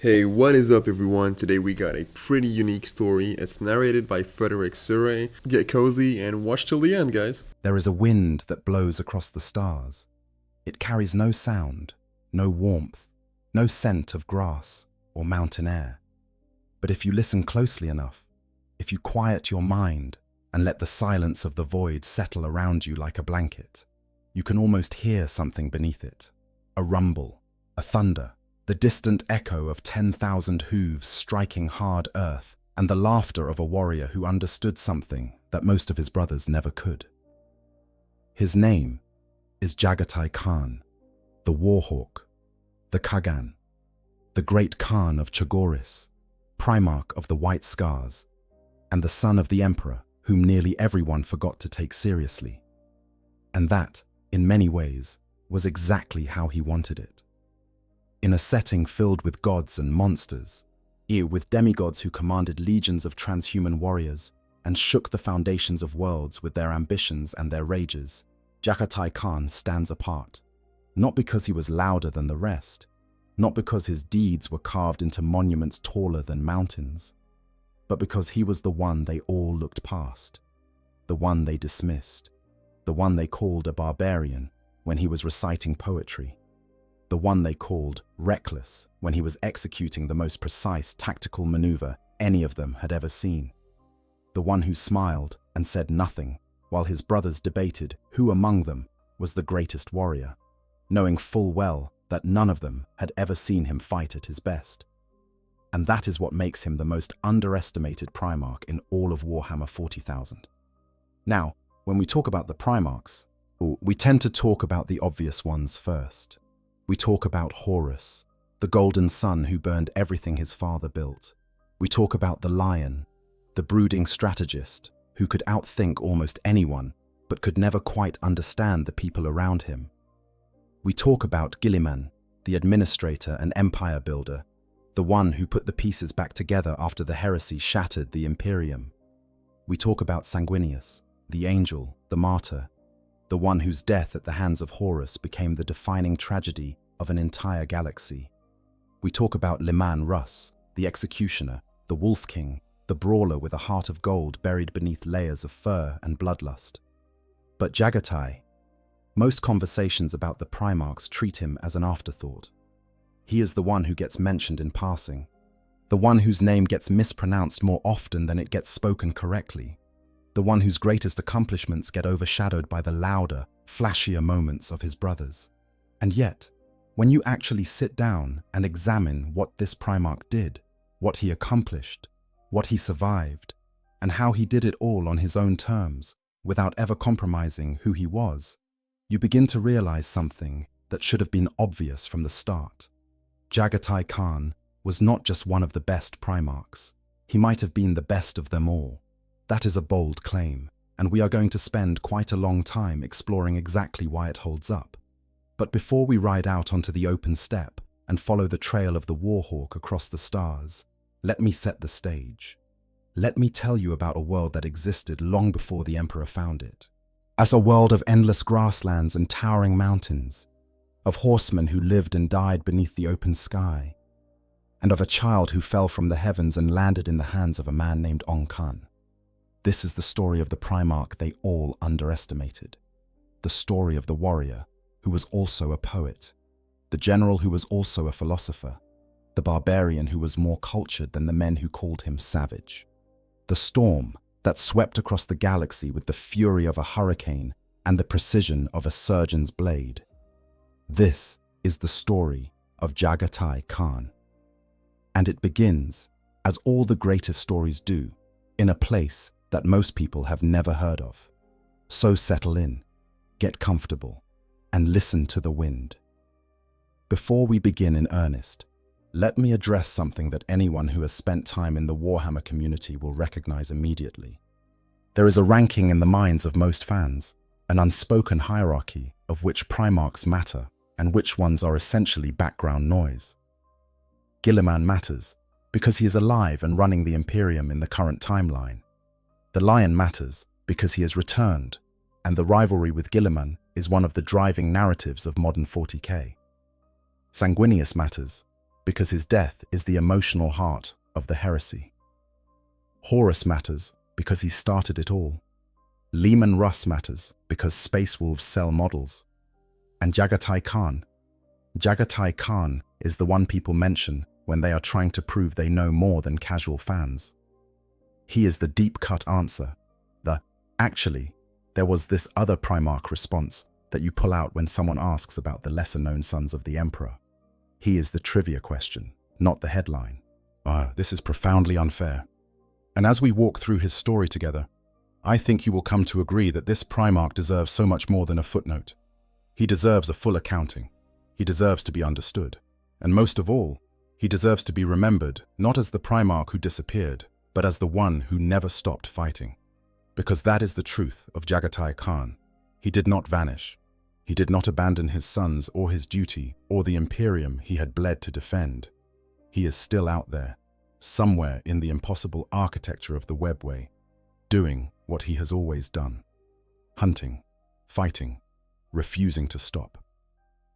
Hey, what is up everyone? Today we got a pretty unique story. It's narrated by Frederick Surrey. Get cozy and watch till the end, guys. There is a wind that blows across the stars. It carries no sound, no warmth, no scent of grass or mountain air. But if you listen closely enough, if you quiet your mind and let the silence of the void settle around you like a blanket, you can almost hear something beneath it. A rumble, a thunder, the distant echo of 10,000 hooves striking hard earth, and the laughter of a warrior who understood something that most of his brothers never could. His name is Jaghatai Khan, the Warhawk, the Kagan, the great Khan of Chagoris, Primarch of the White Scars, and the son of the Emperor whom nearly everyone forgot to take seriously. And that, in many ways, was exactly how he wanted it. In a setting filled with gods and monsters, with demigods who commanded legions of transhuman warriors and shook the foundations of worlds with their ambitions and their rages, Jaghatai Khan stands apart, not because he was louder than the rest, not because his deeds were carved into monuments taller than mountains, but because he was the one they all looked past, the one they dismissed, the one they called a barbarian when he was reciting poetry, the one they called reckless when he was executing the most precise tactical maneuver any of them had ever seen, the one who smiled and said nothing while his brothers debated who among them was the greatest warrior, knowing full well that none of them had ever seen him fight at his best. And that is what makes him the most underestimated Primarch in all of Warhammer 40,000. Now, when we talk about the Primarchs, we tend to talk about the obvious ones first. We talk about Horus, the golden son who burned everything his father built. We talk about the lion, the brooding strategist who could outthink almost anyone but could never quite understand the people around him. We talk about Guilliman, the administrator and empire builder, the one who put the pieces back together after the heresy shattered the Imperium. We talk about Sanguinius, the angel, the martyr, the one whose death at the hands of Horus became the defining tragedy of an entire galaxy. We talk about Liman Russ, the executioner, the Wolf King, the brawler with a heart of gold buried beneath layers of fur and bloodlust. But Jaghatai, most conversations about the Primarchs treat him as an afterthought. He is the one who gets mentioned in passing, the one whose name gets mispronounced more often than it gets spoken correctly, the one whose greatest accomplishments get overshadowed by the louder, flashier moments of his brothers. And yet, when you actually sit down and examine what this Primarch did, what he accomplished, what he survived, and how he did it all on his own terms, without ever compromising who he was, you begin to realize something that should have been obvious from the start. Jaghatai Khan was not just one of the best Primarchs. He might have been the best of them all. That is a bold claim, and we are going to spend quite a long time exploring exactly why it holds up. But before we ride out onto the open steppe and follow the trail of the Warhawk across the stars, let me set the stage. Let me tell you about a world that existed long before the Emperor found it. As a world of endless grasslands and towering mountains, of horsemen who lived and died beneath the open sky, and of a child who fell from the heavens and landed in the hands of a man named Onkan. This is the story of the Primarch they all underestimated. The story of the warrior who was also a poet, the general who was also a philosopher, the barbarian who was more cultured than the men who called him savage. The storm that swept across the galaxy with the fury of a hurricane and the precision of a surgeon's blade. This is the story of Jaghatai Khan. And it begins, as all the greatest stories do, in a place that most people have never heard of. So settle in, get comfortable, and listen to the wind. Before we begin in earnest, let me address something that anyone who has spent time in the Warhammer community will recognize immediately. There is a ranking in the minds of most fans, an unspoken hierarchy of which Primarchs matter and which ones are essentially background noise. Guilliman matters because he is alive and running the Imperium in the current timeline. The Lion matters because he has returned, and the rivalry with Guilliman is one of the driving narratives of modern 40K. Sanguinius matters because his death is the emotional heart of the heresy. Horus matters because he started it all. Leman Russ matters because space wolves sell models. And Jaghatai Khan. Jaghatai Khan is the one people mention when they are trying to prove they know more than casual fans. He is the deep-cut answer, actually, there was this other Primarch response that you pull out when someone asks about the lesser-known sons of the Emperor. He is the trivia question, not the headline. This is profoundly unfair. And as we walk through his story together, I think you will come to agree that this Primarch deserves so much more than a footnote. He deserves a full accounting. He deserves to be understood. And most of all, he deserves to be remembered not as the Primarch who disappeared, but as the one who never stopped fighting. Because that is the truth of Jaghatai Khan. He did not vanish. He did not abandon his sons or his duty or the Imperium he had bled to defend. He is still out there, somewhere in the impossible architecture of the webway, doing what he has always done. Hunting, fighting, refusing to stop.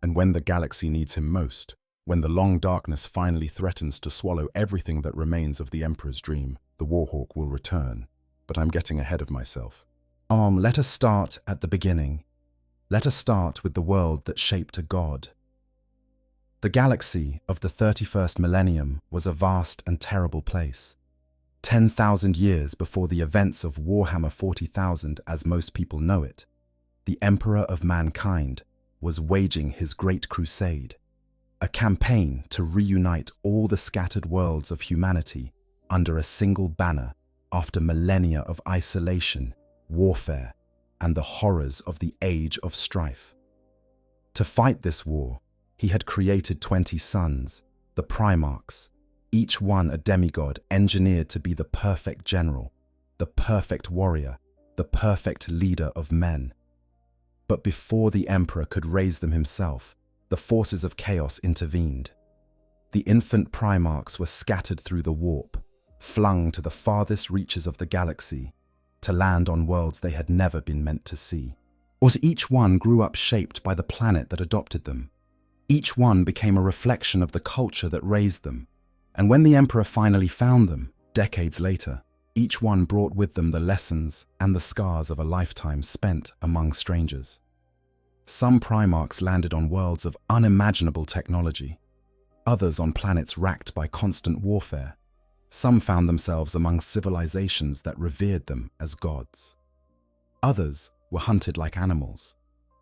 And when the galaxy needs him most, when the long darkness finally threatens to swallow everything that remains of the Emperor's dream, the Warhawk will return. But I'm getting ahead of myself. Let us start at the beginning. Let us start with the world that shaped a god. The galaxy of the 31st millennium was a vast and terrible place. 10,000 years before the events of Warhammer 40,000 as most people know it, the Emperor of mankind was waging his great crusade, a campaign to reunite all the scattered worlds of humanity under a single banner after millennia of isolation, warfare, and the horrors of the Age of Strife. To fight this war, he had created 20 sons, the Primarchs, each one a demigod engineered to be the perfect general, the perfect warrior, the perfect leader of men. But before the Emperor could raise them himself, the forces of chaos intervened. The infant Primarchs were scattered through the warp, flung to the farthest reaches of the galaxy, to land on worlds they had never been meant to see. Or each one grew up shaped by the planet that adopted them. Each one became a reflection of the culture that raised them. And when the Emperor finally found them, decades later, each one brought with them the lessons and the scars of a lifetime spent among strangers. Some Primarchs landed on worlds of unimaginable technology, others on planets racked by constant warfare. Some found themselves among civilizations that revered them as gods. Others were hunted like animals.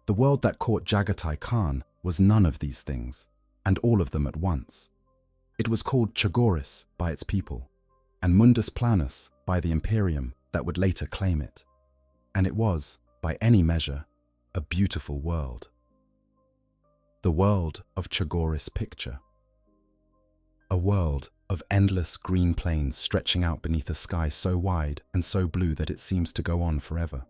The world that caught Jaghatai Khan was none of these things, and all of them at once. It was called Chagoris by its people, and Mundus Planus by the Imperium that would later claim it. And it was, by any measure, a beautiful world. The world of Chagoris picture. A world of endless green plains stretching out beneath a sky so wide and so blue that it seems to go on forever.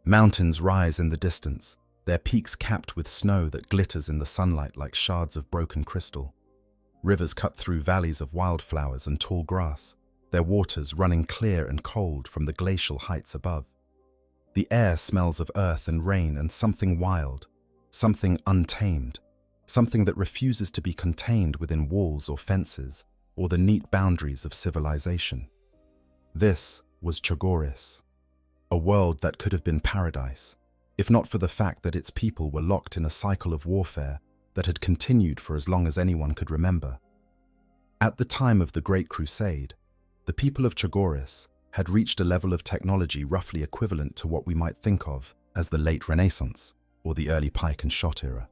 Mountains rise in the distance, their peaks capped with snow that glitters in the sunlight like shards of broken crystal. Rivers cut through valleys of wildflowers and tall grass, their waters running clear and cold from the glacial heights above. The air smells of earth and rain and something wild, something untamed, something that refuses to be contained within walls or fences or the neat boundaries of civilization. This was Chagoris, a world that could have been paradise, if not for the fact that its people were locked in a cycle of warfare that had continued for as long as anyone could remember. At the time of the Great Crusade, the people of Chagoris had reached a level of technology roughly equivalent to what we might think of as the late Renaissance or the early pike and shot era.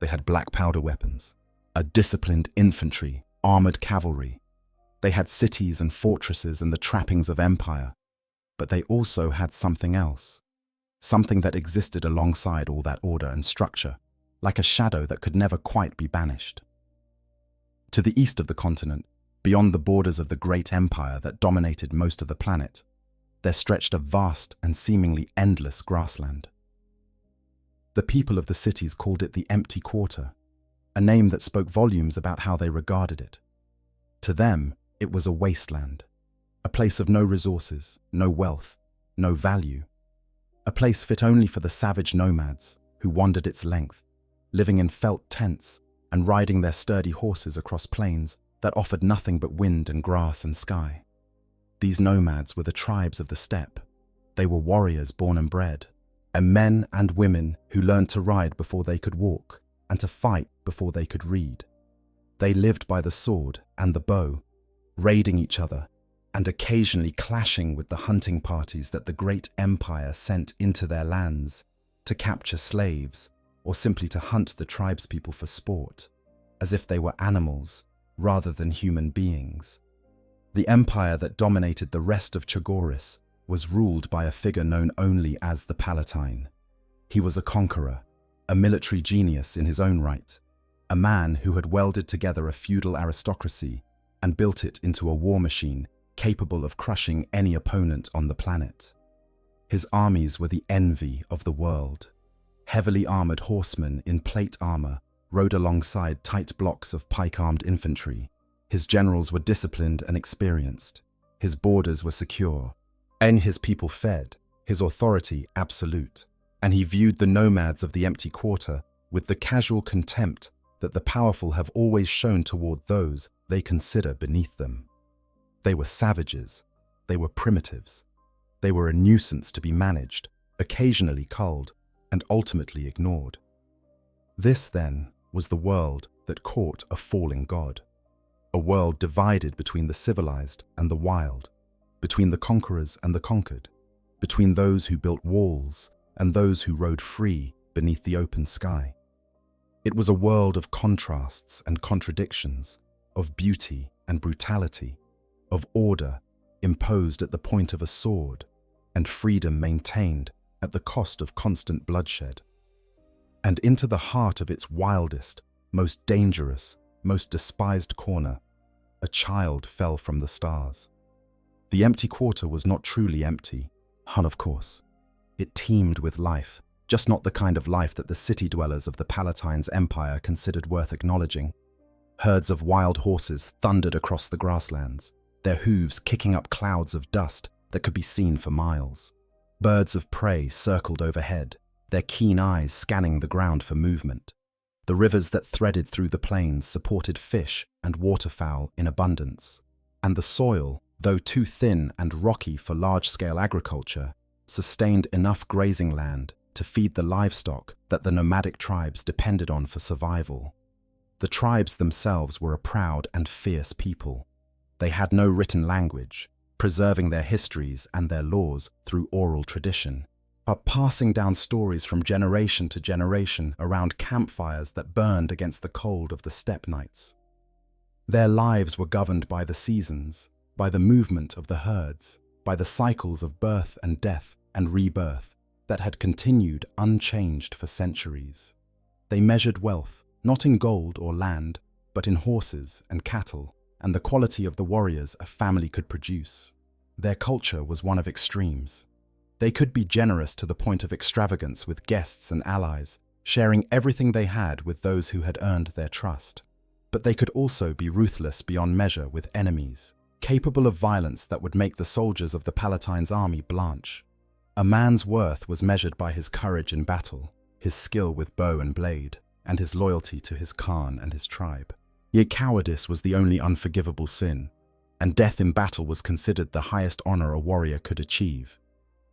They had black powder weapons, a disciplined infantry, armored cavalry. They had cities and fortresses and the trappings of empire, but they also had something else, something that existed alongside all that order and structure, like a shadow that could never quite be banished. To the east of the continent, beyond the borders of the great empire that dominated most of the planet, there stretched a vast and seemingly endless grassland. The people of the cities called it the Empty Quarter, a name that spoke volumes about how they regarded it. To them, it was a wasteland, a place of no resources, no wealth, no value, a place fit only for the savage nomads who wandered its length, living in felt tents and riding their sturdy horses across plains that offered nothing but wind and grass and sky. These nomads were the tribes of the steppe. They were warriors born and bred, and men and women who learned to ride before they could walk and to fight before they could read. They lived by the sword and the bow, raiding each other and occasionally clashing with the hunting parties that the great empire sent into their lands to capture slaves or simply to hunt the tribespeople for sport, as if they were animals rather than human beings. The empire that dominated the rest of Chagoris was ruled by a figure known only as the Palatine. He was a conqueror, a military genius in his own right, a man who had welded together a feudal aristocracy and built it into a war machine capable of crushing any opponent on the planet. His armies were the envy of the world. Heavily armored horsemen in plate armor rode alongside tight blocks of pike-armed infantry. His generals were disciplined and experienced. His borders were secure, and his people fed, his authority absolute. And he viewed the nomads of the empty quarter with the casual contempt that the powerful have always shown toward those they consider beneath them. They were savages. They were primitives. They were a nuisance to be managed, occasionally culled, and ultimately ignored. This, then, was the world that caught a falling god. A world divided between the civilized and the wild, between the conquerors and the conquered, between those who built walls and those who rode free beneath the open sky. It was a world of contrasts and contradictions, of beauty and brutality, of order imposed at the point of a sword, and freedom maintained at the cost of constant bloodshed. And into the heart of its wildest, most dangerous, most despised corner, a child fell from the stars. The empty quarter was not truly empty, of course. It teemed with life, just not the kind of life that the city dwellers of the Palatine's empire considered worth acknowledging. Herds of wild horses thundered across the grasslands, their hooves kicking up clouds of dust that could be seen for miles. Birds of prey circled overhead, their keen eyes scanning the ground for movement. The rivers that threaded through the plains supported fish and waterfowl in abundance, and the soil, though too thin and rocky for large-scale agriculture, sustained enough grazing land to feed the livestock that the nomadic tribes depended on for survival. The tribes themselves were a proud and fierce people. They had no written language, preserving their histories and their laws through oral tradition, but passing down stories from generation to generation around campfires that burned against the cold of the steppe nights. Their lives were governed by the seasons, by the movement of the herds, by the cycles of birth and death and rebirth that had continued unchanged for centuries. They measured wealth, not in gold or land, but in horses and cattle, and the quality of the warriors a family could produce. Their culture was one of extremes. They could be generous to the point of extravagance with guests and allies, sharing everything they had with those who had earned their trust. But they could also be ruthless beyond measure with enemies, capable of violence that would make the soldiers of the Palatine's army blanch. A man's worth was measured by his courage in battle, his skill with bow and blade, and his loyalty to his Khan and his tribe. Yet cowardice was the only unforgivable sin, and death in battle was considered the highest honor a warrior could achieve.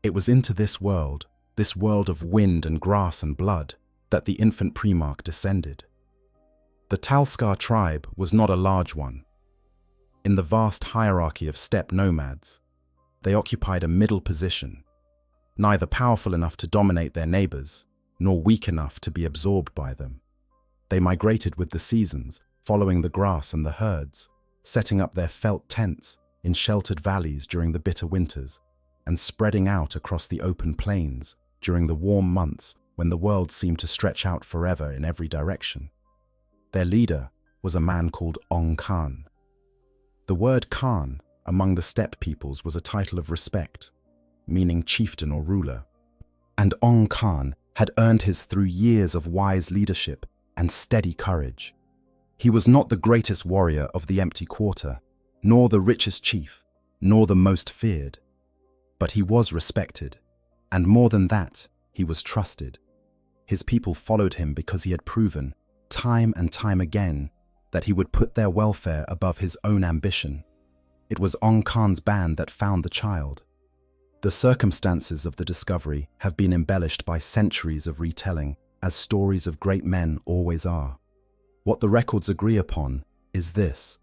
It was into this world of wind and grass and blood, that the infant Primarch descended. The Talskar tribe was not a large one. In the vast hierarchy of steppe nomads, they occupied a middle position, neither powerful enough to dominate their neighbors, nor weak enough to be absorbed by them. They migrated with the seasons, following the grass and the herds, setting up their felt tents in sheltered valleys during the bitter winters, and spreading out across the open plains during the warm months when the world seemed to stretch out forever in every direction. Their leader was a man called Ong Khan. The word Khan among the steppe peoples was a title of respect, meaning chieftain or ruler, and Ong Khan had earned his through years of wise leadership and steady courage. He was not the greatest warrior of the empty quarter, nor the richest chief, nor the most feared, but he was respected, and more than that, he was trusted. His people followed him because he had proven time and time again that he would put their welfare above his own ambition. It was Ong Khan's band that found the child. The circumstances of the discovery have been embellished by centuries of retelling, as stories of great men always are. What the records agree upon is this: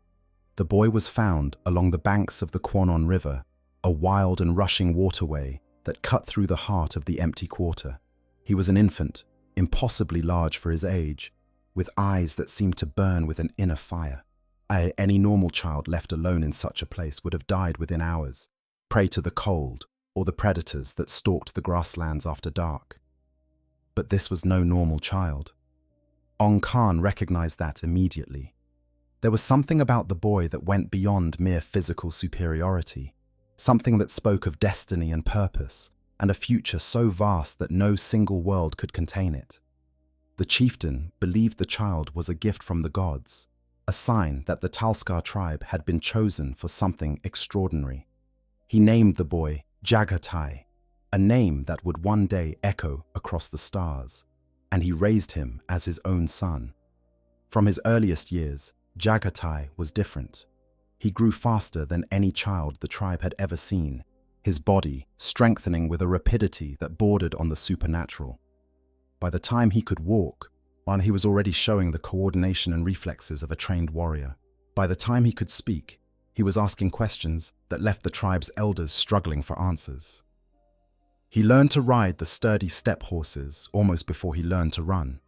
the boy was found along the banks of the Quonon River, a wild and rushing waterway that cut through the heart of the empty quarter. He was an infant, impossibly large for his age, with eyes that seemed to burn with an inner fire. Any normal child left alone in such a place would have died within hours, prey to the cold or the predators that stalked the grasslands after dark. But this was no normal child. Ong Khan recognized that immediately. There was something about the boy that went beyond mere physical superiority, something that spoke of destiny and purpose, and a future so vast that no single world could contain it. The chieftain believed the child was a gift from the gods, a sign that the Talskar tribe had been chosen for something extraordinary. He named the boy Jaghatai, a name that would one day echo across the stars, and he raised him as his own son. From his earliest years, Jaghatai was different. He grew faster than any child the tribe had ever seen, his body strengthening with a rapidity that bordered on the supernatural. By the time he could walk, while he was already showing the coordination and reflexes of a trained warrior. By the time he could speak, he was asking questions that left the tribe's elders struggling for answers. He learned to ride the sturdy steppe horses almost before he learned to run,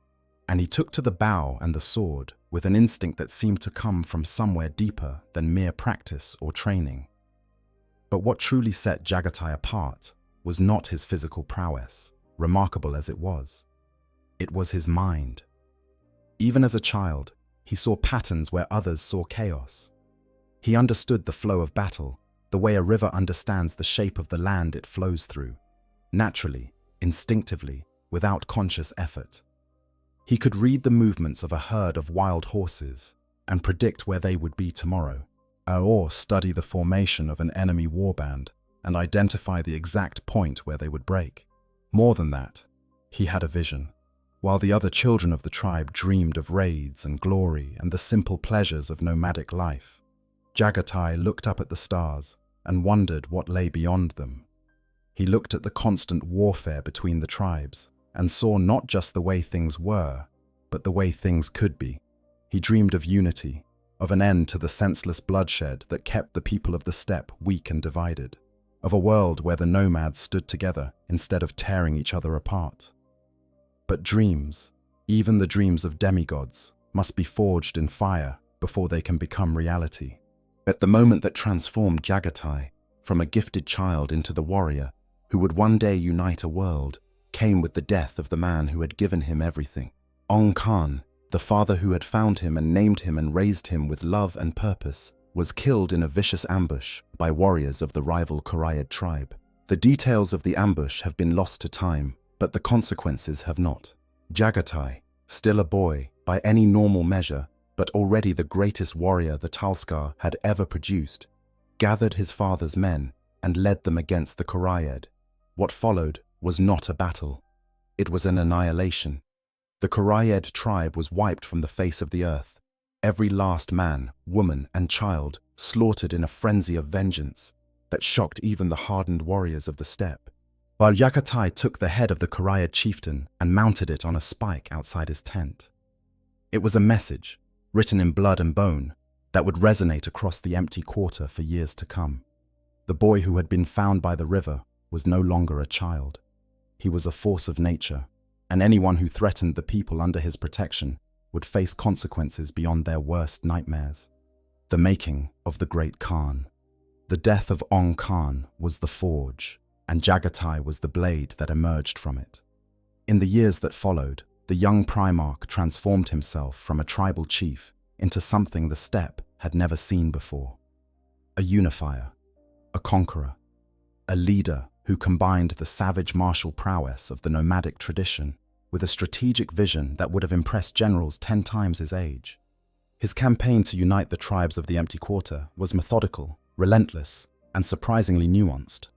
and he took to the bow and the sword with an instinct that seemed to come from somewhere deeper than mere practice or training. But what truly set Jaghatai apart was not his physical prowess, remarkable as it was. It was his mind. Even as a child, he saw patterns where others saw chaos. He understood the flow of battle, the way a river understands the shape of the land it flows through, naturally, instinctively, without conscious effort. He could read the movements of a herd of wild horses and predict where they would be tomorrow, or study the formation of an enemy warband and identify the exact point where they would break. More than that, he had a vision. While the other children of the tribe dreamed of raids and glory and the simple pleasures of nomadic life, Jaghatai looked up at the stars and wondered what lay beyond them. He looked at the constant warfare between the tribes and saw not just the way things were, but the way things could be. He dreamed of unity, of an end to the senseless bloodshed that kept the people of the steppe weak and divided, of a world where the nomads stood together instead of tearing each other apart. But dreams, even the dreams of demigods, must be forged in fire before they can become reality. At the moment that transformed Jaghatai from a gifted child into the warrior who would one day unite a world, came with the death of the man who had given him everything. Ong Khan, the father who had found him and named him and raised him with love and purpose, was killed in a vicious ambush by warriors of the rival Koraid tribe. The details of the ambush have been lost to time, but the consequences have not. Jaghatai, still a boy by any normal measure, but already the greatest warrior the Talskar had ever produced, gathered his father's men and led them against the Koraid. What followed was not a battle. It was an annihilation. The Koraid tribe was wiped from the face of the earth, every last man, woman, and child slaughtered in a frenzy of vengeance that shocked even the hardened warriors of the steppe. While Jaghatai took the head of the Koraid chieftain and mounted it on a spike outside his tent. It was a message, written in blood and bone, that would resonate across the empty quarter for years to come. The boy who had been found by the river was no longer a child. He was a force of nature, and anyone who threatened the people under his protection would face consequences beyond their worst nightmares. The making of the great Khan. The death of Ong Khan was the forge, and Jaghatai was the blade that emerged from it. In the years that followed, the young Primarch transformed himself from a tribal chief into something the steppe had never seen before. A unifier, a conqueror, a leader who combined the savage martial prowess of the nomadic tradition with a strategic vision that would have impressed generals 10 times his age. His campaign to unite the tribes of the Empty Quarter was methodical, relentless, and surprisingly nuanced.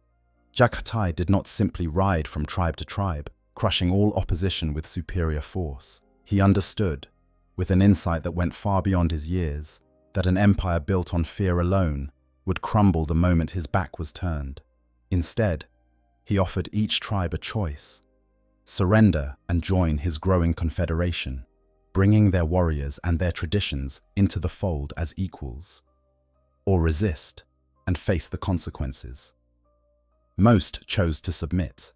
Jaghatai did not simply ride from tribe to tribe, crushing all opposition with superior force. He understood with an insight that went far beyond his years, that an empire built on fear alone would crumble the moment his back was turned. Instead, he offered each tribe a choice: surrender and join his growing confederation, bringing their warriors and their traditions into the fold as equals, or resist and face the consequences. Most chose to submit.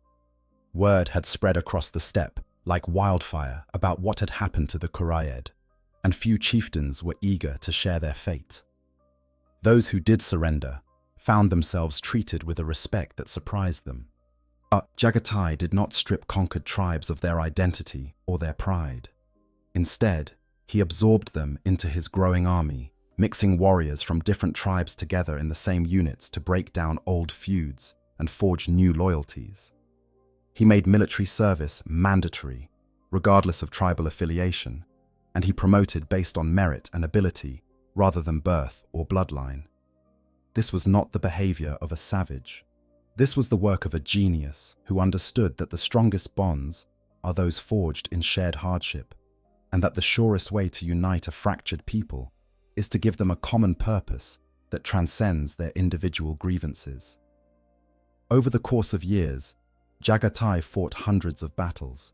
Word had spread across the steppe like wildfire about what had happened to the Kurayed, and few chieftains were eager to share their fate. Those who did surrender found themselves treated with a respect that surprised them. But Jaghatai did not strip conquered tribes of their identity or their pride. Instead, he absorbed them into his growing army, mixing warriors from different tribes together in the same units to break down old feuds and forge new loyalties. He made military service mandatory, regardless of tribal affiliation, and he promoted based on merit and ability rather than birth or bloodline. This was not the behavior of a savage. This was the work of a genius who understood that the strongest bonds are those forged in shared hardship, and that the surest way to unite a fractured people is to give them a common purpose that transcends their individual grievances. Over the course of years, Jaghatai fought hundreds of battles.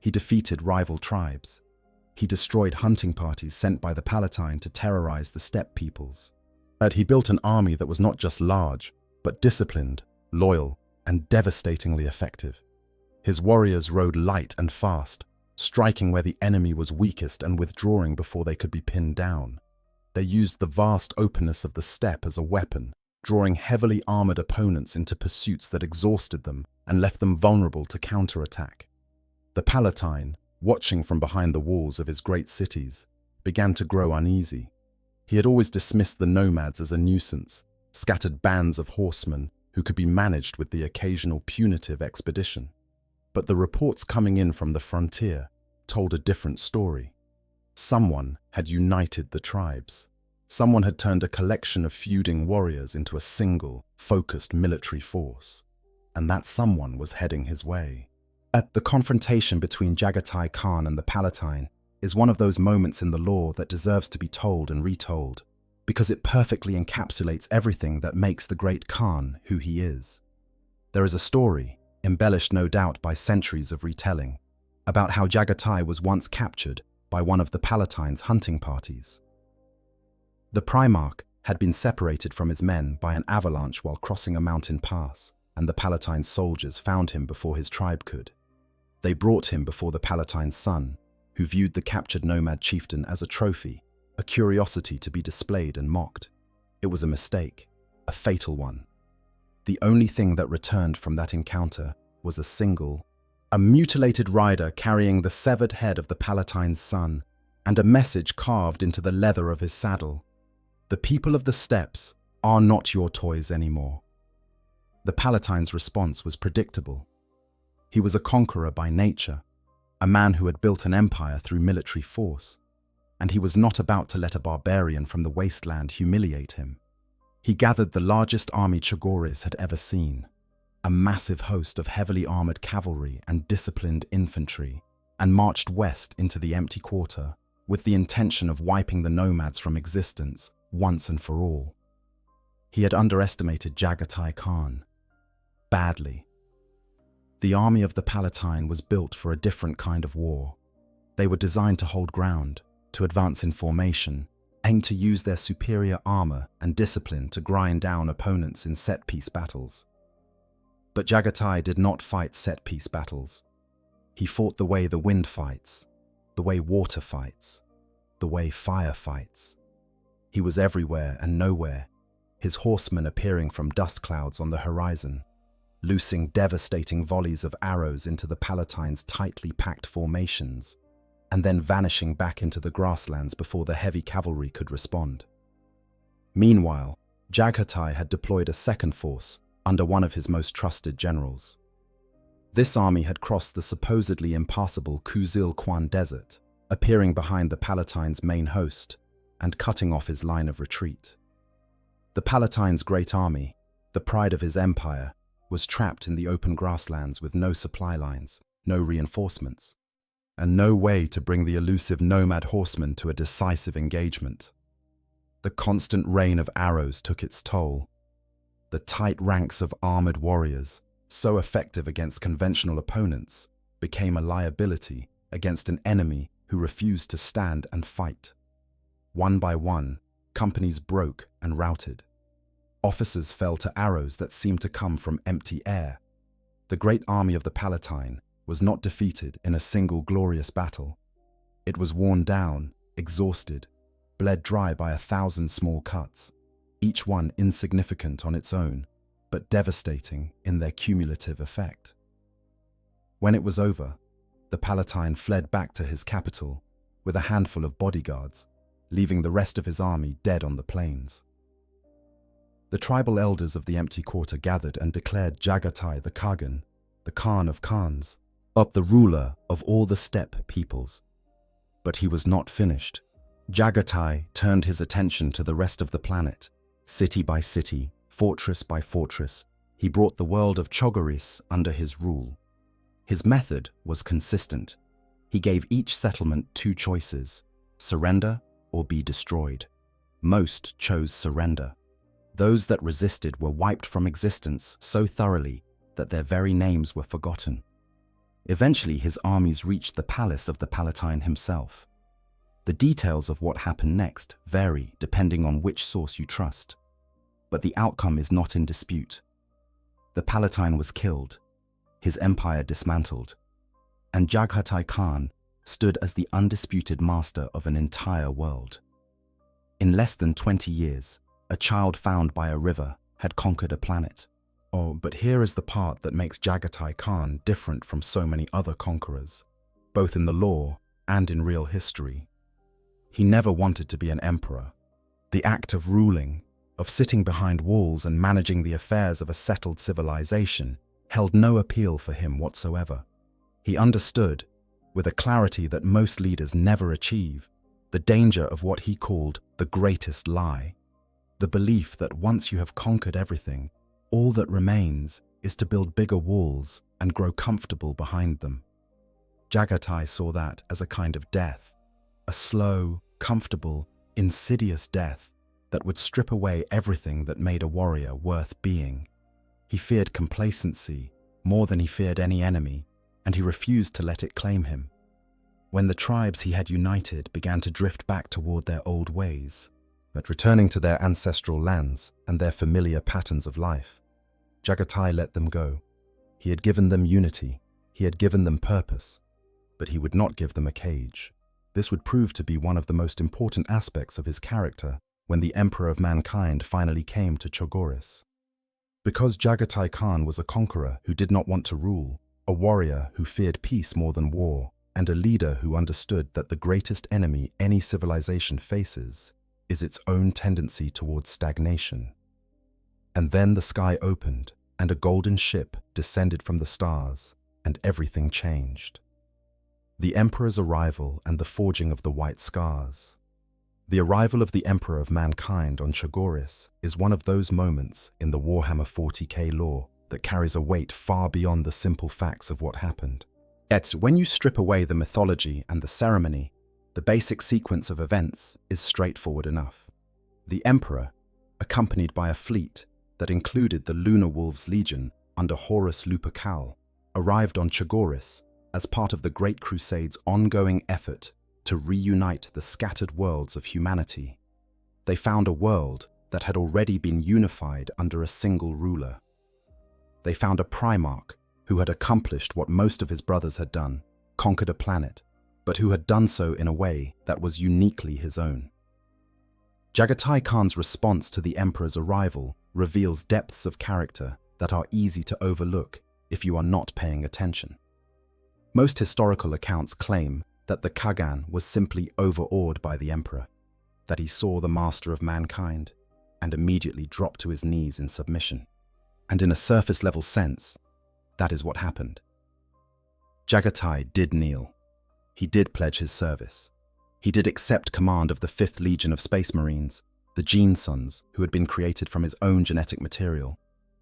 He defeated rival tribes. He destroyed hunting parties sent by the Palatine to terrorize the steppe peoples. But he built an army that was not just large, but disciplined, loyal, and devastatingly effective. His warriors rode light and fast, striking where the enemy was weakest and withdrawing before they could be pinned down. They used the vast openness of the steppe as a weapon, drawing heavily armored opponents into pursuits that exhausted them and left them vulnerable to counterattack. The Palatine, watching from behind the walls of his great cities, began to grow uneasy. He had always dismissed the nomads as a nuisance, scattered bands of horsemen who could be managed with the occasional punitive expedition. But the reports coming in from the frontier told a different story. Someone had united the tribes. Someone had turned a collection of feuding warriors into a single, focused military force. And that someone was heading his way. The confrontation between Jaghatai Khan and the Palatine is one of those moments in the lore that deserves to be told and retold, because it perfectly encapsulates everything that makes the great Khan who he is. There is a story, embellished no doubt by centuries of retelling, about how Jaghatai was once captured by one of the Palatine's hunting parties. The Primarch had been separated from his men by an avalanche while crossing a mountain pass, and the Palatine's soldiers found him before his tribe could. They brought him before the Palatine's son, who viewed the captured nomad chieftain as a trophy, a curiosity to be displayed and mocked. It was a mistake, a fatal one. The only thing that returned from that encounter was a mutilated rider carrying the severed head of the Palatine's son, and a message carved into the leather of his saddle. The people of the steppes are not your toys anymore. The Palatine's response was predictable. He was a conqueror by nature, a man who had built an empire through military force, and he was not about to let a barbarian from the wasteland humiliate him. He gathered the largest army Chagoris had ever seen, a massive host of heavily armored cavalry and disciplined infantry, and marched west into the empty quarter with the intention of wiping the nomads from existence once and for all. He had underestimated Jaghatai Khan. Badly. The army of the Palatine was built for a different kind of war. They were designed to hold ground, to advance in formation, aim to use their superior armor and discipline to grind down opponents in set-piece battles. But Jaghatai did not fight set-piece battles. He fought the way the wind fights, the way water fights, the way fire fights. He was everywhere and nowhere, his horsemen appearing from dust clouds on the horizon, loosing devastating volleys of arrows into the Palatine's tightly packed formations, and then vanishing back into the grasslands before the heavy cavalry could respond. Meanwhile, Jaghatai had deployed a second force under one of his most trusted generals. This army had crossed the supposedly impassable Kuzil Kwan Desert, appearing behind the Palatine's main host and cutting off his line of retreat. The Palatine's great army, the pride of his empire, was trapped in the open grasslands with no supply lines, no reinforcements, and no way to bring the elusive nomad horsemen to a decisive engagement. The constant rain of arrows took its toll. The tight ranks of armored warriors, so effective against conventional opponents, became a liability against an enemy who refused to stand and fight. One by one, companies broke and routed. Officers fell to arrows that seemed to come from empty air. The great army of the Palatine was not defeated in a single glorious battle. It was worn down, exhausted, bled dry by 1,000 small cuts, each one insignificant on its own, but devastating in their cumulative effect. When it was over, the Palatine fled back to his capital with a handful of bodyguards, leaving the rest of his army dead on the plains. The tribal elders of the empty quarter gathered and declared Jaghatai the Khagan, the Khan of Khans, the ruler of all the steppe peoples. But he was not finished. Jaghatai turned his attention to the rest of the planet. City by city, fortress by fortress, he brought the world of Chagoris under his rule. His method was consistent. He gave each settlement 2 choices: surrender or be destroyed. Most chose surrender. Those that resisted were wiped from existence so thoroughly that their very names were forgotten. Eventually, his armies reached the palace of the Palatine himself. The details of what happened next vary depending on which source you trust, but the outcome is not in dispute. The Palatine was killed, his empire dismantled, and Jaghatai Khan stood as the undisputed master of an entire world. In less than 20 years, a child found by a river had conquered a planet. Oh, but here is the part that makes Jaghatai Khan different from so many other conquerors, both in the lore and in real history. He never wanted to be an emperor. The act of ruling, of sitting behind walls and managing the affairs of a settled civilization, held no appeal for him whatsoever. He understood, with a clarity that most leaders never achieve, the danger of what he called the greatest lie. The belief that once you have conquered everything, all that remains is to build bigger walls and grow comfortable behind them. Jaghatai saw that as a kind of death, a slow, comfortable, insidious death that would strip away everything that made a warrior worth being. He feared complacency more than he feared any enemy, and he refused to let it claim him. When the tribes he had united began to drift back toward their old ways, but returning to their ancestral lands and their familiar patterns of life, Jaghatai let them go. He had given them unity, he had given them purpose, but he would not give them a cage. This would prove to be one of the most important aspects of his character when the Emperor of Mankind finally came to Chagoris. Because Jaghatai Khan was a conqueror who did not want to rule, a warrior who feared peace more than war, and a leader who understood that the greatest enemy any civilization faces is its own tendency towards stagnation. And then the sky opened, and a golden ship descended from the stars, and everything changed. The Emperor's arrival and the forging of the white scars. The arrival of the Emperor of Mankind on Chagoris is one of those moments in the Warhammer 40K lore that carries a weight far beyond the simple facts of what happened. Yet, when you strip away the mythology and the ceremony, the basic sequence of events is straightforward enough. The Emperor, accompanied by a fleet that included the Lunar Wolves Legion under Horus Lupercal, arrived on Chagoris as part of the Great Crusade's ongoing effort to reunite the scattered worlds of humanity. They found a world that had already been unified under a single ruler. They found a Primarch who had accomplished what most of his brothers had done, conquered a planet, but who had done so in a way that was uniquely his own. Jaghatai Khan's response to the Emperor's arrival reveals depths of character that are easy to overlook if you are not paying attention. Most historical accounts claim that the Khagan was simply overawed by the Emperor, that he saw the master of mankind and immediately dropped to his knees in submission. And in a surface-level sense, that is what happened. Jaghatai did kneel. He did pledge his service. He did accept command of the 5th Legion of Space Marines, the Gene Sons, who had been created from his own genetic material.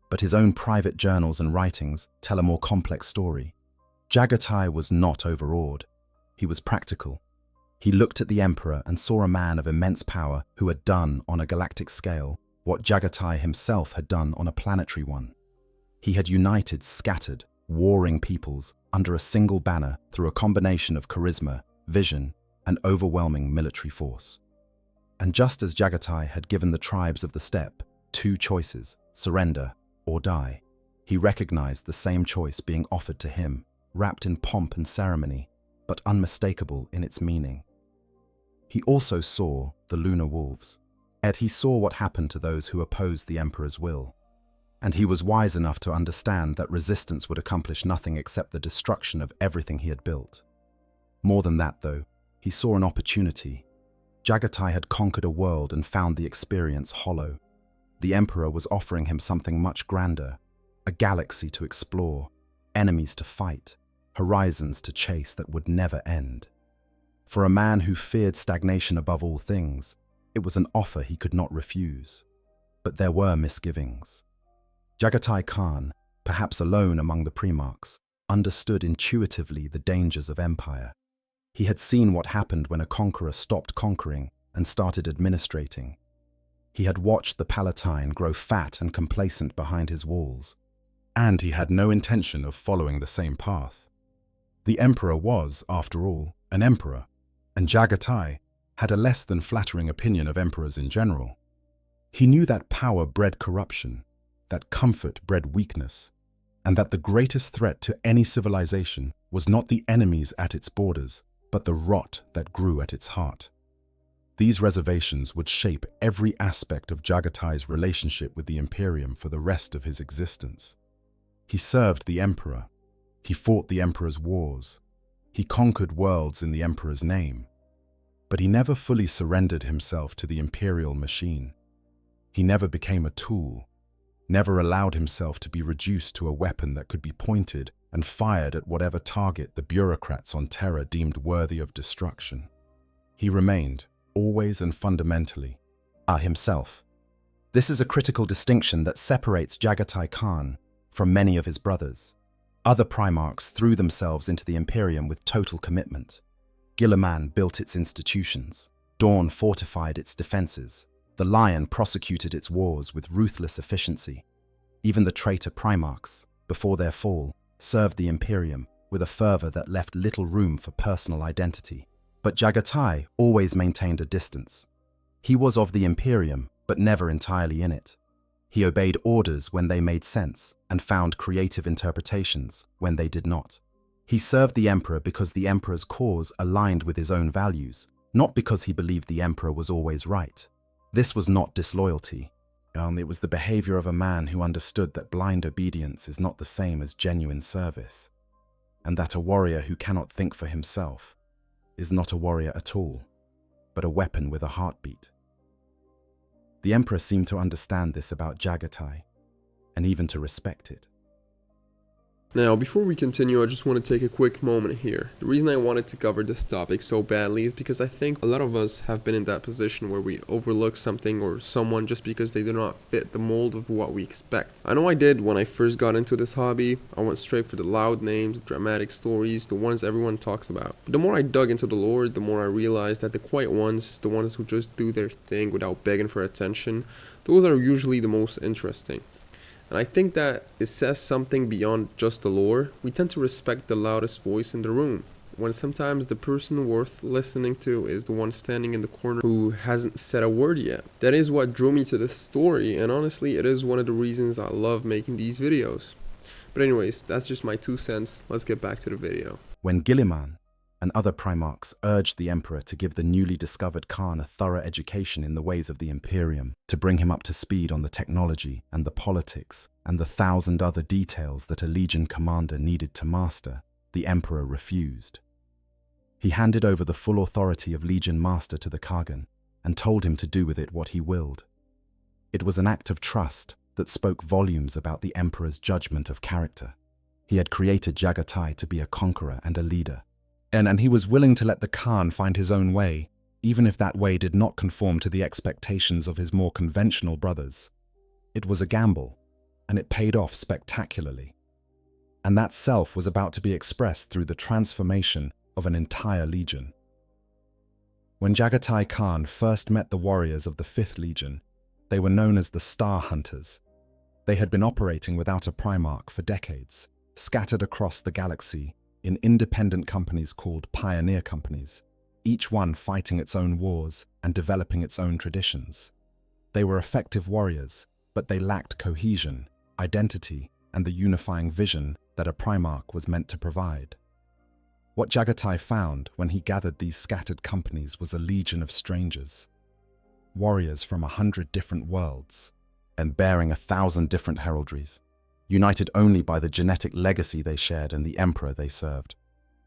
But his own private journals and writings tell a more complex story. Jaghatai was not overawed. he was practical. He looked at the Emperor and saw a man of immense power who had done, on a galactic scale, what Jaghatai himself had done on a planetary one. He had united scattered, warring peoples under a single banner through a combination of charisma, vision, and overwhelming military force. And just as Jaghatai had given the tribes of the steppe two choices, surrender or die, he recognized the same choice being offered to him, wrapped in pomp and ceremony, but unmistakable in its meaning. He also saw the lunar wolves. Yet he saw what happened to those who opposed the Emperor's will. And he was wise enough to understand that resistance would accomplish nothing except the destruction of everything he had built. More than that, though, he saw an opportunity. Jaghatai had conquered a world and found the experience hollow. The Emperor was offering him something much grander, a galaxy to explore, enemies to fight, horizons to chase that would never end. For a man who feared stagnation above all things, it was an offer he could not refuse. But there were misgivings. Jaghatai Khan, perhaps alone among the Primarchs, understood intuitively the dangers of empire. He had seen what happened when a conqueror stopped conquering and started administrating. He had watched the Palatine grow fat and complacent behind his walls, and he had no intention of following the same path. The Emperor was, after all, an emperor, and Jaghatai had a less than flattering opinion of emperors in general. He knew that power bred corruption, that comfort bred weakness, and that the greatest threat to any civilization was not the enemies at its borders, but the rot that grew at its heart. These reservations would shape every aspect of Jaghatai's relationship with the Imperium for the rest of his existence. He served the Emperor. He fought the Emperor's wars. He conquered worlds in the Emperor's name. But he never fully surrendered himself to the imperial machine. He never became a tool, never allowed himself to be reduced to a weapon that could be pointed and fired at whatever target the bureaucrats on Terra deemed worthy of destruction. He remained, always and fundamentally, himself. This is a critical distinction that separates Jaghatai Khan from many of his brothers. Other Primarchs threw themselves into the Imperium with total commitment. Guilliman built its institutions. Dawn fortified its defenses. The Lion prosecuted its wars with ruthless efficiency. Even the traitor Primarchs, before their fall, served the Imperium with a fervor that left little room for personal identity. But Jaghatai always maintained a distance. He was of the Imperium, but never entirely in it. He obeyed orders when they made sense and found creative interpretations when they did not. He served the Emperor because the Emperor's cause aligned with his own values, not because he believed the Emperor was always right. This was not disloyalty. It was the behavior of a man who understood that blind obedience is not the same as genuine service, and that a warrior who cannot think for himself is not a warrior at all, but a weapon with a heartbeat. The Emperor seemed to understand this about Jaghatai, and even to respect it. Now, before we continue, I just want to take a quick moment here. The reason I wanted to cover this topic so badly is because I think a lot of us have been in that position where we overlook something or someone just because they do not fit the mold of what we expect. I know I did when I first got into this hobby. I went straight for the loud names, dramatic stories, the ones everyone talks about. But the more I dug into the lore, the more I realized that the quiet ones, the ones who just do their thing without begging for attention, those are usually the most interesting. And I think that it says something beyond just the lore. We tend to respect the loudest voice in the room, when sometimes the person worth listening to is the one standing in the corner who hasn't said a word yet. That is what drew me to this story, and honestly, it is one of the reasons I love making these videos. But anyways, that's just my 2 cents. Let's get back to the video. When Guilliman and other Primarchs urged the Emperor to give the newly discovered Khan a thorough education in the ways of the Imperium, to bring him up to speed on the technology and the politics and the 1,000 other details that a Legion commander needed to master, the Emperor refused. He handed over the full authority of Legion Master to the Khagan and told him to do with it what he willed. It was an act of trust that spoke volumes about the Emperor's judgment of character. He had created Jaghatai to be a conqueror and a leader, and he was willing to let the Khan find his own way, even if that way did not conform to the expectations of his more conventional brothers. It was a gamble, and it paid off spectacularly. And that self was about to be expressed through the transformation of an entire legion. When Jaghatai Khan first met the warriors of the 5th Legion, they were known as the Star Hunters. They had been operating without a Primarch for decades, scattered across the galaxy in independent companies called pioneer companies, each one fighting its own wars and developing its own traditions. They were effective warriors, but they lacked cohesion, identity, and the unifying vision that a Primarch was meant to provide. What Jaghatai found when he gathered these scattered companies was a legion of strangers, warriors from 100 different worlds, and bearing 1,000 different heraldries, united only by the genetic legacy they shared and the emperor they served.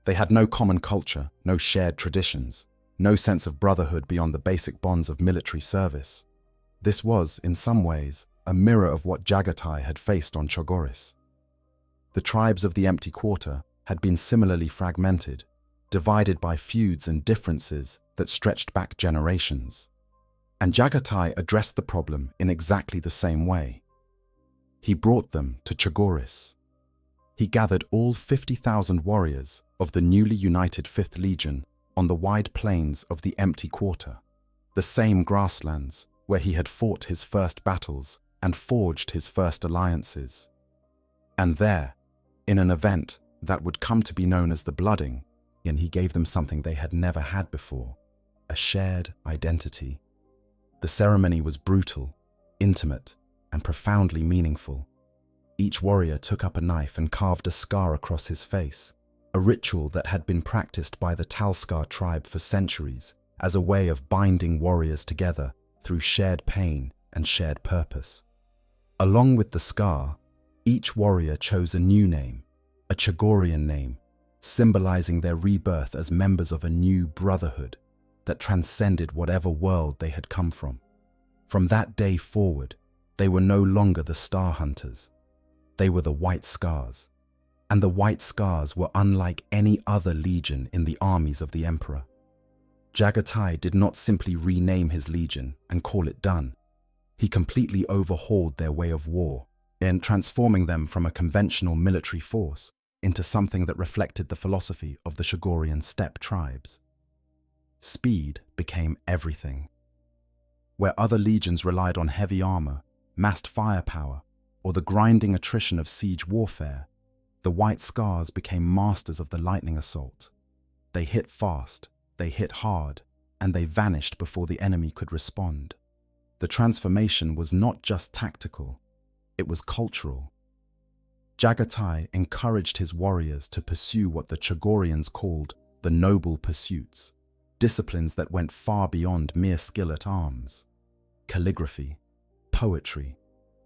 They had no common culture, no shared traditions, no sense of brotherhood beyond the basic bonds of military service. This was, in some ways, a mirror of what Jaghatai had faced on Chagoris. The tribes of the Empty Quarter had been similarly fragmented, divided by feuds and differences that stretched back generations. And Jaghatai addressed the problem in exactly the same way. He brought them to Chagoris. He gathered all 50,000 warriors of the newly united 5th Legion on the wide plains of the Empty Quarter, the same grasslands where he had fought his first battles and forged his first alliances. And there, in an event that would come to be known as the Blooding, and he gave them something they had never had before, a shared identity. The ceremony was brutal, intimate, and profoundly meaningful. Each warrior took up a knife and carved a scar across his face, a ritual that had been practiced by the Talskar tribe for centuries as a way of binding warriors together through shared pain and shared purpose. Along with the scar, each warrior chose a new name, a Chagorian name, symbolizing their rebirth as members of a new brotherhood that transcended whatever world they had come from. From that day forward, they were no longer the Star Hunters. They were the White Scars, and the White Scars were unlike any other legion in the armies of the Emperor. Jaghatai did not simply rename his legion and call it done. He completely overhauled their way of war, in transforming them from a conventional military force into something that reflected the philosophy of the Chagorian steppe tribes. Speed became everything. Where other legions relied on heavy armor, massed firepower, or the grinding attrition of siege warfare, the White Scars became masters of the lightning assault. They hit fast, they hit hard, and they vanished before the enemy could respond. The transformation was not just tactical, it was cultural. Jaghatai encouraged his warriors to pursue what the Chagorians called the noble pursuits, disciplines that went far beyond mere skill at arms. Calligraphy, poetry,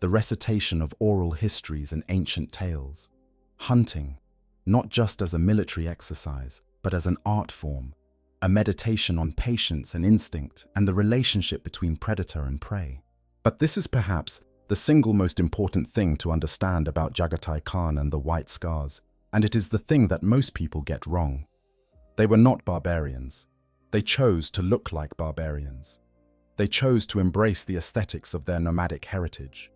the recitation of oral histories and ancient tales, hunting, not just as a military exercise, but as an art form, a meditation on patience and instinct and the relationship between predator and prey. But this is perhaps the single most important thing to understand about Jaghatai Khan and the White Scars, and it is the thing that most people get wrong. They were not barbarians. They chose to look like barbarians. They chose to embrace the aesthetics of their nomadic heritage.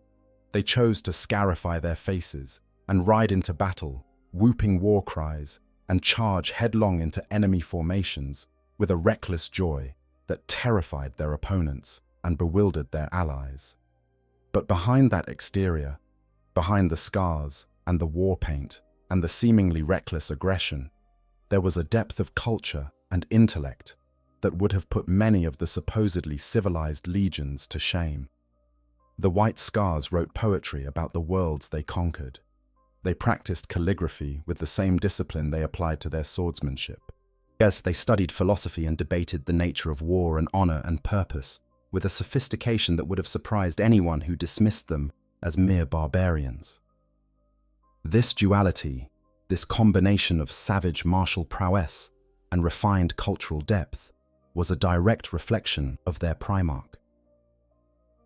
They chose to scarify their faces and ride into battle, whooping war cries, and charge headlong into enemy formations with a reckless joy that terrified their opponents and bewildered their allies. But behind that exterior, behind the scars and the war paint and the seemingly reckless aggression, there was a depth of culture and intellect that would have put many of the supposedly civilized legions to shame. The White Scars wrote poetry about the worlds they conquered. They practiced calligraphy with the same discipline they applied to their swordsmanship. Yes, they studied philosophy and debated the nature of war and honor and purpose with a sophistication that would have surprised anyone who dismissed them as mere barbarians. This duality, this combination of savage martial prowess and refined cultural depth, was a direct reflection of their Primarch.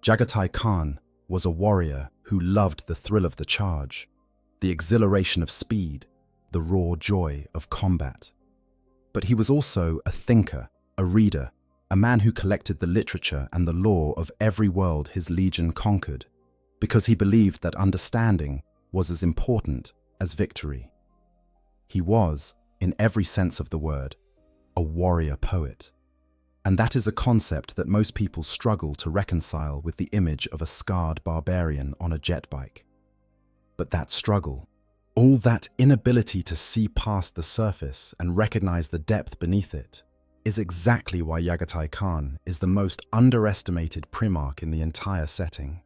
Jaghatai Khan was a warrior who loved the thrill of the charge, the exhilaration of speed, the raw joy of combat. But he was also a thinker, a reader, a man who collected the literature and the lore of every world his legion conquered, because he believed that understanding was as important as victory. He was, in every sense of the word, a warrior poet. And that is a concept that most people struggle to reconcile with the image of a scarred barbarian on a jet bike. But that struggle, all that inability to see past the surface and recognize the depth beneath it, is exactly why Jaghatai Khan is the most underestimated Primarch in the entire setting.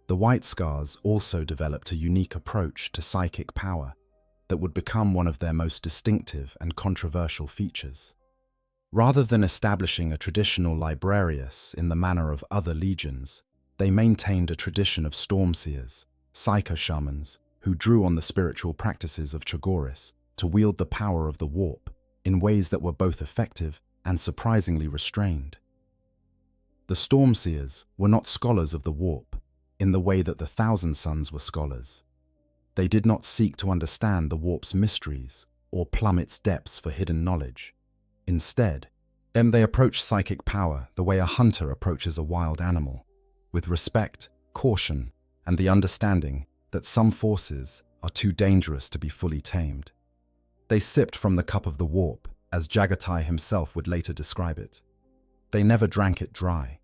The White Scars also developed a unique approach to psychic power that would become one of their most distinctive and controversial features. Rather than establishing a traditional librarius in the manner of other legions, they maintained a tradition of stormseers, psycho-shamans, who drew on the spiritual practices of Chagoris to wield the power of the warp in ways that were both effective and surprisingly restrained. The stormseers were not scholars of the warp in the way that the Thousand Sons were scholars. They did not seek to understand the warp's mysteries or plumb its depths for hidden knowledge. Instead, they approached psychic power the way a hunter approaches a wild animal, with respect, caution, and the understanding that some forces are too dangerous to be fully tamed. They sipped from the cup of the warp, as Jaghatai himself would later describe it. They never drank it dry.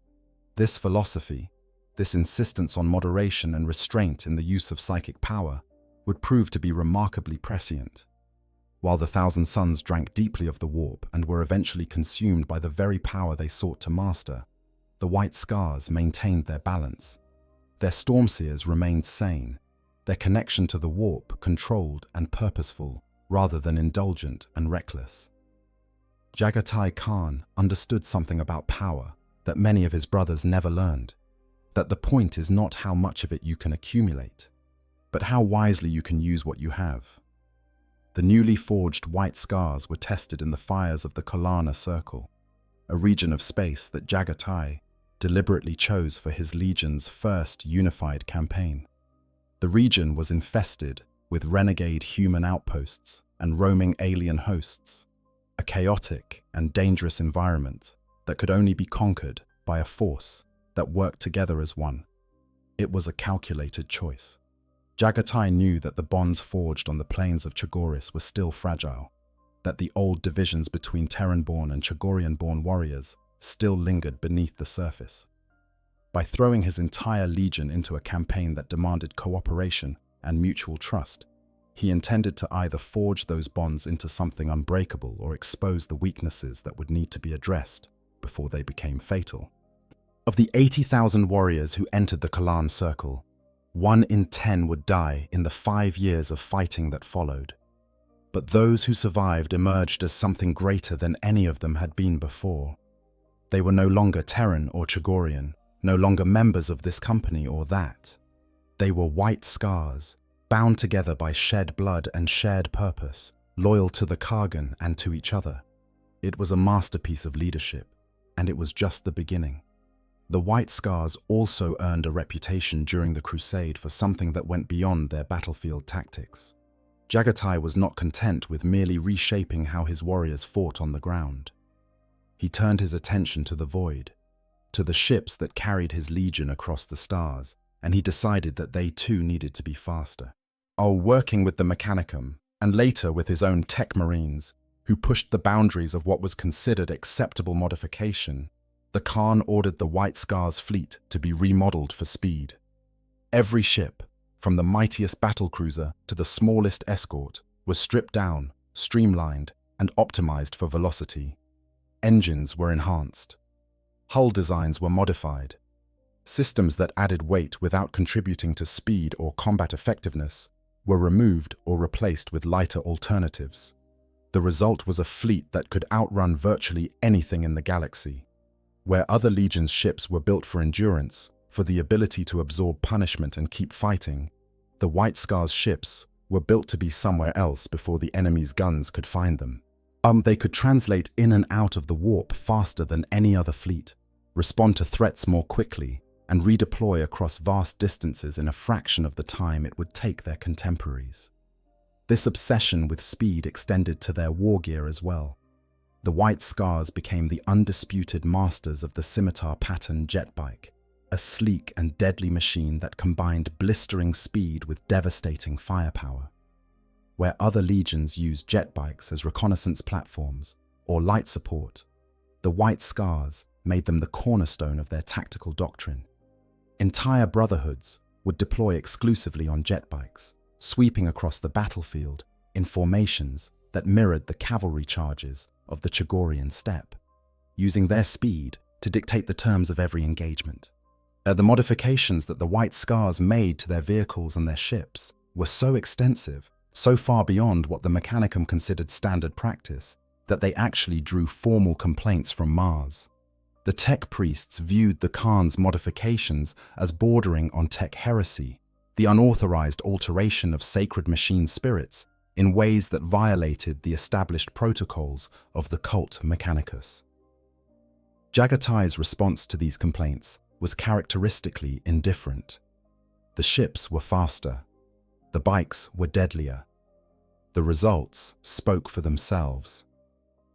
This philosophy, this insistence on moderation and restraint in the use of psychic power, would prove to be remarkably prescient. While the Thousand Sons drank deeply of the warp and were eventually consumed by the very power they sought to master, the White Scars maintained their balance. Their stormseers remained sane, their connection to the warp controlled and purposeful, rather than indulgent and reckless. Jaghatai Khan understood something about power that many of his brothers never learned, that the point is not how much of it you can accumulate, but how wisely you can use what you have. The newly forged White Scars were tested in the fires of the Kolana Circle, a region of space that Jaghatai deliberately chose for his legion's first unified campaign. The region was infested with renegade human outposts and roaming alien hosts, a chaotic and dangerous environment that could only be conquered by a force that worked together as one. It was a calculated choice. Jaghatai knew that the bonds forged on the plains of Chagoris were still fragile, that the old divisions between Terran-born and Chagorian-born warriors still lingered beneath the surface. By throwing his entire legion into a campaign that demanded cooperation and mutual trust, he intended to either forge those bonds into something unbreakable or expose the weaknesses that would need to be addressed before they became fatal. Of the 80,000 warriors who entered the Kalan Circle, 1 in 10 would die in the 5 years of fighting that followed. But those who survived emerged as something greater than any of them had been before. They were no longer Terran or Chagorian, no longer members of this company or that. They were White Scars, bound together by shed blood and shared purpose, loyal to the Kargan and to each other. It was a masterpiece of leadership, and it was just the beginning. The White Scars also earned a reputation during the Crusade for something that went beyond their battlefield tactics. Jaghatai was not content with merely reshaping how his warriors fought on the ground. He turned his attention to the void, to the ships that carried his legion across the stars, and he decided that they too needed to be faster. Working with the Mechanicum, and later with his own tech marines, who pushed the boundaries of what was considered acceptable modification, the Khan ordered the White Scars fleet to be remodeled for speed. Every ship, from the mightiest battlecruiser to the smallest escort, was stripped down, streamlined, and optimized for velocity. Engines were enhanced. Hull designs were modified. Systems that added weight without contributing to speed or combat effectiveness were removed or replaced with lighter alternatives. The result was a fleet that could outrun virtually anything in the galaxy. Where other legions' ships were built for endurance, for the ability to absorb punishment and keep fighting, the White Scars' ships were built to be somewhere else before the enemy's guns could find them. They could translate in and out of the warp faster than any other fleet, respond to threats more quickly, and redeploy across vast distances in a fraction of the time it would take their contemporaries. This obsession with speed extended to their war gear as well. The White Scars became the undisputed masters of the scimitar pattern jet bike, a sleek and deadly machine that combined blistering speed with devastating firepower. where other legions used jet bikes as reconnaissance platforms or light support, the White Scars made them the cornerstone of their tactical doctrine. Entire brotherhoods would deploy exclusively on jet bikes, sweeping across the battlefield in formations that mirrored the cavalry charges of the Chagorian steppe, using their speed to dictate the terms of every engagement. The modifications that the White Scars made to their vehicles and their ships were so extensive, so far beyond what the Mechanicum considered standard practice, that they actually drew formal complaints from Mars. The tech priests viewed the Khan's modifications as bordering on tech heresy, the unauthorized alteration of sacred machine spirits in ways that violated the established protocols of the cult Mechanicus. Jaghatai's response to these complaints was characteristically indifferent. The ships were faster. The bikes were deadlier. The results spoke for themselves.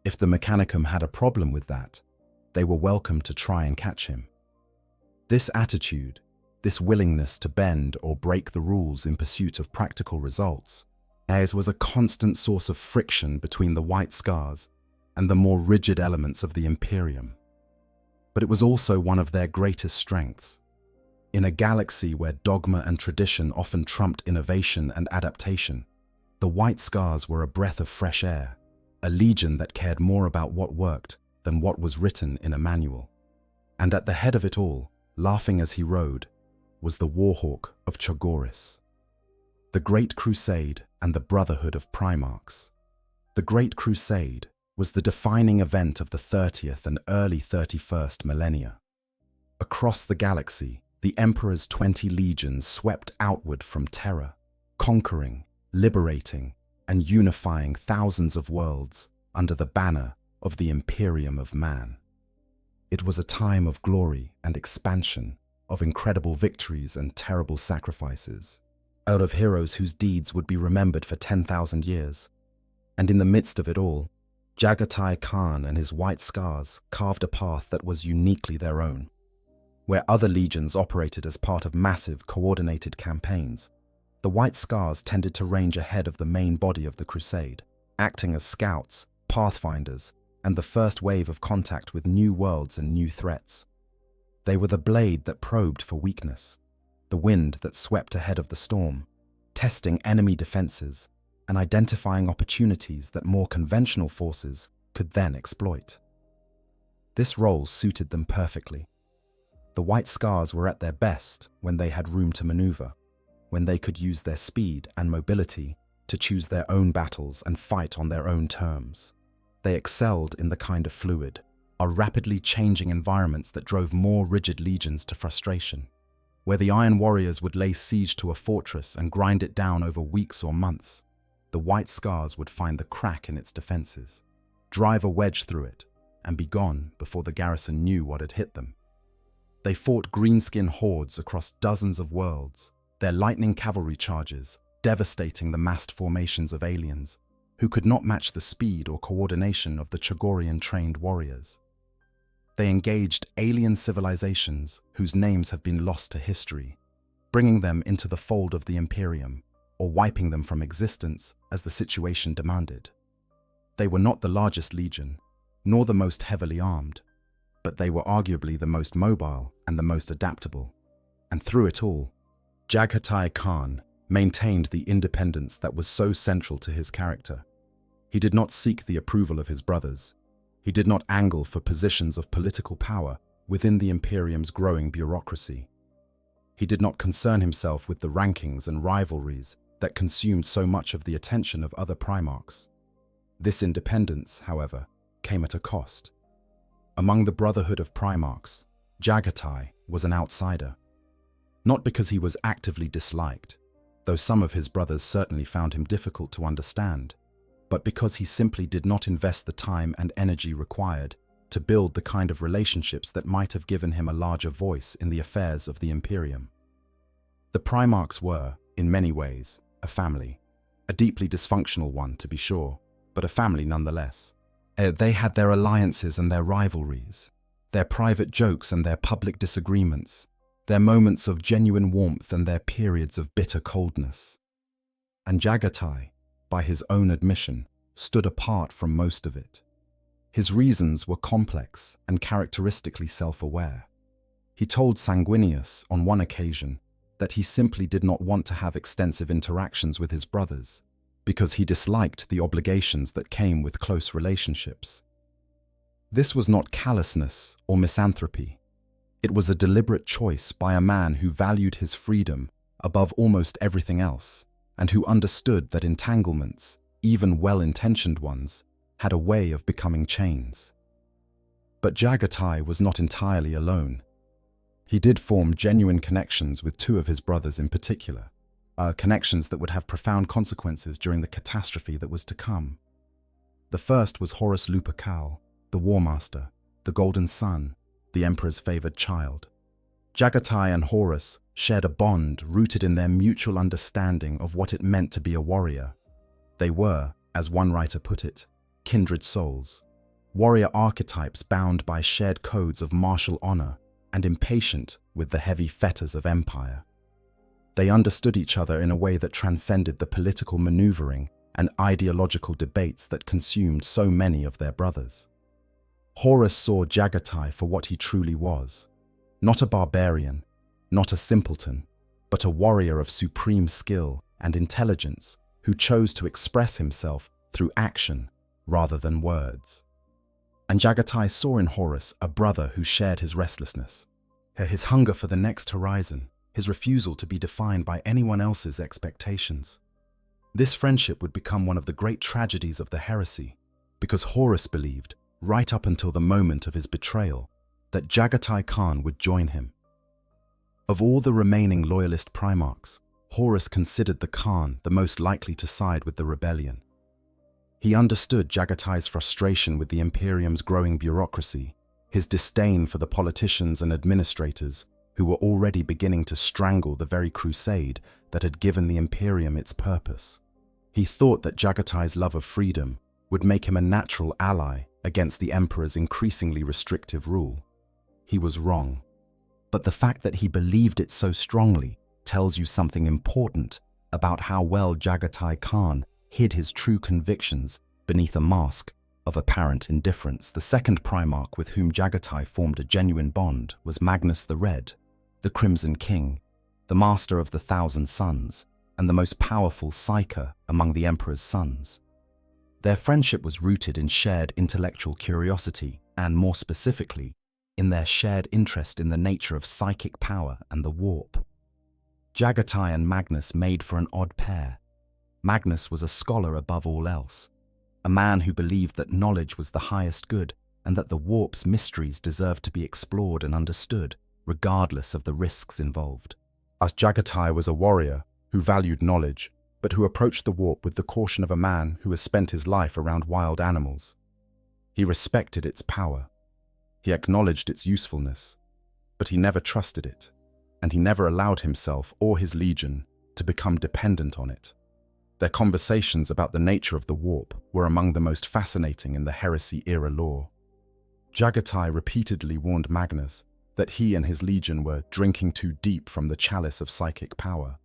If the Mechanicum had a problem with that, they were welcome to try and catch him. This attitude, this willingness to bend or break the rules in pursuit of practical results, was a constant source of friction between the White Scars and the more rigid elements of the Imperium. But it was also one of their greatest strengths. In a galaxy where dogma and tradition often trumped innovation and adaptation, the White Scars were a breath of fresh air, a legion that cared more about what worked than what was written in a manual. And at the head of it all, laughing as he rode, was the Warhawk of Chagoris. The Great Crusade and the Brotherhood of Primarchs. The Great Crusade was the defining event of the 30th and early 31st millennia. Across the galaxy, the Emperor's 20 legions swept outward from Terra, conquering, liberating, and unifying thousands of worlds under the banner of the Imperium of Man. It was a time of glory and expansion, of incredible victories and terrible sacrifices, out of heroes whose deeds would be remembered for 10,000 years. And in the midst of it all, Jaghatai Khan and his White Scars carved a path that was uniquely their own. Where other legions operated as part of massive, coordinated campaigns, the White Scars tended to range ahead of the main body of the crusade, acting as scouts, pathfinders, and the first wave of contact with new worlds and new threats. They were the blade that probed for weakness, the wind that swept ahead of the storm, testing enemy defenses and identifying opportunities that more conventional forces could then exploit. This role suited them perfectly. The White Scars were at their best when they had room to maneuver, when they could use their speed and mobility to choose their own battles and fight on their own terms. They excelled in the kind of fluid, or rapidly changing environments that drove more rigid legions to frustration, where the Iron Warriors would lay siege to a fortress and grind it down over weeks or months. The White Scars would find the crack in its defenses, drive a wedge through it, and be gone before the garrison knew what had hit them. They fought greenskin hordes across dozens of worlds, their lightning cavalry charges devastating the massed formations of aliens who could not match the speed or coordination of the Chagorian-trained warriors. They engaged alien civilizations whose names have been lost to history, bringing them into the fold of the Imperium, or wiping them from existence as the situation demanded. They were not the largest legion, nor the most heavily armed, but they were arguably the most mobile and the most adaptable. And through it all, Jaghatai Khan maintained the independence that was so central to his character. He did not seek the approval of his brothers. He did not angle for positions of political power within the Imperium's growing bureaucracy. He did not concern himself with the rankings and rivalries that consumed so much of the attention of other Primarchs. This independence, however, came at a cost. Among the Brotherhood of Primarchs, Jaghatai was an outsider. Not because he was actively disliked, though some of his brothers certainly found him difficult to understand, but because he simply did not invest the time and energy required to build the kind of relationships that might have given him a larger voice in the affairs of the Imperium. The Primarchs were, in many ways, a family, a deeply dysfunctional one to be sure, but a family nonetheless. They had their alliances and their rivalries, their private jokes and their public disagreements, their moments of genuine warmth and their periods of bitter coldness. And Jaghatai, by his own admission, stood apart from most of it. His reasons were complex and characteristically self-aware. He told Sanguinius on one occasion that he simply did not want to have extensive interactions with his brothers because he disliked the obligations that came with close relationships. This was not callousness or misanthropy. It was a deliberate choice by a man who valued his freedom above almost everything else, and who understood that entanglements, even well-intentioned ones, had a way of becoming chains. But Jaghatai was not entirely alone. He did form genuine connections with two of his brothers in particular, connections that would have profound consequences during the catastrophe that was to come. The first was Horus Lupercal, the War Master, the Golden Son, the Emperor's favored child. Jaghatai and Horus shared a bond rooted in their mutual understanding of what it meant to be a warrior. They were, as one writer put it, kindred souls, warrior archetypes bound by shared codes of martial honor and impatient with the heavy fetters of empire. They understood each other in a way that transcended the political maneuvering and ideological debates that consumed so many of their brothers. Horus saw Jaghatai for what he truly was, not a barbarian, not a simpleton, but a warrior of supreme skill and intelligence who chose to express himself through action rather than words. And Jaghatai saw in Horus a brother who shared his restlessness, his hunger for the next horizon, his refusal to be defined by anyone else's expectations. This friendship would become one of the great tragedies of the heresy, because Horus believed, right up until the moment of his betrayal, that Jaghatai Khan would join him. Of all the remaining loyalist Primarchs, Horus considered the Khan the most likely to side with the rebellion. He understood Jaghatai's frustration with the Imperium's growing bureaucracy, his disdain for the politicians and administrators who were already beginning to strangle the very crusade that had given the Imperium its purpose. He thought that Jaghatai's love of freedom would make him a natural ally against the Emperor's increasingly restrictive rule. He was wrong. But the fact that he believed it so strongly tells you something important about how well Jaghatai Khan hid his true convictions beneath a mask of apparent indifference. The second Primarch with whom Jaghatai formed a genuine bond was Magnus the Red, the Crimson King, the master of the Thousand Suns, and the most powerful psyker among the Emperor's sons. Their friendship was rooted in shared intellectual curiosity and, more specifically, in their shared interest in the nature of psychic power and the warp. Jaghatai and Magnus made for an odd pair. Magnus was a scholar above all else, a man who believed that knowledge was the highest good and that the warp's mysteries deserved to be explored and understood, regardless of the risks involved. As Jaghatai was a warrior who valued knowledge, but who approached the warp with the caution of a man who has spent his life around wild animals. He respected its power. He acknowledged its usefulness, but he never trusted it, and he never allowed himself or his legion to become dependent on it. Their conversations about the nature of the warp were among the most fascinating in the heresy-era lore. Jaghatai repeatedly warned Magnus that he and his legion were drinking too deep from the chalice of psychic power,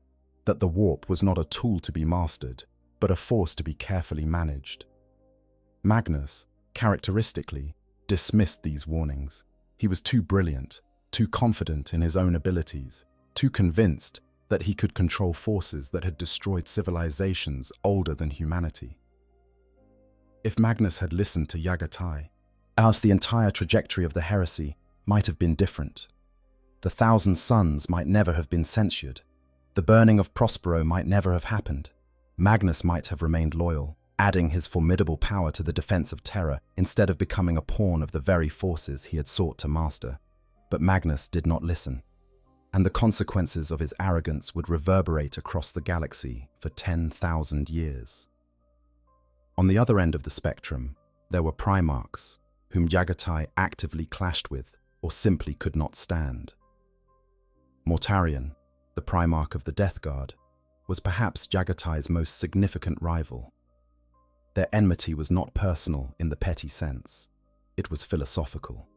that the warp was not a tool to be mastered, but a force to be carefully managed. Magnus, characteristically, dismissed these warnings. He was too brilliant, too confident in his own abilities, too convinced that he could control forces that had destroyed civilizations older than humanity. If Magnus had listened to Jaghatai, else the entire trajectory of the heresy might have been different. The Thousand Suns might never have been censured. The burning of Prospero might never have happened. Magnus might have remained loyal, adding his formidable power to the defense of Terra instead of becoming a pawn of the very forces he had sought to master. But Magnus did not listen, and the consequences of his arrogance would reverberate across the galaxy for 10,000 years. On the other end of the spectrum, there were Primarchs, whom Jaghatai actively clashed with or simply could not stand. Mortarion, the Primarch of the Death Guard, was perhaps Jaghatai's most significant rival. Their enmity was not personal in the petty sense. It was philosophical.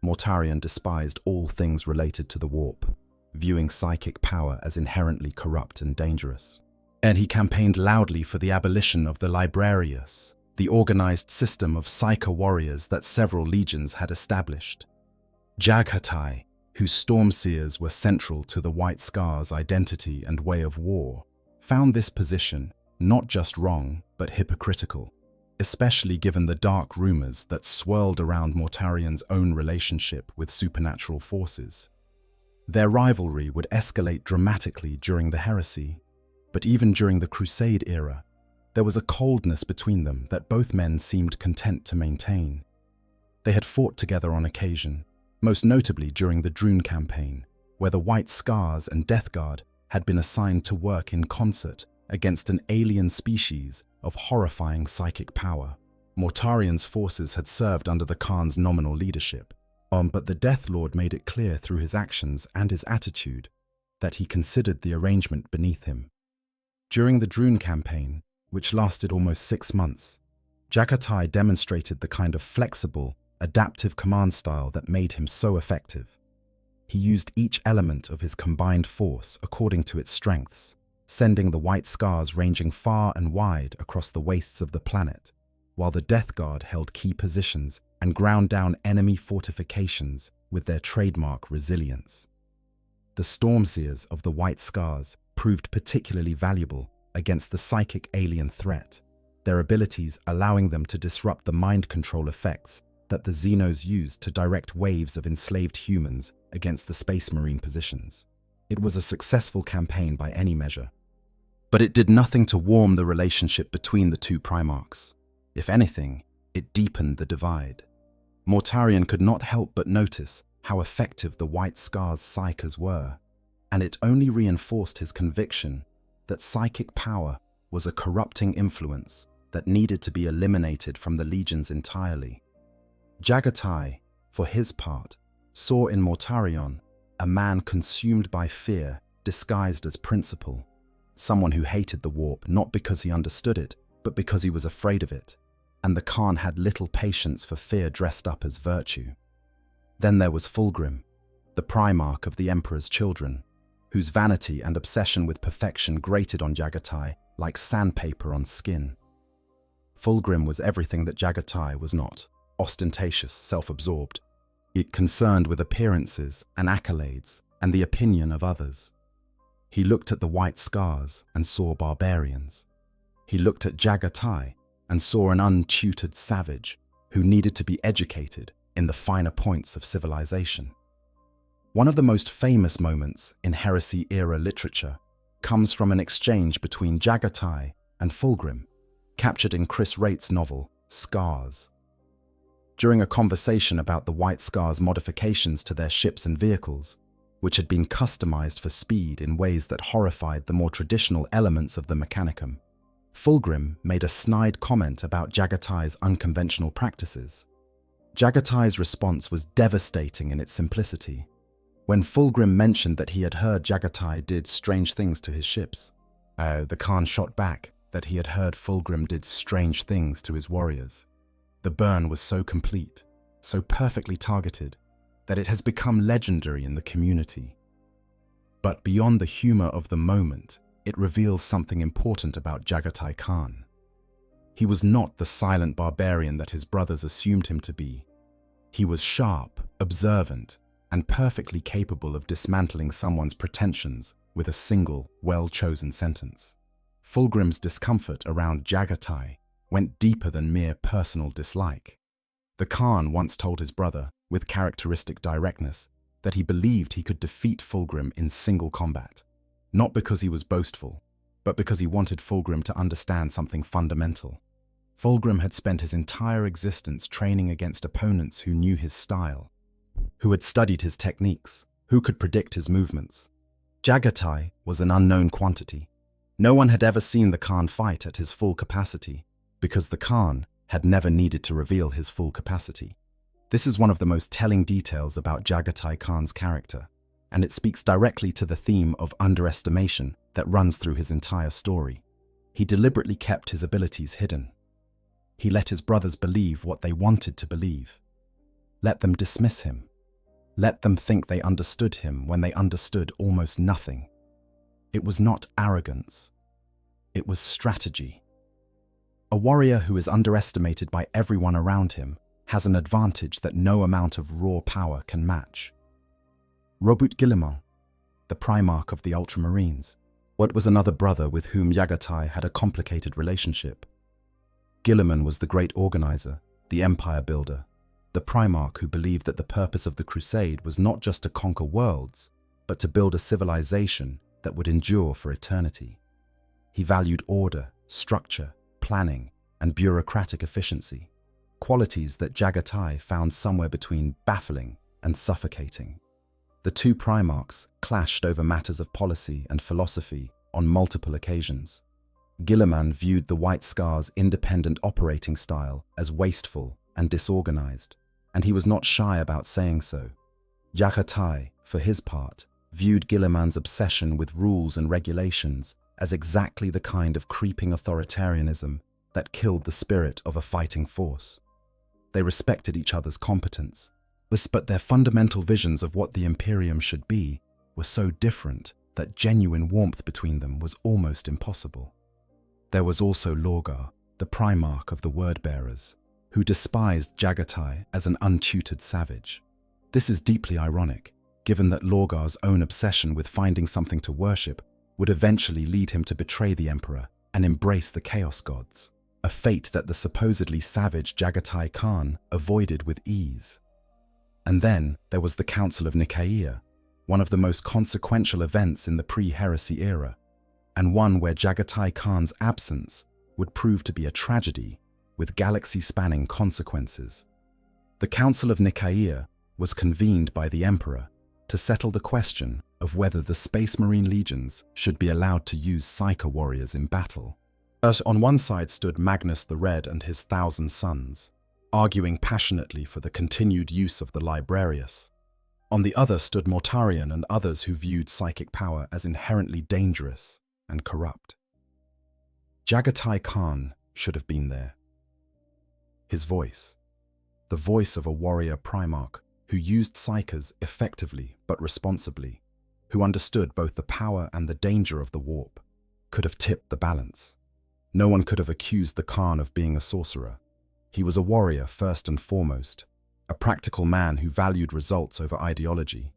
Mortarion despised all things related to the warp, viewing psychic power as inherently corrupt and dangerous. And he campaigned loudly for the abolition of the librarius, the organized system of psyker warriors that several legions had established. Jaghatai, whose stormseers were central to the White Scar's identity and way of war, found this position not just wrong but hypocritical, especially given the dark rumors that swirled around Mortarian's own relationship with supernatural forces. Their rivalry would escalate dramatically during the heresy, but even during the Crusade era, there was a coldness between them that both men seemed content to maintain. They had fought together on occasion, most notably during the Drune campaign, where the White Scars and Death Guard had been assigned to work in concert against an alien species of horrifying psychic power. Mortarian's forces had served under the Khan's nominal leadership, but the Death Lord made it clear through his actions and his attitude that he considered the arrangement beneath him. During the Drune campaign, which lasted almost 6 months, Jaghatai demonstrated the kind of flexible, adaptive command style that made him so effective. He used each element of his combined force according to its strengths, sending the White Scars ranging far and wide across the wastes of the planet, while the Death Guard held key positions and ground down enemy fortifications with their trademark resilience. The Stormseers of the White Scars proved particularly valuable against the psychic alien threat, their abilities allowing them to disrupt the mind control effects that the Xenos used to direct waves of enslaved humans against the Space Marine positions. It was a successful campaign by any measure. But it did nothing to warm the relationship between the two Primarchs. If anything, it deepened the divide. Mortarion could not help but notice how effective the White Scars psychers were, and it only reinforced his conviction that psychic power was a corrupting influence that needed to be eliminated from the legions entirely. Jaghatai, for his part, saw in Mortarion a man consumed by fear disguised as principle, someone who hated the warp not because he understood it, but because he was afraid of it, and the Khan had little patience for fear dressed up as virtue. Then there was Fulgrim, the Primarch of the Emperor's children, whose vanity and obsession with perfection grated on Jaghatai like sandpaper on skin. Fulgrim was everything that Jaghatai was not: ostentatious, self-absorbed, yet concerned with appearances and accolades and the opinion of others. He looked at the White Scars and saw barbarians. He looked at Jaghatai and saw an untutored savage who needed to be educated in the finer points of civilization. One of the most famous moments in Heresy-era literature comes from an exchange between Jaghatai and Fulgrim, captured in Chris Wright's novel, Scars. During a conversation about the White Scars' modifications to their ships and vehicles, which had been customized for speed in ways that horrified the more traditional elements of the Mechanicum, Fulgrim made a snide comment about Jaghatai's unconventional practices. Jaghatai's response was devastating in its simplicity. When Fulgrim mentioned that he had heard Jaghatai did strange things to his ships, the Khan shot back that he had heard Fulgrim did strange things to his warriors. The burn was so complete, so perfectly targeted, that it has become legendary in the community. But beyond the humor of the moment, it reveals something important about Jaghatai Khan. He was not the silent barbarian that his brothers assumed him to be. He was sharp, observant, and perfectly capable of dismantling someone's pretensions with a single, well-chosen sentence. Fulgrim's discomfort around Jaghatai went deeper than mere personal dislike. The Khan once told his brother, with characteristic directness, that he believed he could defeat Fulgrim in single combat, not because he was boastful, but because he wanted Fulgrim to understand something fundamental. Fulgrim had spent his entire existence training against opponents who knew his style, who had studied his techniques, who could predict his movements. Jaghatai was an unknown quantity. No one had ever seen the Khan fight at his full capacity, because the Khan had never needed to reveal his full capacity. This is one of the most telling details about Jaghatai Khan's character, and it speaks directly to the theme of underestimation that runs through his entire story. He deliberately kept his abilities hidden. He let his brothers believe what they wanted to believe. Let them dismiss him. Let them think they understood him when they understood almost nothing. It was not arrogance. It was strategy. A warrior who is underestimated by everyone around him has an advantage that no amount of raw power can match. Robert Guillemot, the Primarch of the Ultramarines, was another brother with whom Jaghatai had a complicated relationship. Guillemot was the great organizer, the empire builder, the Primarch who believed that the purpose of the crusade was not just to conquer worlds, but to build a civilization that would endure for eternity. He valued order, structure, planning, and bureaucratic efficiency, qualities that Jaghatai found somewhere between baffling and suffocating. The two Primarchs clashed over matters of policy and philosophy on multiple occasions. Guillemot viewed the White Scar's independent operating style as wasteful and disorganized, and he was not shy about saying so. Jaghatai, for his part, viewed Guillemot's obsession with rules and regulations as exactly the kind of creeping authoritarianism that killed the spirit of a fighting force. They respected each other's competence, but their fundamental visions of what the Imperium should be were so different that genuine warmth between them was almost impossible. There was also Lorgar, the Primarch of the Word-Bearers, who despised Jaghatai as an untutored savage. This is deeply ironic, given that Lorgar's own obsession with finding something to worship would eventually lead him to betray the Emperor and embrace the Chaos Gods, a fate that the supposedly savage Jaghatai Khan avoided with ease. And then there was the Council of Nikaea, one of the most consequential events in the pre-heresy era, and one where Jaghatai Khan's absence would prove to be a tragedy with galaxy-spanning consequences. The Council of Nikaea was convened by the Emperor to settle the question of whether the Space Marine legions should be allowed to use Psyker warriors in battle. On one side stood Magnus the Red and his 1,000 sons, arguing passionately for the continued use of the Librarius. On the other stood Mortarion and others who viewed psychic power as inherently dangerous and corrupt. Jaghatai Khan should have been there. His voice, the voice of a warrior Primarch who used Psykers effectively but responsibly, who understood both the power and the danger of the warp, could have tipped the balance. No one could have accused the Khan of being a sorcerer. He was a warrior first and foremost, a practical man who valued results over ideology.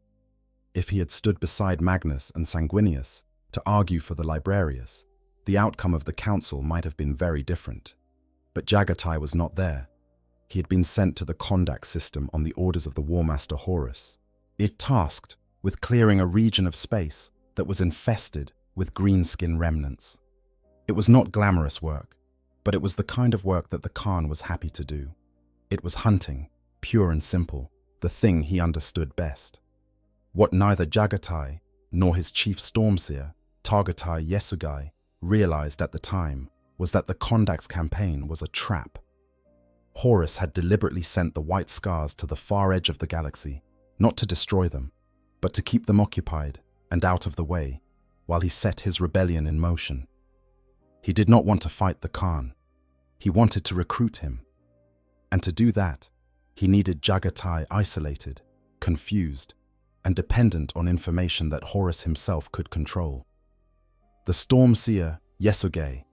If he had stood beside Magnus and Sanguinius to argue for the Librarius, the outcome of the council might have been very different. But Jaghatai was not there. He had been sent to the Condax system on the orders of the Warmaster Horus. It tasked with clearing a region of space that was infested with greenskin remnants. It was not glamorous work, but it was the kind of work that the Khan was happy to do. It was hunting, pure and simple, the thing he understood best. What neither Jaghatai nor his chief Stormseer, Jaghatai Yesugai, realized at the time was that the Condax campaign was a trap. Horus had deliberately sent the White Scars to the far edge of the galaxy, not to destroy them, but to keep them occupied and out of the way while he set his rebellion in motion. He did not want to fight the Khan. He wanted to recruit him. And to do that, he needed Jaghatai isolated, confused, and dependent on information that Horus himself could control. The Stormseer, Yesugai,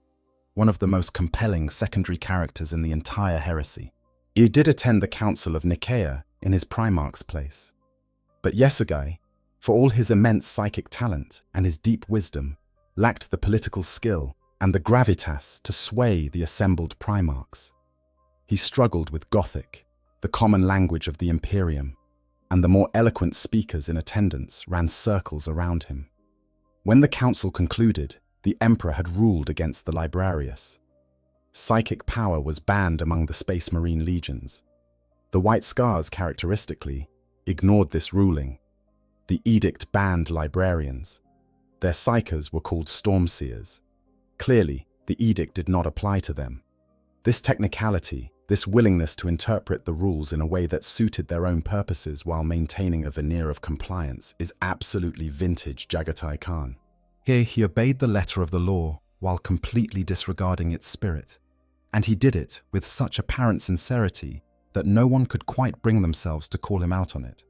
one of the most compelling secondary characters in the entire heresy. He did attend the Council of Nikaea in his Primarch's place. But Yesugai, for all his immense psychic talent and his deep wisdom, lacked the political skill and the gravitas to sway the assembled Primarchs. He struggled with Gothic, the common language of the Imperium, and the more eloquent speakers in attendance ran circles around him. When the council concluded, the Emperor had ruled against the Librarius. Psychic power was banned among the Space Marine legions. The White Scars, characteristically, ignored this ruling. The edict banned librarians. Their psychers were called Stormseers. Clearly, the edict did not apply to them. This technicality, this willingness to interpret the rules in a way that suited their own purposes while maintaining a veneer of compliance, is absolutely vintage Jaghatai Khan. Here he obeyed the letter of the law while completely disregarding its spirit, and he did it with such apparent sincerity that no one could quite bring themselves to call him out on it.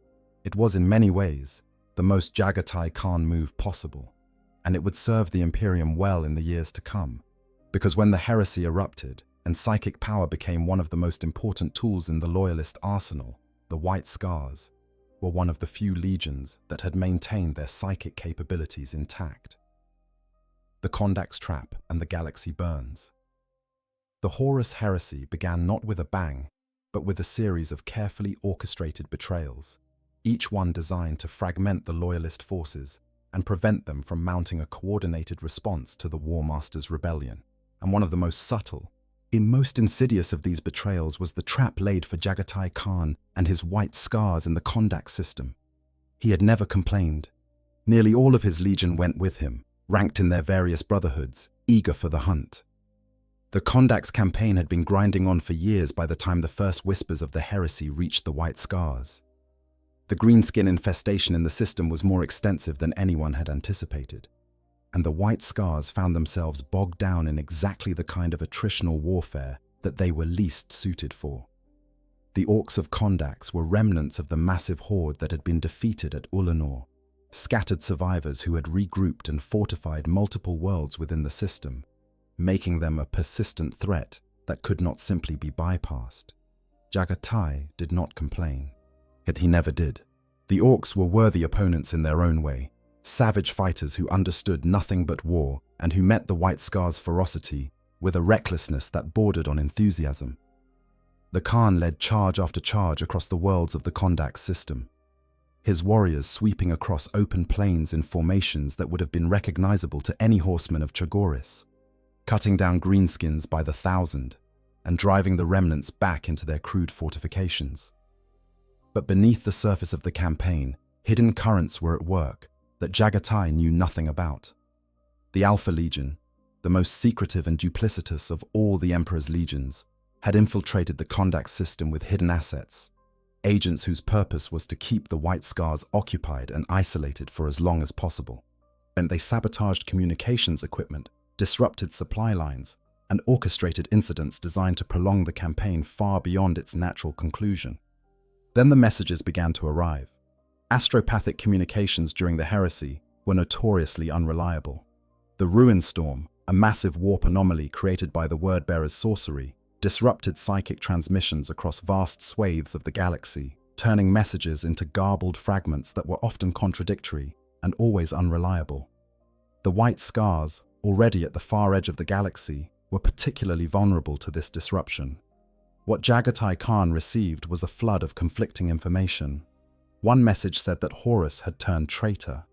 It was in many ways the most Jaghatai Khan move possible. and it would serve the Imperium well in the years to come. Because when the heresy erupted and psychic power became one of the most important tools in the Loyalist arsenal, the White Scars were one of the few legions that had maintained their psychic capabilities intact. The Condax Trap and the Galaxy Burns. The Horus heresy began not with a bang, but with a series of carefully orchestrated betrayals, each one designed to fragment the Loyalist forces and prevent them from mounting a coordinated response to the War Master's rebellion. And one of the most subtle, most insidious of these betrayals was the trap laid for Jaghatai Khan and his White Scars in the Condax system. He had never complained. Nearly all of his legion went with him, ranked in their various brotherhoods, eager for the hunt. The Condax campaign had been grinding on for years by the time the first whispers of the heresy reached the White Scars. The greenskin infestation in the system was more extensive than anyone had anticipated, and the White Scars found themselves bogged down in exactly the kind of attritional warfare that they were least suited for. The Orcs of Condax were remnants of the massive horde that had been defeated at Ulanor, scattered survivors who had regrouped and fortified multiple worlds within the system, making them a persistent threat that could not simply be bypassed. Jaghatai did not complain. Yet he never did. The Orcs were worthy opponents in their own way, savage fighters who understood nothing but war and who met the White Scars' ferocity with a recklessness that bordered on enthusiasm. The Khan led charge after charge across the worlds of the Condax system, his warriors sweeping across open plains in formations that would have been recognizable to any horseman of Chagoris, cutting down greenskins by the thousand and driving the remnants back into their crude fortifications. But beneath the surface of the campaign, hidden currents were at work that Jaghatai knew nothing about. The Alpha Legion, the most secretive and duplicitous of all the Emperor's legions, had infiltrated the Condax system with hidden assets, agents whose purpose was to keep the White Scars occupied and isolated for as long as possible. And they sabotaged communications equipment, disrupted supply lines, and orchestrated incidents designed to prolong the campaign far beyond its natural conclusion. Then the messages began to arrive. Astropathic communications during the heresy were notoriously unreliable. The Ruin Storm, a massive warp anomaly created by the Wordbearer's sorcery, disrupted psychic transmissions across vast swathes of the galaxy, turning messages into garbled fragments that were often contradictory and always unreliable. The White Scars, already at the far edge of the galaxy, were particularly vulnerable to this disruption. What Jaghatai Khan received was a flood of conflicting information. One message said that Horus had turned traitor.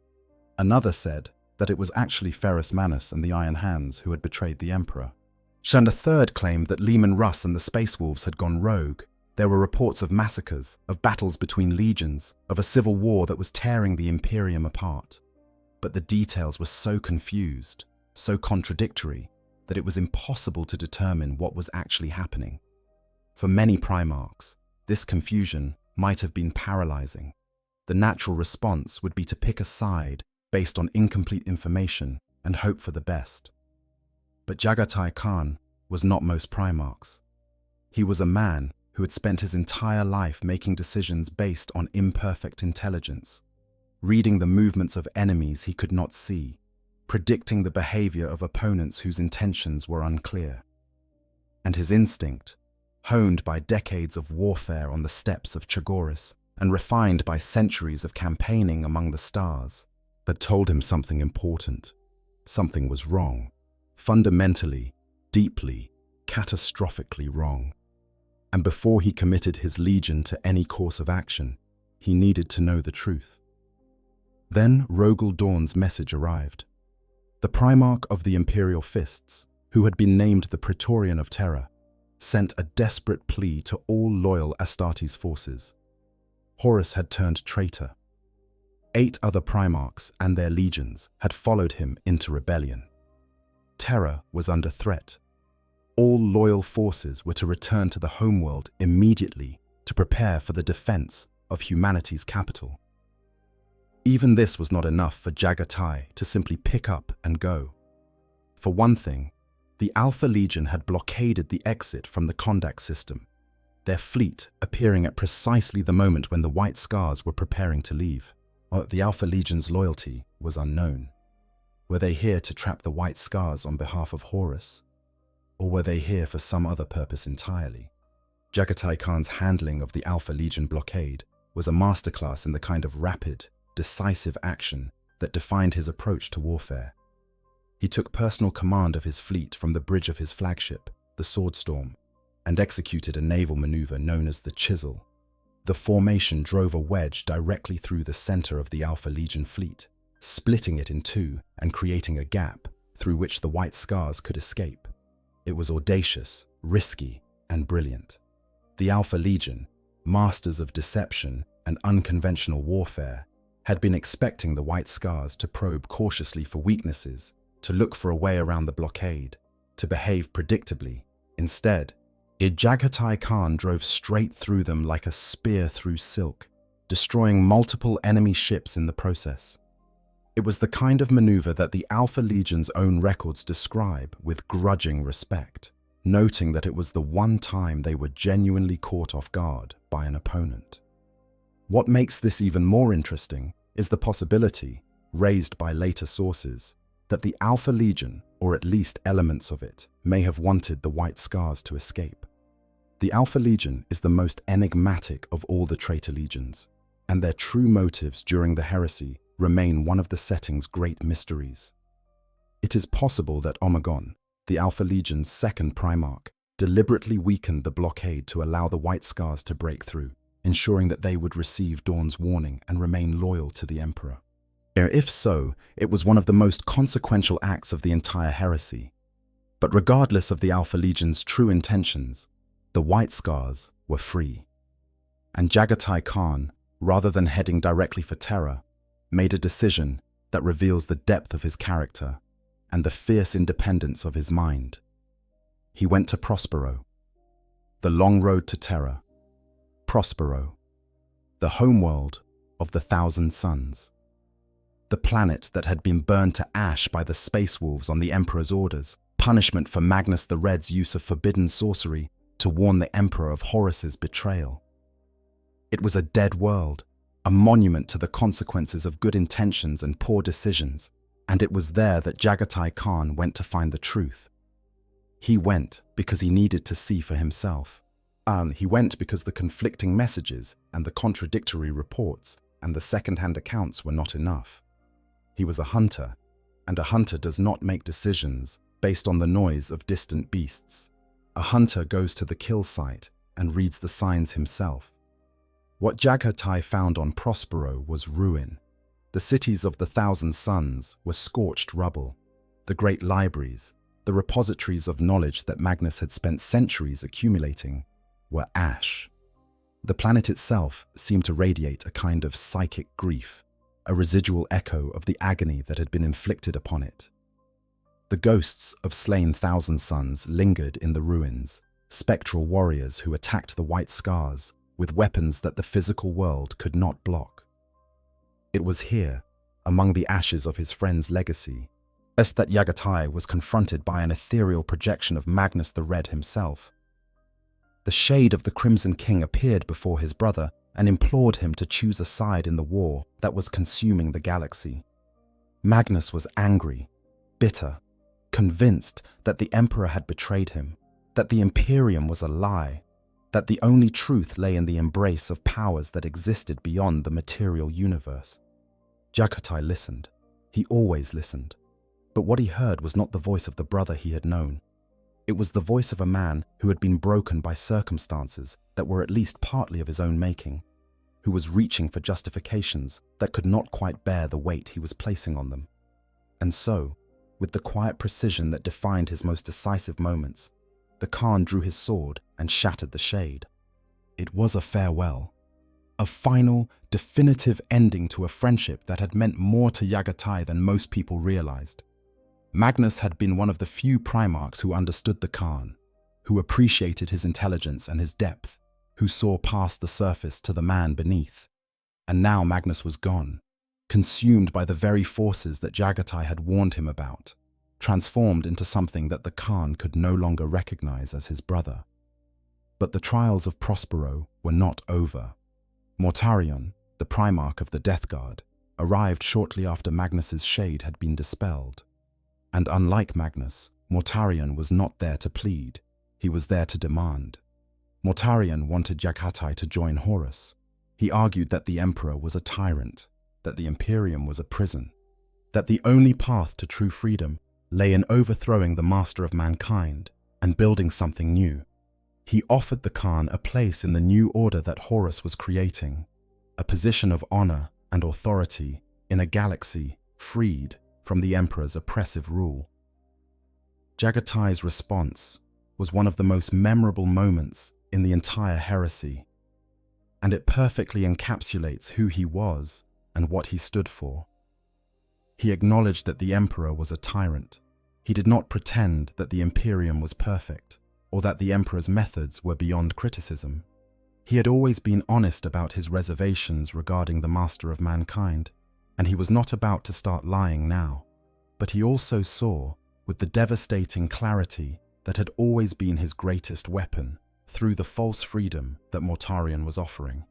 Another said that it was actually Ferrus Manus and the Iron Hands who had betrayed the Emperor. And a third claimed that Leman Russ and the Space Wolves had gone rogue. There were reports of massacres, of battles between legions, of a civil war that was tearing the Imperium apart. But the details were so confused, so contradictory, that it was impossible to determine what was actually happening. For many Primarchs, this confusion might have been paralyzing. The natural response would be to pick a side based on incomplete information and hope for the best. But Jaghatai Khan was not most Primarchs. He was a man who had spent his entire life making decisions based on imperfect intelligence, reading the movements of enemies he could not see, predicting the behavior of opponents whose intentions were unclear. And his instinct, honed by decades of warfare on the steppes of Chagoris and refined by centuries of campaigning among the stars, had told him something important. Something was wrong. Fundamentally, deeply, catastrophically wrong. And before he committed his legion to any course of action, he needed to know the truth. Then Rogel Dawn's message arrived. The Primarch of the Imperial Fists, who had been named the Praetorian of Terra, sent a desperate plea to all loyal Astartes forces. Horus had turned traitor. 8 other Primarchs and their legions had followed him into rebellion. Terra was under threat. All loyal forces were to return to the homeworld immediately to prepare for the defense of humanity's capital. Even this was not enough for Jaghatai to simply pick up and go. For one thing, the Alpha Legion had blockaded the exit from the Condax system, their fleet appearing at precisely the moment when the White Scars were preparing to leave. While the Alpha Legion's loyalty was unknown. Were they here to trap the White Scars on behalf of Horus? Or were they here for some other purpose entirely? Jaghatai Khan's handling of the Alpha Legion blockade was a masterclass in the kind of rapid, decisive action that defined his approach to warfare. He took personal command of his fleet from the bridge of his flagship, the Swordstorm, and executed a naval maneuver known as the Chisel. The formation drove a wedge directly through the center of the Alpha Legion fleet, splitting it in two and creating a gap through which the White Scars could escape. It was audacious, risky, and brilliant. The Alpha Legion, masters of deception and unconventional warfare, had been expecting the White Scars to probe cautiously for weaknesses, to look for a way around the blockade, to behave predictably. Instead, Jaghatai Khan drove straight through them like a spear through silk, destroying multiple enemy ships in the process. It was the kind of maneuver that the Alpha Legion's own records describe with grudging respect, noting that it was the one time they were genuinely caught off guard by an opponent. What makes this even more interesting is the possibility, raised by later sources, that the Alpha Legion, or at least elements of it, may have wanted the White Scars to escape. The Alpha Legion is the most enigmatic of all the traitor legions, and their true motives during the heresy remain one of the setting's great mysteries. It is possible that Omegon, the Alpha Legion's second Primarch, deliberately weakened the blockade to allow the White Scars to break through, ensuring that they would receive Dawn's warning and remain loyal to the Emperor. If so, it was one of the most consequential acts of the entire heresy. But regardless of the Alpha Legion's true intentions, the White Scars were free. And Jaghatai Khan, rather than heading directly for Terra, made a decision that reveals the depth of his character and the fierce independence of his mind. He went to Prospero, the long road to Terra. Prospero, the homeworld of the Thousand Suns. The planet that had been burned to ash by the Space Wolves on the Emperor's orders, punishment for Magnus the Red's use of forbidden sorcery to warn the Emperor of Horus's betrayal. It was a dead world, a monument to the consequences of good intentions and poor decisions, and it was there that Jaghatai Khan went to find the truth. He went because he needed to see for himself. He went because the conflicting messages and the contradictory reports and the second-hand accounts were not enough. He was a hunter, and a hunter does not make decisions based on the noise of distant beasts. A hunter goes to the kill site and reads the signs himself. What Jaghatai found on Prospero was ruin. The cities of the Thousand Suns were scorched rubble. The great libraries, the repositories of knowledge that Magnus had spent centuries accumulating, were ash. The planet itself seemed to radiate a kind of psychic grief, a residual echo of the agony that had been inflicted upon it. The ghosts of slain Thousand Suns lingered in the ruins, spectral warriors who attacked the White Scars with weapons that the physical world could not block. It was here, among the ashes of his friend's legacy, that Jaghatai was confronted by an ethereal projection of Magnus the Red himself. The shade of the Crimson King appeared before his brother and implored him to choose a side in the war that was consuming the galaxy. Magnus was angry, bitter, convinced that the Emperor had betrayed him, that the Imperium was a lie, that the only truth lay in the embrace of powers that existed beyond the material universe. Jaghatai listened. He always listened. But what he heard was not the voice of the brother he had known. It was the voice of a man who had been broken by circumstances that were at least partly of his own making, who was reaching for justifications that could not quite bear the weight he was placing on them. And so, with the quiet precision that defined his most decisive moments, the Khan drew his sword and shattered the shade. It was a farewell, a final, definitive ending to a friendship that had meant more to Jaghatai than most people realized. Magnus had been one of the few Primarchs who understood the Khan, who appreciated his intelligence and his depth, who saw past the surface to the man beneath. And now Magnus was gone, consumed by the very forces that Jaghatai had warned him about, transformed into something that the Khan could no longer recognize as his brother. But the trials of Prospero were not over. Mortarion, the Primarch of the Death Guard, arrived shortly after Magnus's shade had been dispelled. And unlike Magnus, Mortarion was not there to plead, he was there to demand. Mortarion wanted Jaghatai to join Horus. He argued that the Emperor was a tyrant, that the Imperium was a prison, that the only path to true freedom lay in overthrowing the master of mankind and building something new. He offered the Khan a place in the new order that Horus was creating, a position of honor and authority in a galaxy freed from the Emperor's oppressive rule. Jaghatai's response was one of the most memorable moments in the entire heresy, and it perfectly encapsulates who he was and what he stood for. He acknowledged that the Emperor was a tyrant. He did not pretend that the Imperium was perfect, or that the Emperor's methods were beyond criticism. He had always been honest about his reservations regarding the master of mankind, and he was not about to start lying now. But he also saw, with the devastating clarity that had always been his greatest weapon, through the false freedom that Mortarion was offering.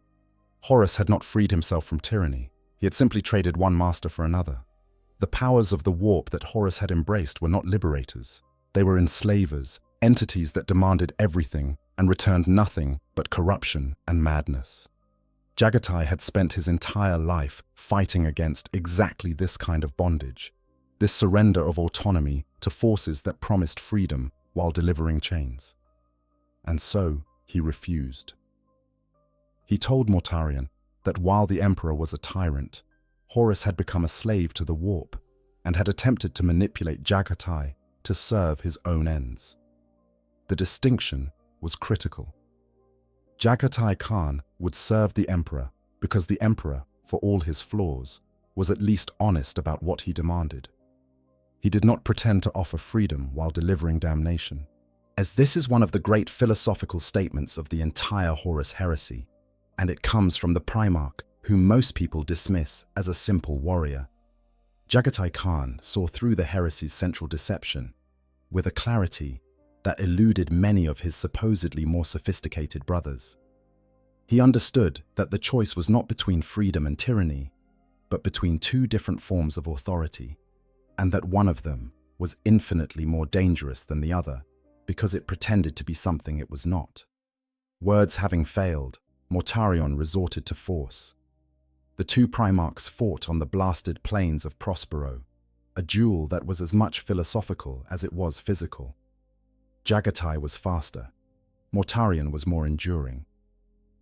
Horus had not freed himself from tyranny. He had simply traded one master for another. The powers of the warp that Horus had embraced were not liberators. They were enslavers, entities that demanded everything and returned nothing but corruption and madness. Jaghatai had spent his entire life fighting against exactly this kind of bondage, this surrender of autonomy to forces that promised freedom while delivering chains. And so he refused. He told Mortarion that while the Emperor was a tyrant, Horus had become a slave to the warp and had attempted to manipulate Jaghatai to serve his own ends. The distinction was critical. Jaghatai Khan would serve the Emperor because the Emperor, for all his flaws, was at least honest about what he demanded. He did not pretend to offer freedom while delivering damnation. As this is one of the great philosophical statements of the entire Horus heresy, and it comes from the Primarch, whom most people dismiss as a simple warrior. Jaghatai Khan saw through the heresy's central deception with a clarity that eluded many of his supposedly more sophisticated brothers. He understood that the choice was not between freedom and tyranny, but between two different forms of authority, and that one of them was infinitely more dangerous than the other because it pretended to be something it was not. Words having failed, Mortarion resorted to force. The two Primarchs fought on the blasted plains of Prospero, a duel that was as much philosophical as it was physical. Jaghatai was faster. Mortarion was more enduring.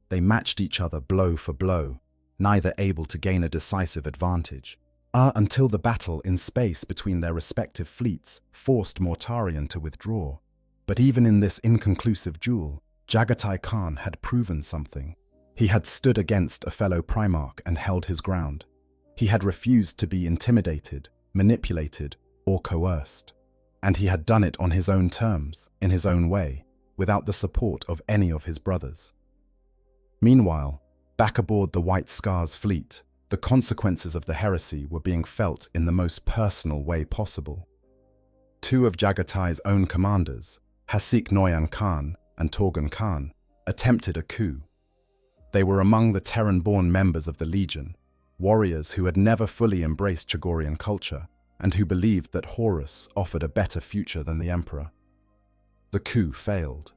They matched each other blow for blow, neither able to gain a decisive advantage, until the battle in space between their respective fleets forced Mortarion to withdraw. But even in this inconclusive duel, Jaghatai Khan had proven something. He had stood against a fellow Primarch and held his ground. He had refused to be intimidated, manipulated, or coerced. And he had done it on his own terms, in his own way, without the support of any of his brothers. Meanwhile, back aboard the White Scar's fleet, the consequences of the heresy were being felt in the most personal way possible. Two of Jaghatai's own commanders, Hasik Noyan Khan and Torgan Khan, attempted a coup. They were among the Terran-born members of the Legion, warriors who had never fully embraced Chagorian culture and who believed that Horus offered a better future than the Emperor. The coup failed,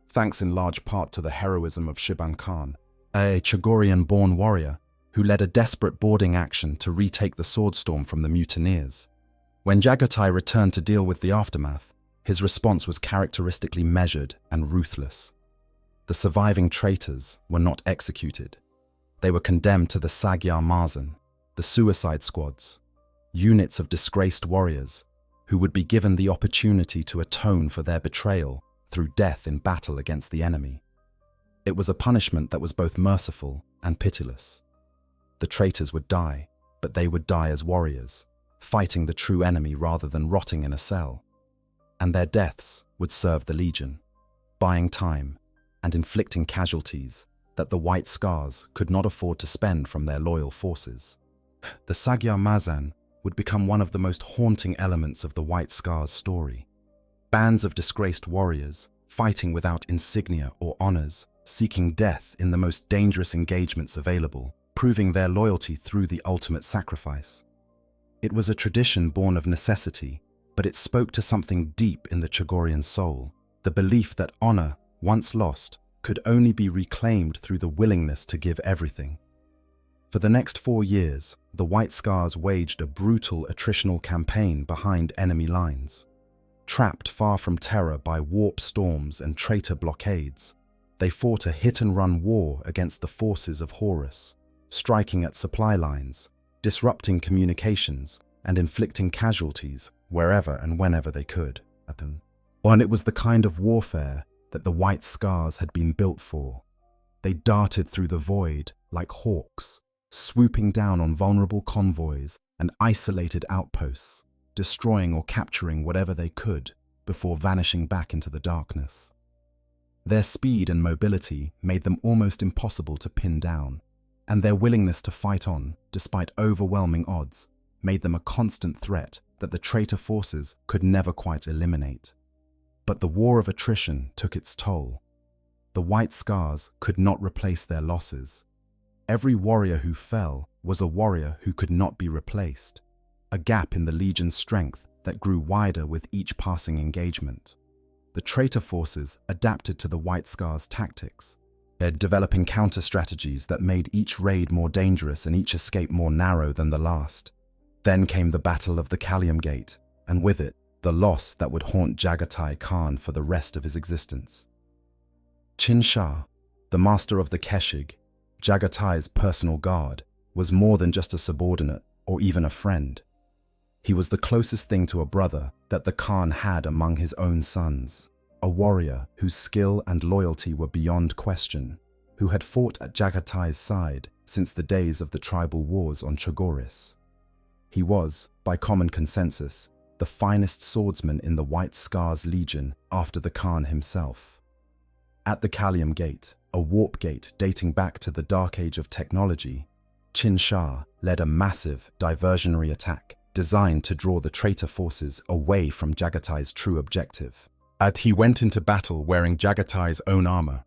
thanks in large part to the heroism of Shiban Khan, a Chagorian-born warrior who led a desperate boarding action to retake the Swordstorm from the mutineers. When Jaghatai returned to deal with the aftermath, his response was characteristically measured and ruthless. The surviving traitors were not executed. They were condemned to the Magyar Mazen, the suicide squads, units of disgraced warriors who would be given the opportunity to atone for their betrayal through death in battle against the enemy. It was a punishment that was both merciful and pitiless. The traitors would die, but they would die as warriors, fighting the true enemy rather than rotting in a cell. And their deaths would serve the Legion, buying time and inflicting casualties that the White Scars could not afford to spend from their loyal forces. The Magyar Mazen would become one of the most haunting elements of the White Scars story. Bands of disgraced warriors, fighting without insignia or honors, seeking death in the most dangerous engagements available, proving their loyalty through the ultimate sacrifice. It was a tradition born of necessity, but it spoke to something deep in the Chagorian soul, the belief that honor, once lost, could only be reclaimed through the willingness to give everything. For the next 4 years, the White Scars waged a brutal attritional campaign behind enemy lines. Trapped far from Terra by warp storms and traitor blockades, they fought a hit-and-run war against the forces of Horus, striking at supply lines, disrupting communications, and inflicting casualties wherever and whenever they could. And it was the kind of warfare that the White Scars had been built for. They darted through the void like hawks, swooping down on vulnerable convoys and isolated outposts, destroying or capturing whatever they could before vanishing back into the darkness. Their speed and mobility made them almost impossible to pin down, and their willingness to fight on, despite overwhelming odds, made them a constant threat that the traitor forces could never quite eliminate. But the war of attrition took its toll. The White Scars could not replace their losses. Every warrior who fell was a warrior who could not be replaced, a gap in the Legion's strength that grew wider with each passing engagement. The traitor forces adapted to the White Scars' tactics, developing counter-strategies that made each raid more dangerous and each escape more narrow than the last. Then came the Battle of the Callium Gate, and with it, the loss that would haunt Jaghatai Khan for the rest of his existence. Chin Shah, the master of the Keshig, Jaghatai's personal guard, was more than just a subordinate or even a friend. He was the closest thing to a brother that the Khan had among his own sons, a warrior whose skill and loyalty were beyond question, who had fought at Jaghatai's side since the days of the tribal wars on Chagoris. He was, by common consensus, the finest swordsman in the White Scars Legion after the Khan himself. At the Callium Gate, a warp gate dating back to the Dark Age of technology, Chin Shah led a massive diversionary attack designed to draw the traitor forces away from Jaghatai's true objective. He went into battle wearing Jaghatai's own armor,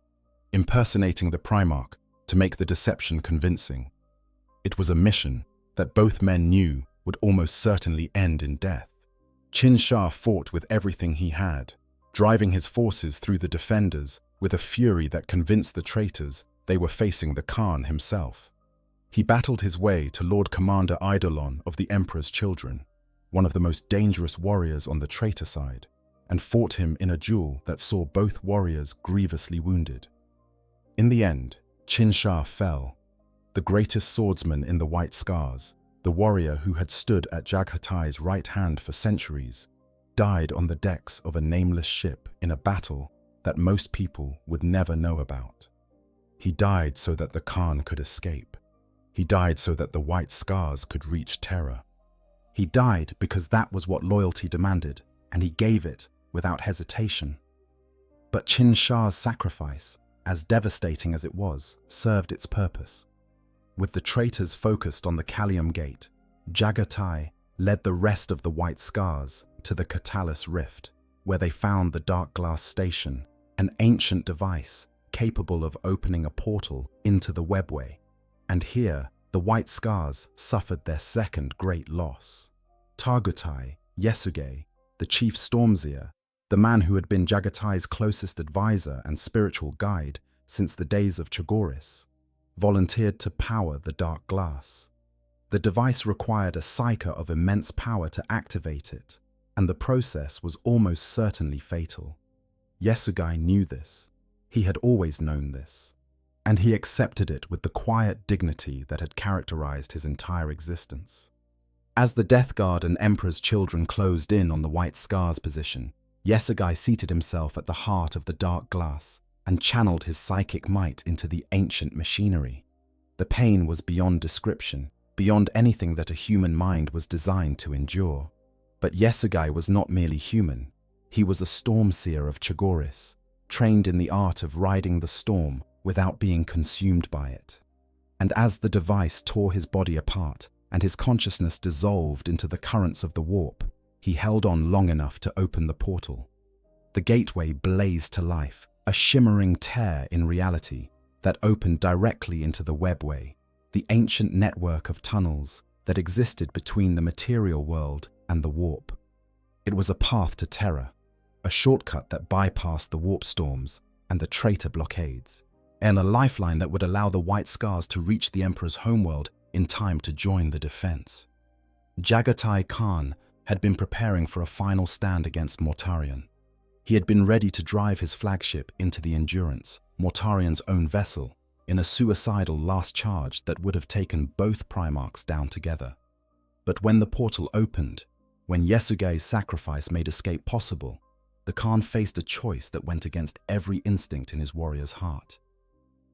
impersonating the Primarch to make the deception convincing. It was a mission that both men knew would almost certainly end in death. Chin Shah fought with everything he had, driving his forces through the defenders with a fury that convinced the traitors they were facing the Khan himself. He battled his way to Lord Commander Eidolon of the Emperor's Children, one of the most dangerous warriors on the traitor side, and fought him in a duel that saw both warriors grievously wounded. In the end, Chin Shah fell, the greatest swordsman in the White Scars, the warrior who had stood at Jaghatai's right hand for centuries, died on the decks of a nameless ship in a battle that most people would never know about. He died so that the Khan could escape. He died so that the White Scars could reach Terra. He died because that was what loyalty demanded, and he gave it without hesitation. But Chin Shah's sacrifice, as devastating as it was, served its purpose. With the traitors focused on the Callium Gate, Jaghatai led the rest of the White Scars to the Catalyst Rift, where they found the Dark Glass Station, an ancient device capable of opening a portal into the webway. And here, the White Scars suffered their second great loss. Targutai Yesuge, the chief Stormseer, the man who had been Jaghatai's closest advisor and spiritual guide since the days of Chagoris, volunteered to power the Dark Glass. The device required a psyker of immense power to activate it, and the process was almost certainly fatal. Yesugai knew this. He had always known this, and he accepted it with the quiet dignity that had characterized his entire existence. As the Death Guard and Emperor's Children closed in on the White Scars position, Yesugai seated himself at the heart of the Dark Glass and channeled his psychic might into the ancient machinery. The pain was beyond description, beyond anything that a human mind was designed to endure. But Yesugai was not merely human. He was a Stormseer of Chagoris, trained in the art of riding the storm without being consumed by it. And as the device tore his body apart and his consciousness dissolved into the currents of the warp, he held on long enough to open the portal. The gateway blazed to life, a shimmering tear in reality that opened directly into the webway, the ancient network of tunnels that existed between the material world and the warp. It was a path to Terra, a shortcut that bypassed the warp storms and the traitor blockades, and a lifeline that would allow the White Scars to reach the Emperor's homeworld in time to join the defense. Jaghatai Khan had been preparing for a final stand against Mortarion. He had been ready to drive his flagship into the Endurance, Mortarion's own vessel, in a suicidal last charge that would have taken both Primarchs down together. But when the portal opened, when Yesugei's sacrifice made escape possible, the Khan faced a choice that went against every instinct in his warrior's heart.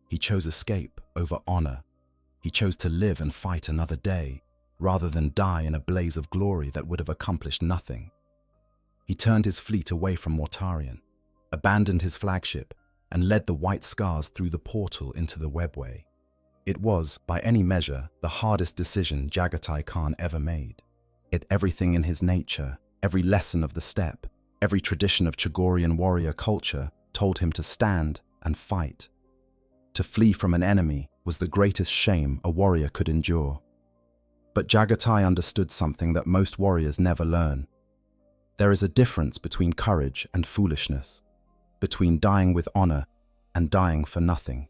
He chose escape over honor. He chose to live and fight another day, rather than die in a blaze of glory that would have accomplished nothing. He turned his fleet away from Mortarion, abandoned his flagship, and led the White Scars through the portal into the webway. It was, by any measure, the hardest decision Jaghatai Khan ever made. Everything in his nature, every lesson of the steppe, every tradition of Chagorian warrior culture told him to stand and fight. To flee from an enemy was the greatest shame a warrior could endure. But Jaghatai understood something that most warriors never learn. There is a difference between courage and foolishness, between dying with honor and dying for nothing.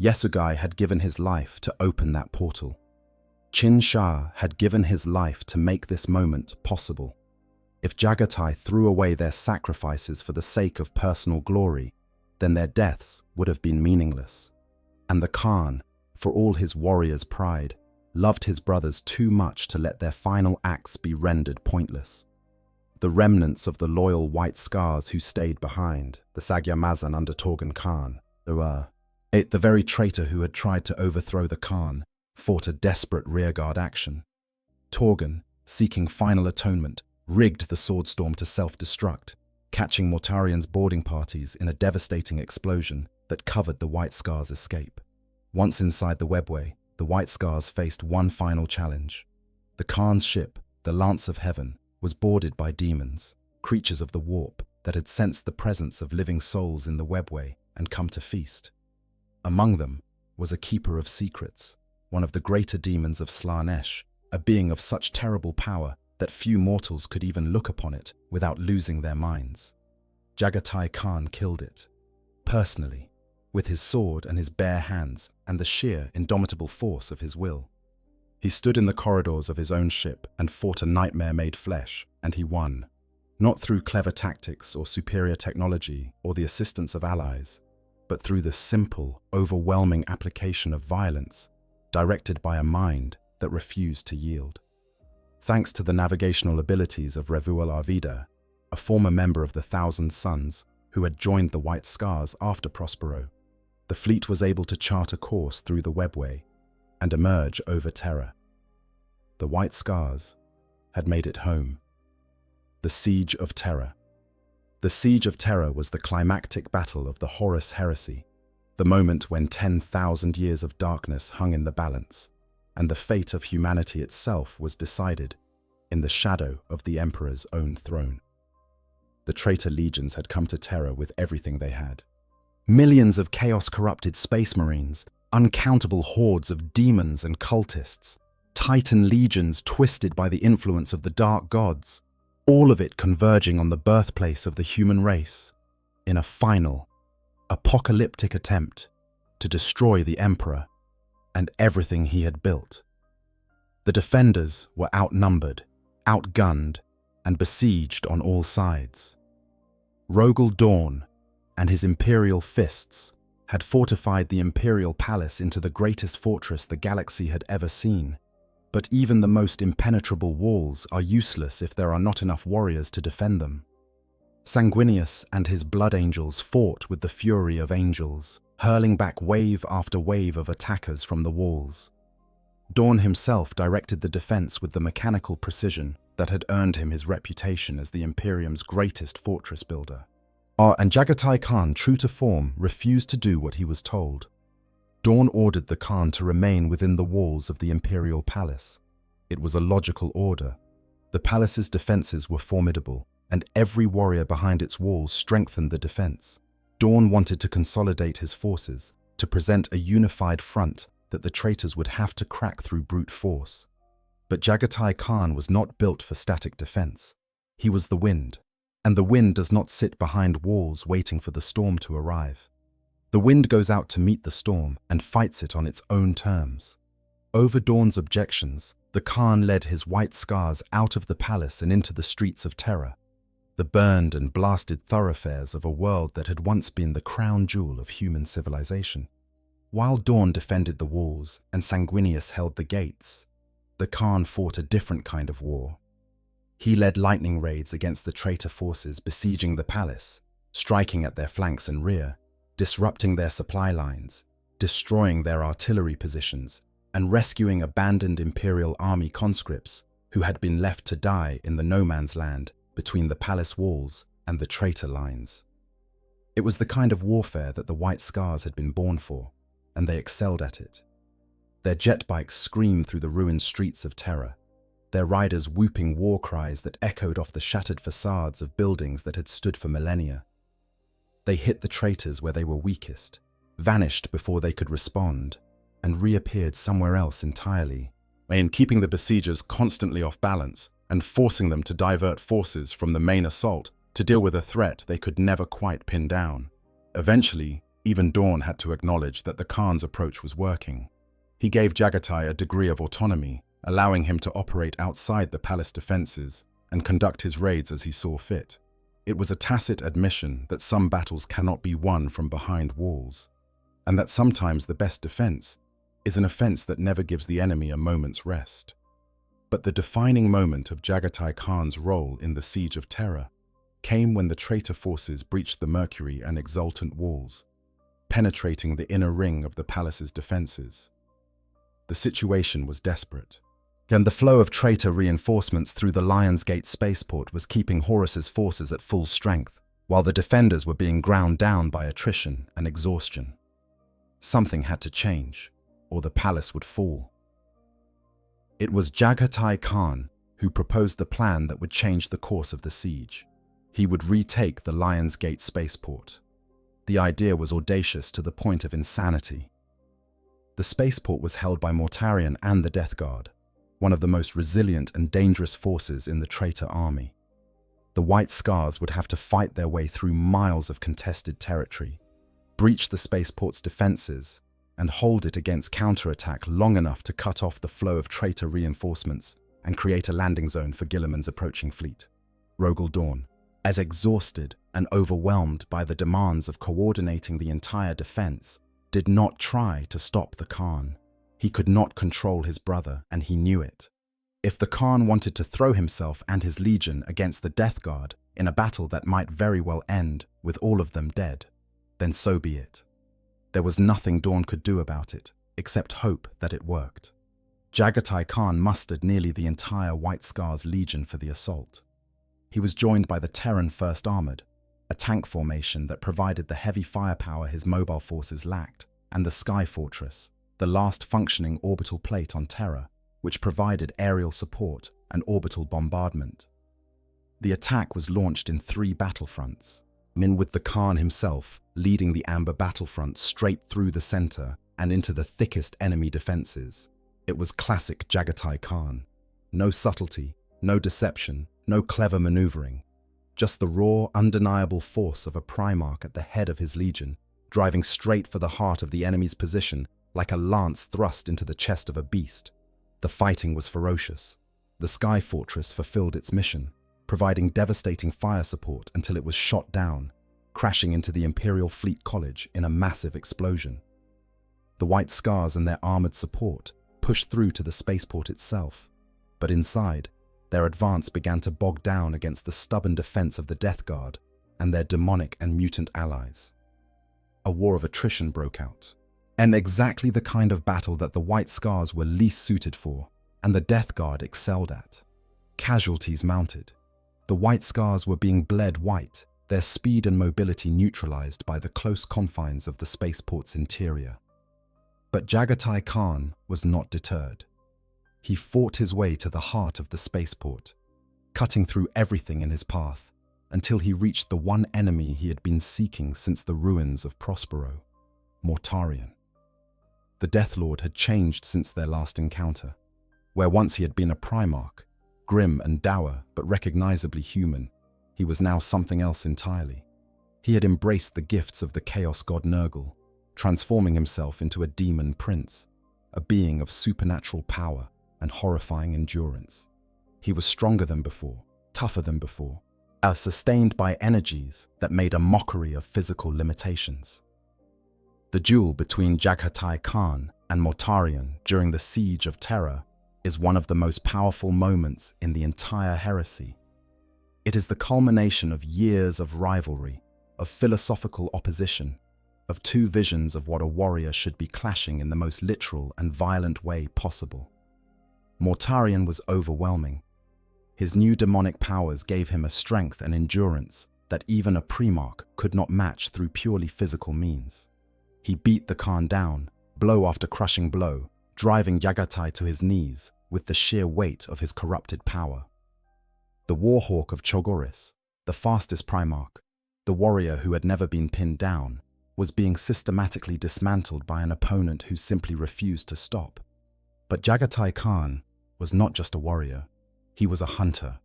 Yesugei had given his life to open that portal. Qin Shah had given his life to make this moment possible. If Jaghatai threw away their sacrifices for the sake of personal glory, then their deaths would have been meaningless. And the Khan, for all his warrior's pride, loved his brothers too much to let their final acts be rendered pointless. The remnants of the loyal White Scars who stayed behind, the Sagyamazan under Torgan Khan, the very traitor who had tried to overthrow the Khan, fought a desperate rearguard action. Torgan, seeking final atonement, rigged the swordstorm to self-destruct, catching Mortarion's boarding parties in a devastating explosion that covered the White Scars' escape. Once inside the webway, the White Scars faced one final challenge. The Khan's ship, the Lance of Heaven, was boarded by demons, creatures of the warp that had sensed the presence of living souls in the webway and come to feast. Among them was a Keeper of Secrets, one of the greater demons of Slaanesh, a being of such terrible power that few mortals could even look upon it without losing their minds. Jaghatai Khan killed it, personally, with his sword and his bare hands and the sheer, indomitable force of his will. He stood in the corridors of his own ship and fought a nightmare made flesh, and he won. Not through clever tactics or superior technology or the assistance of allies, but through the simple, overwhelming application of violence directed by a mind that refused to yield. Thanks to the navigational abilities of Revuel Arvida, a former member of the Thousand Sons who had joined the White Scars after Prospero, the fleet was able to chart a course through the webway and emerge over Terra. The White Scars had made it home. The Siege of Terra. The Siege of Terra was the climactic battle of the Horus Heresy, the moment when 10,000 years of darkness hung in the balance, and the fate of humanity itself was decided in the shadow of the Emperor's own throne. The traitor legions had come to Terra with everything they had. Millions of chaos-corrupted space marines, uncountable hordes of demons and cultists, titan legions twisted by the influence of the dark gods, all of it converging on the birthplace of the human race in a final, apocalyptic attempt to destroy the Emperor and everything he had built. The defenders were outnumbered, outgunned, and besieged on all sides. Rogel Dawn and his imperial fists had fortified the imperial palace into the greatest fortress the galaxy had ever seen. But even the most impenetrable walls are useless if there are not enough warriors to defend them. Sanguinius and his blood angels fought with the fury of angels, hurling back wave after wave of attackers from the walls. Dawn himself directed the defense with the mechanical precision that had earned him his reputation as the Imperium's greatest fortress builder. And Jaghatai Khan, true to form, refused to do what he was told. Dawn ordered the Khan to remain within the walls of the imperial palace. It was a logical order. The palace's defenses were formidable, and every warrior behind its walls strengthened the defense. Dawn wanted to consolidate his forces, to present a unified front that the traitors would have to crack through brute force. But Jaghatai Khan was not built for static defense. He was the wind, and the wind does not sit behind walls waiting for the storm to arrive. The wind goes out to meet the storm and fights it on its own terms. Over Dawn's objections, the Khan led his white scars out of the palace and into the streets of Terra, the burned and blasted thoroughfares of a world that had once been the crown jewel of human civilization. While Dawn defended the walls and Sanguinius held the gates, the Khan fought a different kind of war. He led lightning raids against the traitor forces besieging the palace, striking at their flanks and rear, disrupting their supply lines, destroying their artillery positions, and rescuing abandoned Imperial army conscripts who had been left to die in the no-man's land between the palace walls and the traitor lines. It was the kind of warfare that the White Scars had been born for, and they excelled at it. Their jet bikes screamed through the ruined streets of Terra, their riders whooping war cries that echoed off the shattered facades of buildings that had stood for millennia. They hit the traitors where they were weakest, vanished before they could respond, and reappeared somewhere else entirely, in keeping the besiegers constantly off balance and forcing them to divert forces from the main assault to deal with a threat they could never quite pin down. Eventually, even Dawn had to acknowledge that the Khan's approach was working. He gave Jaghatai a degree of autonomy, allowing him to operate outside the palace defenses and conduct his raids as he saw fit. It was a tacit admission that some battles cannot be won from behind walls, and that sometimes the best defense is an offense that never gives the enemy a moment's rest. But the defining moment of Jaghatai Khan's role in the Siege of Terra came when the traitor forces breached the Mercury and Exultant walls, penetrating the inner ring of the palace's defenses. The situation was desperate, and the flow of traitor reinforcements through the Lion's Gate spaceport was keeping Horus's forces at full strength, while the defenders were being ground down by attrition and exhaustion. Something had to change, or the palace would fall. It was Jaghatai Khan who proposed the plan that would change the course of the siege. He would retake the Lion's Gate spaceport. The idea was audacious to the point of insanity. The spaceport was held by Mortarion and the Death Guard, one of the most resilient and dangerous forces in the traitor army. The White Scars would have to fight their way through miles of contested territory, breach the spaceport's defenses, and hold it against counterattack long enough to cut off the flow of traitor reinforcements and create a landing zone for Guilliman's approaching fleet. Rogel Dawn, as exhausted and overwhelmed by the demands of coordinating the entire defense, did not try to stop the Khan. He could not control his brother, and he knew it. If the Khan wanted to throw himself and his legion against the Death Guard in a battle that might very well end with all of them dead, then so be it. There was nothing Dawn could do about it, except hope that it worked. Jaghatai Khan mustered nearly the entire White Scars legion for the assault. He was joined by the Terran 1st Armored, a tank formation that provided the heavy firepower his mobile forces lacked, and the Sky Fortress, the last functioning orbital plate on Terra, which provided aerial support and orbital bombardment. The attack was launched in 3 battlefronts, with the Khan himself leading the Amber battlefront straight through the center and into the thickest enemy defenses. It was classic Jaghatai Khan. No subtlety, no deception, no clever maneuvering. Just the raw, undeniable force of a Primarch at the head of his legion, driving straight for the heart of the enemy's position like a lance thrust into the chest of a beast. The fighting was ferocious. The Sky Fortress fulfilled its mission, providing devastating fire support until it was shot down, crashing into the Imperial Fleet College in a massive explosion. The White Scars and their armored support pushed through to the spaceport itself, but inside, their advance began to bog down against the stubborn defense of the Death Guard and their demonic and mutant allies. A war of attrition broke out, and exactly the kind of battle that the White Scars were least suited for, and the Death Guard excelled at. Casualties mounted. The White Scars were being bled white, their speed and mobility neutralized by the close confines of the spaceport's interior. But Jaghatai Khan was not deterred. He fought his way to the heart of the spaceport, cutting through everything in his path until he reached the one enemy he had been seeking since the ruins of Prospero, Mortarion. The Death Lord had changed since their last encounter. Where once he had been a Primarch, grim and dour but recognizably human, he was now something else entirely. He had embraced the gifts of the Chaos God Nurgle, transforming himself into a demon prince, a being of supernatural power and horrifying endurance. He was stronger than before, tougher than before, as sustained by energies that made a mockery of physical limitations. The duel between Jaghatai Khan and Mortarion during the Siege of Terra is one of the most powerful moments in the entire heresy. It is the culmination of years of rivalry, of philosophical opposition, of two visions of what a warrior should be clashing in the most literal and violent way possible. Mortarion was overwhelming. His new demonic powers gave him a strength and endurance that even a Primarch could not match through purely physical means. He beat the Khan down, blow after crushing blow, driving Jaghatai to his knees with the sheer weight of his corrupted power. The Warhawk of Chagoris, the fastest Primarch, the warrior who had never been pinned down, was being systematically dismantled by an opponent who simply refused to stop. But Jaghatai Khan was not just a warrior, he was a hunter,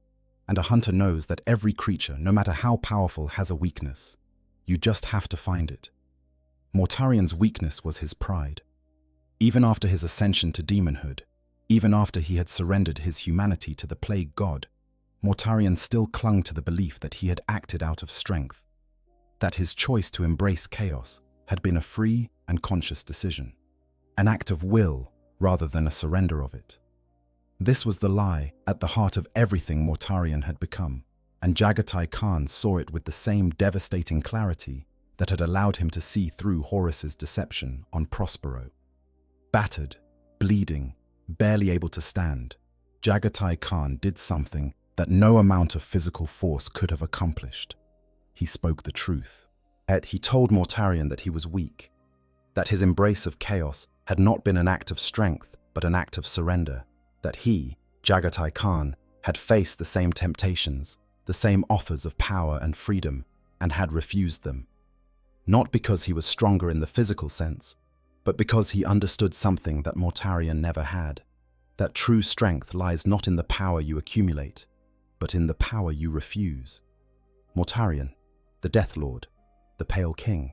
and a hunter knows that every creature, no matter how powerful, has a weakness. You just have to find it. Mortarion's weakness was his pride. Even after his ascension to demonhood, even after he had surrendered his humanity to the plague god, Mortarion still clung to the belief that he had acted out of strength, that his choice to embrace chaos had been a free and conscious decision, an act of will rather than a surrender of it. This was the lie at the heart of everything Mortarion had become, and Jaghatai Khan saw it with the same devastating clarity that had allowed him to see through Horus's deception on Prospero. Battered, bleeding, barely able to stand, Jaghatai Khan did something that no amount of physical force could have accomplished. He spoke the truth. He told Mortarion that he was weak, that his embrace of chaos had not been an act of strength but an act of surrender, that he, Jaghatai Khan, had faced the same temptations, the same offers of power and freedom, and had refused them. Not because he was stronger in the physical sense, but because he understood something that Mortarion never had, that true strength lies not in the power you accumulate, but in the power you refuse. Mortarion, the Death Lord, the Pale King,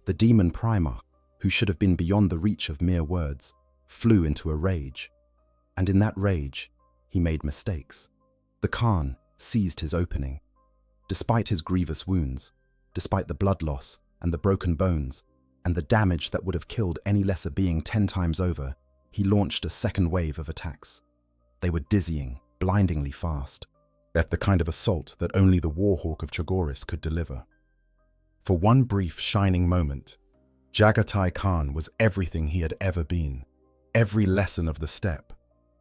the demon Primarch, who should have been beyond the reach of mere words, flew into a rage. And in that rage, he made mistakes. The Khan seized his opening. Despite his grievous wounds, despite the blood loss and the broken bones, and the damage that would have killed any lesser being 10 times over, he launched a second wave of attacks. They were dizzying, blindingly fast. At the kind of assault that only the Warhawk of Chagoris could deliver. For one brief shining moment, Jaghatai Khan was everything he had ever been, every lesson of the steppe,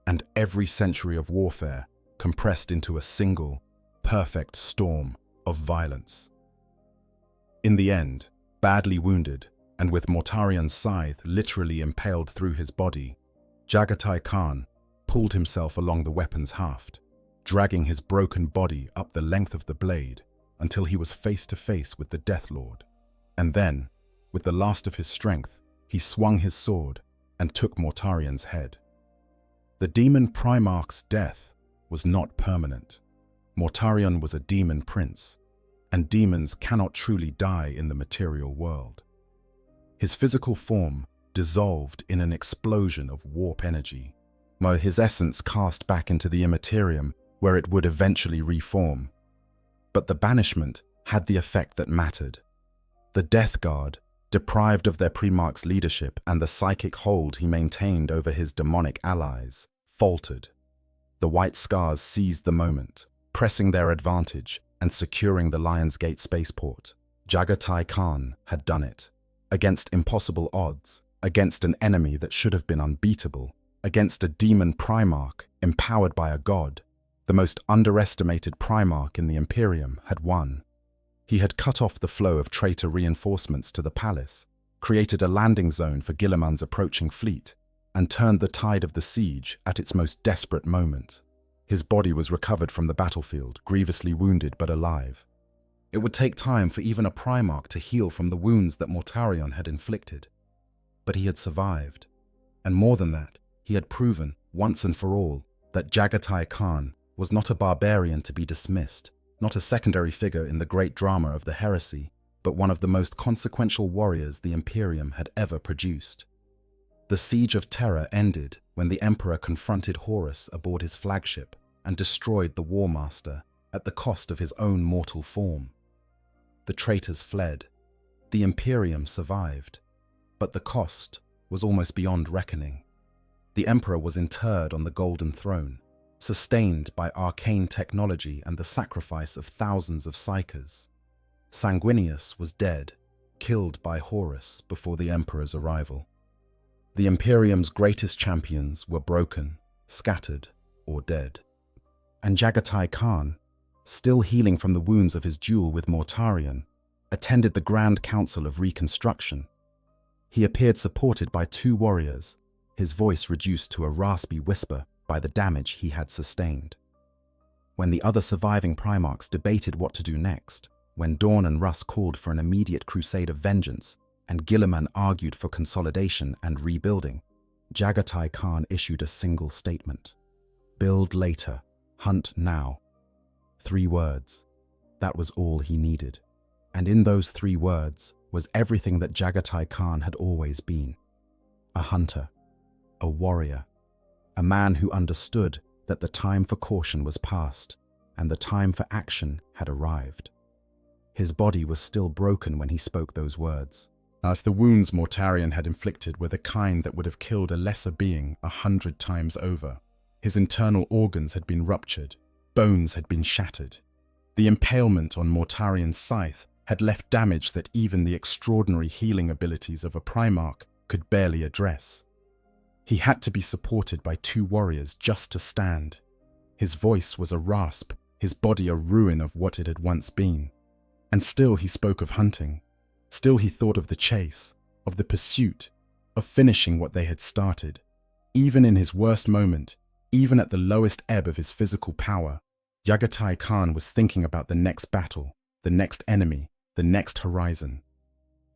and every century of warfare compressed into a single, perfect storm of violence. In the end, badly wounded, and with Mortarion's scythe literally impaled through his body, Jaghatai Khan pulled himself along the weapon's haft, dragging his broken body up the length of the blade until he was face to face with the Death Lord. And then, with the last of his strength, he swung his sword and took Mortarion's head. The demon Primarch's death was not permanent. Mortarion was a demon prince, and demons cannot truly die in the material world. His physical form dissolved in an explosion of warp energy, while his essence cast back into the Imperium, where it would eventually reform. But the banishment had the effect that mattered. The Death Guard, deprived of their Primarch's leadership and the psychic hold he maintained over his demonic allies, faltered. The White Scars seized the moment, pressing their advantage and securing the Lion's Gate spaceport. Jaghatai Khan had done it. Against impossible odds, against an enemy that should have been unbeatable, against a demon Primarch empowered by a god. The most underestimated Primarch in the Imperium had won. He had cut off the flow of traitor reinforcements to the palace, created a landing zone for Guilliman's approaching fleet, and turned the tide of the siege at its most desperate moment. His body was recovered from the battlefield, grievously wounded but alive. It would take time for even a Primarch to heal from the wounds that Mortarion had inflicted. But he had survived, And more than that, he had proven, once and for all, that Jaghatai Khan was not a barbarian to be dismissed, not a secondary figure in the great drama of the heresy, but one of the most consequential warriors the Imperium had ever produced. The Siege of Terra ended when the Emperor confronted Horus aboard his flagship and destroyed the War Master at the cost of his own mortal form. The traitors fled. The Imperium survived, but the cost was almost beyond reckoning. The Emperor was interred on the Golden Throne, sustained by arcane technology and the sacrifice of thousands of psychers. Sanguinius was dead, killed by Horus before the Emperor's arrival. The Imperium's greatest champions were broken, scattered, or dead. And Jaghatai Khan, still healing from the wounds of his duel with Mortarion, attended the Grand Council of Reconstruction. He appeared supported by 2 warriors, his voice reduced to a raspy whisper by the damage he had sustained. When the other surviving Primarchs debated what to do next, when Dawn and Russ called for an immediate crusade of vengeance, and Guilliman argued for consolidation and rebuilding, Jaghatai Khan issued a single statement. Build later, hunt now. 3 words. That was all he needed. And in those 3 words was everything that Jaghatai Khan had always been. A hunter, a warrior, a man who understood that the time for caution was past and the time for action had arrived. His body was still broken when he spoke those words, as the wounds Mortarion had inflicted were the kind that would have killed a lesser being 100 times over. His internal organs had been ruptured, bones had been shattered. The impalement on Mortarion's scythe had left damage that even the extraordinary healing abilities of a Primarch could barely address. He had to be supported by 2 warriors just to stand. His voice was a rasp, his body a ruin of what it had once been. And still he spoke of hunting. Still he thought of the chase, of the pursuit, of finishing what they had started. Even in his worst moment, even at the lowest ebb of his physical power, Jaghatai Khan was thinking about the next battle, the next enemy, the next horizon.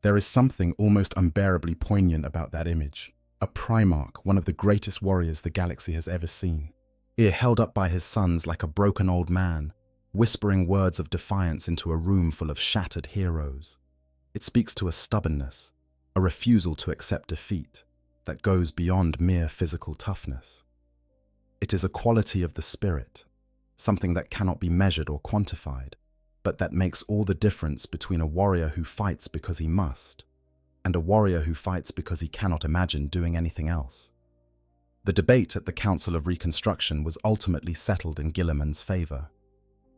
There is something almost unbearably poignant about that image. A Primarch, one of the greatest warriors the galaxy has ever seen. Ear held up by his sons like a broken old man, whispering words of defiance into a room full of shattered heroes. It speaks to a stubbornness, a refusal to accept defeat, that goes beyond mere physical toughness. It is a quality of the spirit, something that cannot be measured or quantified, but that makes all the difference between a warrior who fights because he must, and a warrior who fights because he cannot imagine doing anything else. The debate at the Council of Reconstruction was ultimately settled in Guilliman's favor.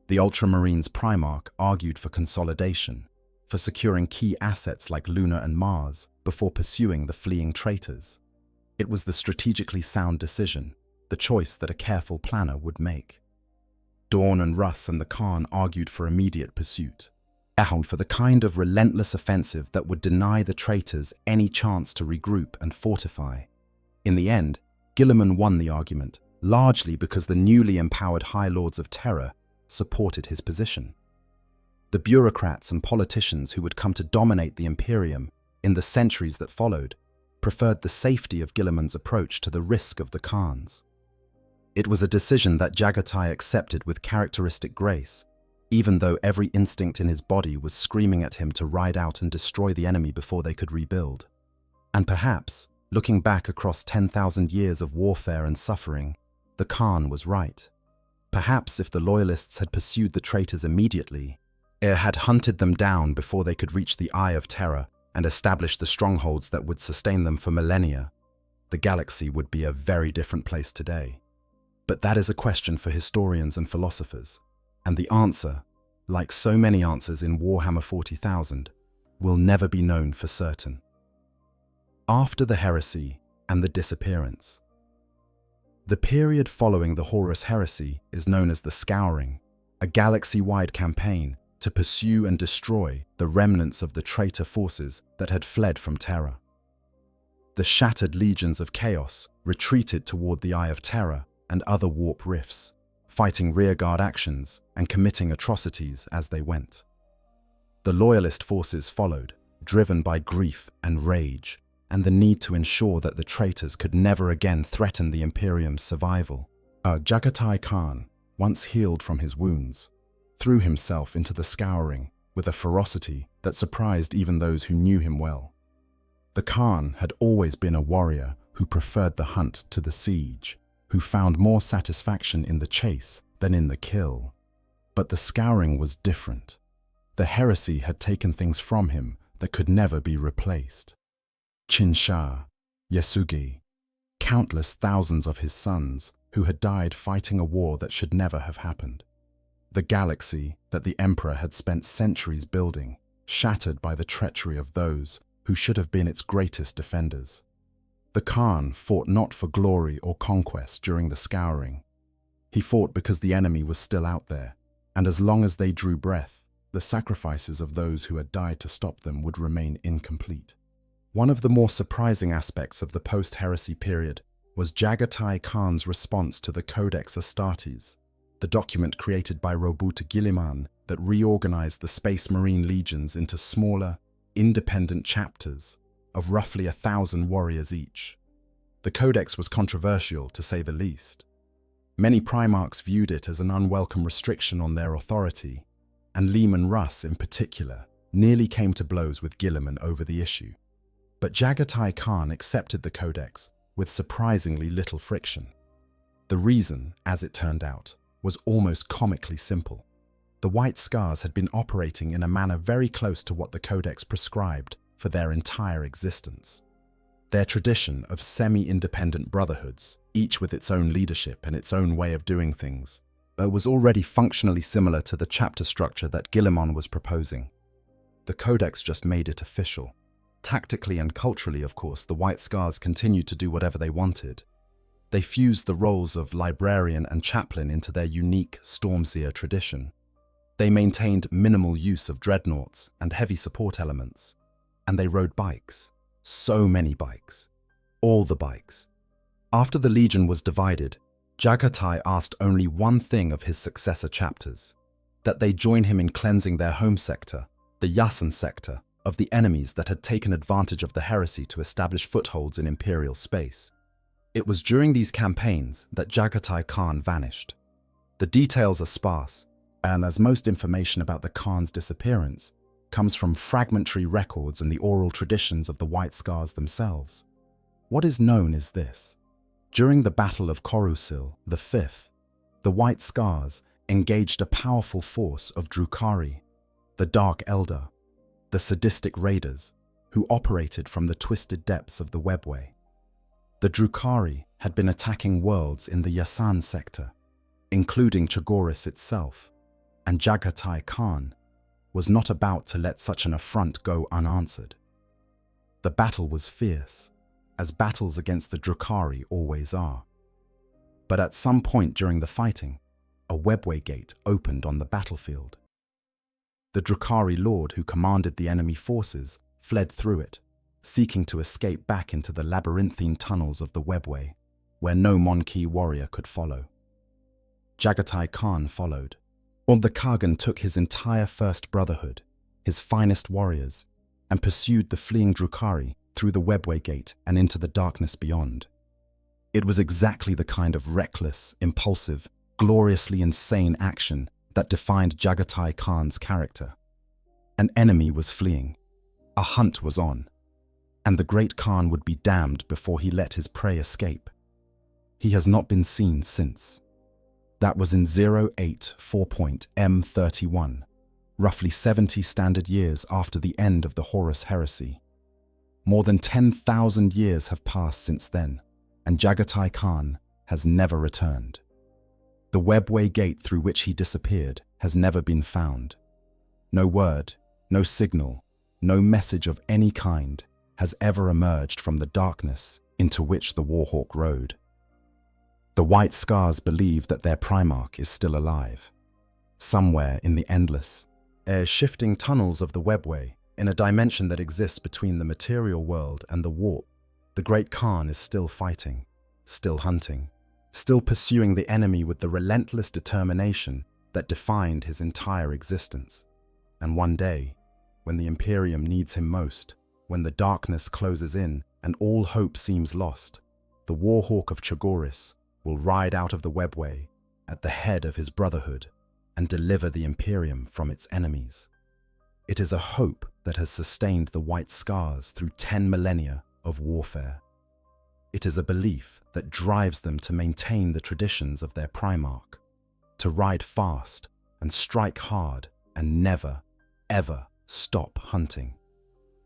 The Ultramarines Primarch argued for consolidation, for securing key assets like Luna and Mars before pursuing the fleeing traitors. It was the strategically sound decision, the choice that a careful planner would make. Dawn and Russ and the Khan argued for immediate pursuit, down for the kind of relentless offensive that would deny the traitors any chance to regroup and fortify. In the end, Guilliman won the argument, largely because the newly empowered High Lords of Terra supported his position. The bureaucrats and politicians who would come to dominate the Imperium in the centuries that followed preferred the safety of Guilliman's approach to the risk of the Khans. It was a decision that Jaghatai accepted with characteristic grace, even though every instinct in his body was screaming at him to ride out and destroy the enemy before they could rebuild. And perhaps, looking back across 10,000 years of warfare and suffering, the Khan was right. Perhaps if the Loyalists had pursued the traitors immediately, had hunted them down before they could reach the Eye of Terror and establish the strongholds that would sustain them for millennia, the galaxy would be a very different place today. But that is a question for historians and philosophers, and the answer, like so many answers in Warhammer 40,000, will never be known for certain. After the heresy and the disappearance. The period following the Horus heresy is known as the Scouring, a galaxy-wide campaign to pursue and destroy the remnants of the traitor forces that had fled from Terra. The shattered legions of chaos retreated toward the Eye of Terror and other warp rifts, fighting rearguard actions and committing atrocities as they went. The Loyalist forces followed, driven by grief and rage, and the need to ensure that the traitors could never again threaten the Imperium's survival. Jaghatai Khan, once healed from his wounds, threw himself into the Scouring with a ferocity that surprised even those who knew him well. The Khan had always been a warrior who preferred the hunt to the siege, who found more satisfaction in the chase than in the kill. But the Scouring was different. The heresy had taken things from him that could never be replaced. Chinsha, Yasugi, countless thousands of his sons who had died fighting a war that should never have happened. The galaxy that the Emperor had spent centuries building, shattered by the treachery of those who should have been its greatest defenders. The Khan fought not for glory or conquest during the Scouring. He fought because the enemy was still out there, and as long as they drew breath, the sacrifices of those who had died to stop them would remain incomplete. One of the more surprising aspects of the post-heresy period was Jaghatai Khan's response to the Codex Astartes, the document created by Robuta Guilliman that reorganized the Space Marine legions into smaller, independent chapters of roughly 1,000 warriors each. The Codex was controversial, to say the least. Many Primarchs viewed it as an unwelcome restriction on their authority, and Leman Russ, in particular, nearly came to blows with Guilliman over the issue. But Jaghatai Khan accepted the Codex with surprisingly little friction. The reason, as it turned out, was almost comically simple. The White Scars had been operating in a manner very close to what the Codex prescribed for their entire existence. Their tradition of semi-independent brotherhoods, each with its own leadership and its own way of doing things, was already functionally similar to the chapter structure that Guilliman was proposing. The Codex just made it official. Tactically and culturally, of course, the White Scars continued to do whatever they wanted. They fused the roles of librarian and chaplain into their unique Stormseer tradition. They maintained minimal use of dreadnoughts and heavy support elements. And they rode bikes. So many bikes. All the bikes. After the Legion was divided, Jaghatai asked only one thing of his successor chapters: that they join him in cleansing their home sector, the Yasan sector, of the enemies that had taken advantage of the heresy to establish footholds in Imperial space. It was during these campaigns that Jaghatai Khan vanished. The details are sparse, and as most information about the Khan's disappearance comes from fragmentary records and the oral traditions of the White Scars themselves. What is known is this: during the Battle of Korusil, the Fifth, the White Scars engaged a powerful force of Drukhari, the Dark Elder, the sadistic raiders who operated from the twisted depths of the webway. The Drukhari had been attacking worlds in the Yasan sector, including Chagoris itself, and Jaghatai Khan was not about to let such an affront go unanswered. The battle was fierce, as battles against the Drukhari always are. But at some point during the fighting, a webway gate opened on the battlefield. The Drukhari lord who commanded the enemy forces fled through it, seeking to escape back into the labyrinthine tunnels of the webway, where no Mon-Ki warrior could follow. Jaghatai Khan followed. The Kagan took his entire First Brotherhood, his finest warriors, and pursued the fleeing Drukhari through the webway gate and into the darkness beyond. It was exactly the kind of reckless, impulsive, gloriously insane action that defined Jaghatai Khan's character. An enemy was fleeing, a hunt was on, and the great Khan would be damned before he let his prey escape. He has not been seen since. That was in 084.M31, roughly 70 standard years after the end of the Horus heresy. More than 10,000 years have passed since then, and Jaghatai Khan has never returned. The webway gate through which he disappeared has never been found. No word, no signal, no message of any kind has ever emerged from the darkness into which the Warhawk rode. The White Scars believe that their Primarch is still alive, somewhere in the endless, air-shifting tunnels of the webway, in a dimension that exists between the material world and the warp. The Great Khan is still fighting, still hunting, still pursuing the enemy with the relentless determination that defined his entire existence. And one day, when the Imperium needs him most, when the darkness closes in and all hope seems lost, the Warhawk of Chagoris will ride out of the webway at the head of his brotherhood and deliver the Imperium from its enemies. It is a hope that has sustained the White Scars through 10 millennia of warfare. It is a belief that drives them to maintain the traditions of their Primarch, to ride fast and strike hard and never, ever stop hunting.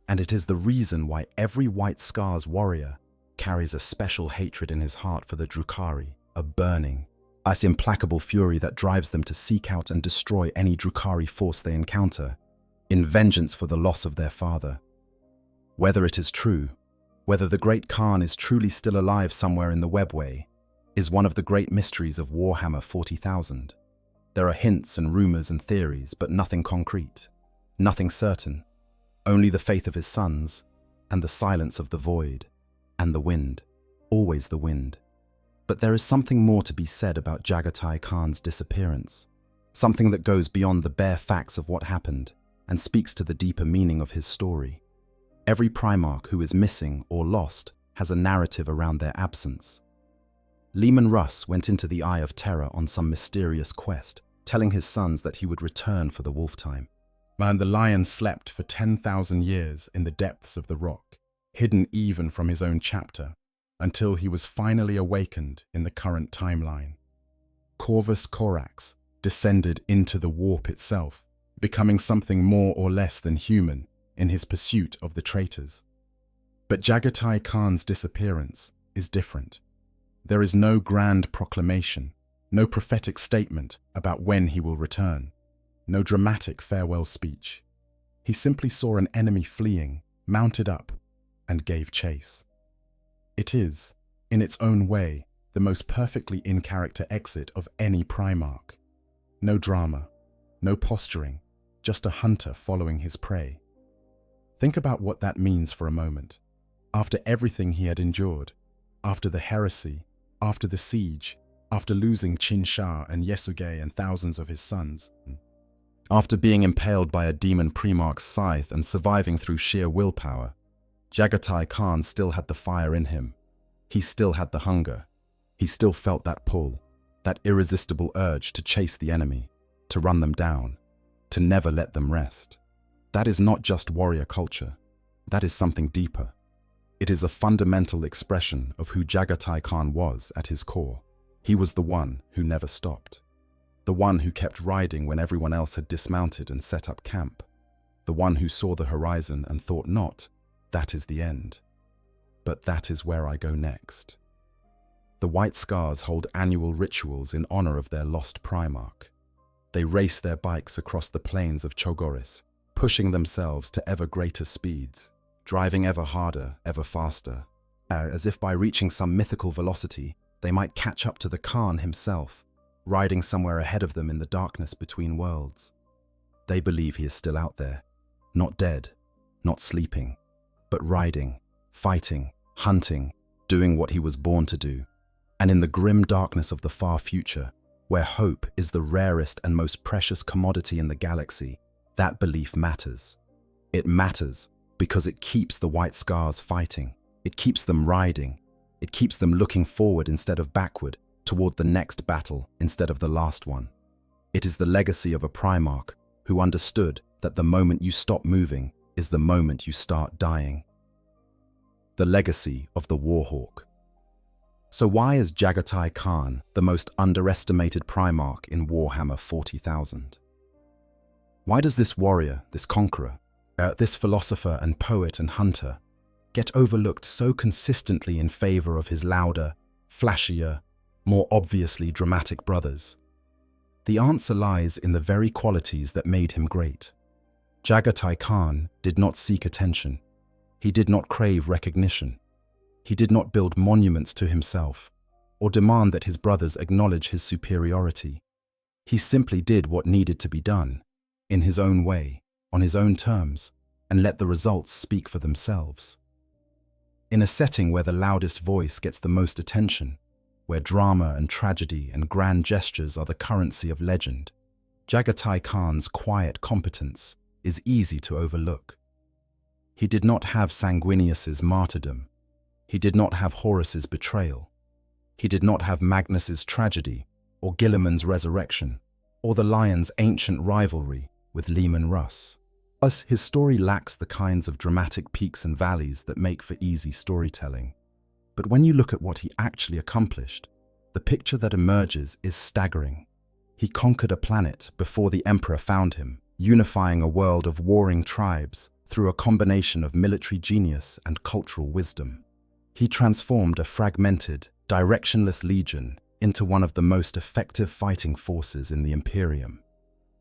And it is the reason why every White Scars warrior carries a special hatred in his heart for the Drukhari, a burning, ice implacable fury that drives them to seek out and destroy any Drukhari force they encounter, in vengeance for the loss of their father. Whether it is true, whether the great Khan is truly still alive somewhere in the webway, is one of the great mysteries of Warhammer 40,000. There are hints and rumors and theories, but nothing concrete, nothing certain, only the faith of his sons and the silence of the void and the wind, always the wind. But there is something more to be said about Jaghatai Khan's disappearance, something that goes beyond the bare facts of what happened and speaks to the deeper meaning of his story. Every Primarch who is missing or lost has a narrative around their absence. Leman Russ went into the Eye of Terror on some mysterious quest, telling his sons that he would return for the wolf time. And the lion slept for 10,000 years in the depths of the rock, hidden even from his own chapter, until he was finally awakened in the current timeline. Corvus Corax descended into the warp itself, becoming something more or less than human in his pursuit of the traitors. But Jaghatai Khan's disappearance is different. There is no grand proclamation, no prophetic statement about when he will return, no dramatic farewell speech. He simply saw an enemy fleeing, mounted up, and gave chase. It is, in its own way, the most perfectly in-character exit of any Primarch. No drama, no posturing, just a hunter following his prey. Think about what that means for a moment. After everything he had endured, after the heresy, after the siege, after losing Qin Shah and Yesugei and thousands of his sons, after being impaled by a demon Primarch's scythe and surviving through sheer willpower, Jaghatai Khan still had the fire in him. He still had the hunger. He still felt that pull, that irresistible urge to chase the enemy, to run them down, to never let them rest. That is not just warrior culture. That is something deeper. It is a fundamental expression of who Jaghatai Khan was at his core. He was the one who never stopped. The one who kept riding when everyone else had dismounted and set up camp. The one who saw the horizon and thought not, that is the end. But that is where I go next. The White Scars hold annual rituals in honor of their lost Primarch. They race their bikes across the plains of Chagoris, pushing themselves to ever greater speeds, driving ever harder, ever faster, as if by reaching some mythical velocity, they might catch up to the Khan himself, riding somewhere ahead of them in the darkness between worlds. They believe he is still out there, not dead, not sleeping, but riding, fighting, hunting, doing what he was born to do. And in the grim darkness of the far future, where hope is the rarest and most precious commodity in the galaxy, that belief matters. It matters because it keeps the White Scars fighting. It keeps them riding. It keeps them looking forward instead of backward, toward the next battle instead of the last one. It is the legacy of a Primarch who understood that the moment you stop moving is the moment you start dying. The legacy of the Warhawk. So why is Jaghatai Khan the most underestimated Primarch in Warhammer 40,000? Why does this warrior, this conqueror, this philosopher and poet and hunter get overlooked so consistently in favor of his louder, flashier, more obviously dramatic brothers? The answer lies in the very qualities that made him great. Jaghatai Khan did not seek attention. He did not crave recognition. He did not build monuments to himself or demand that his brothers acknowledge his superiority. He simply did what needed to be done, in his own way, on his own terms, and let the results speak for themselves. In a setting where the loudest voice gets the most attention, where drama and tragedy and grand gestures are the currency of legend, Jaghatai Khan's quiet competence is easy to overlook. He did not have Sanguinius's martyrdom, He did not have Horus's betrayal. He did not have Magnus's tragedy, or Guilliman's resurrection, or the Lion's ancient rivalry with Leman Russ. Thus, his story lacks the kinds of dramatic peaks and valleys that make for easy storytelling. But when you look at what he actually accomplished, the picture that emerges is staggering. He conquered a planet before the Emperor found him, unifying a world of warring tribes through a combination of military genius and cultural wisdom. He transformed a fragmented, directionless legion into one of the most effective fighting forces in the Imperium.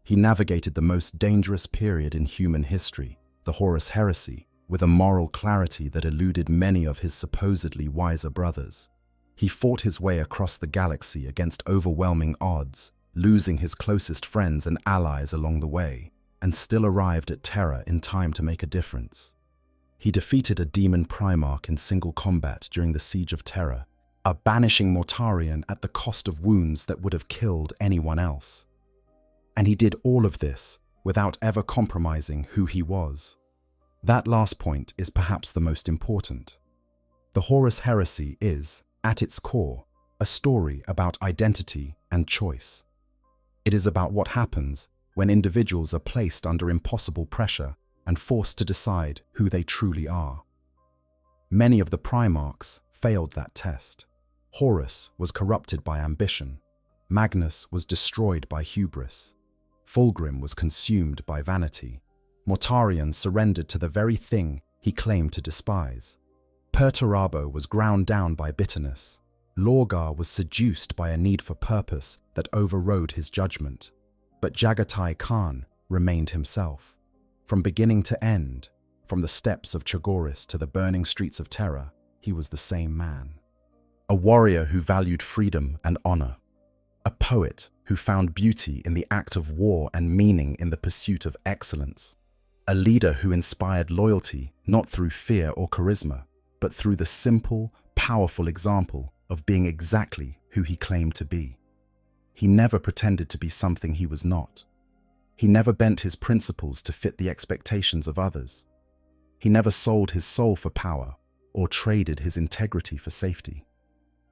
He navigated the most dangerous period in human history, the Horus Heresy, with a moral clarity that eluded many of his supposedly wiser brothers. He fought his way across the galaxy against overwhelming odds, losing his closest friends and allies along the way, and still arrived at Terra in time to make a difference. He defeated a demon Primarch in single combat during the Siege of Terra, a banishing Mortarion at the cost of wounds that would have killed anyone else. And he did all of this without ever compromising who he was. That last point is perhaps the most important. The Horus Heresy is, at its core, a story about identity and choice. It is about what happens when individuals are placed under impossible pressure and forced to decide who they truly are. Many of the Primarchs failed that test. Horus was corrupted by ambition. Magnus was destroyed by hubris. Fulgrim was consumed by vanity. Mortarion surrendered to the very thing he claimed to despise. Perturabo was ground down by bitterness. Lorgar was seduced by a need for purpose that overrode his judgment. But Jaghatai Khan remained himself. From beginning to end, from the steppes of Chagoris to the burning streets of Terra, he was the same man. A warrior who valued freedom and honor. A poet who found beauty in the act of war and meaning in the pursuit of excellence. A leader who inspired loyalty not through fear or charisma, but through the simple, powerful example of being exactly who he claimed to be. He never pretended to be something he was not. He never bent his principles to fit the expectations of others. He never sold his soul for power or traded his integrity for safety.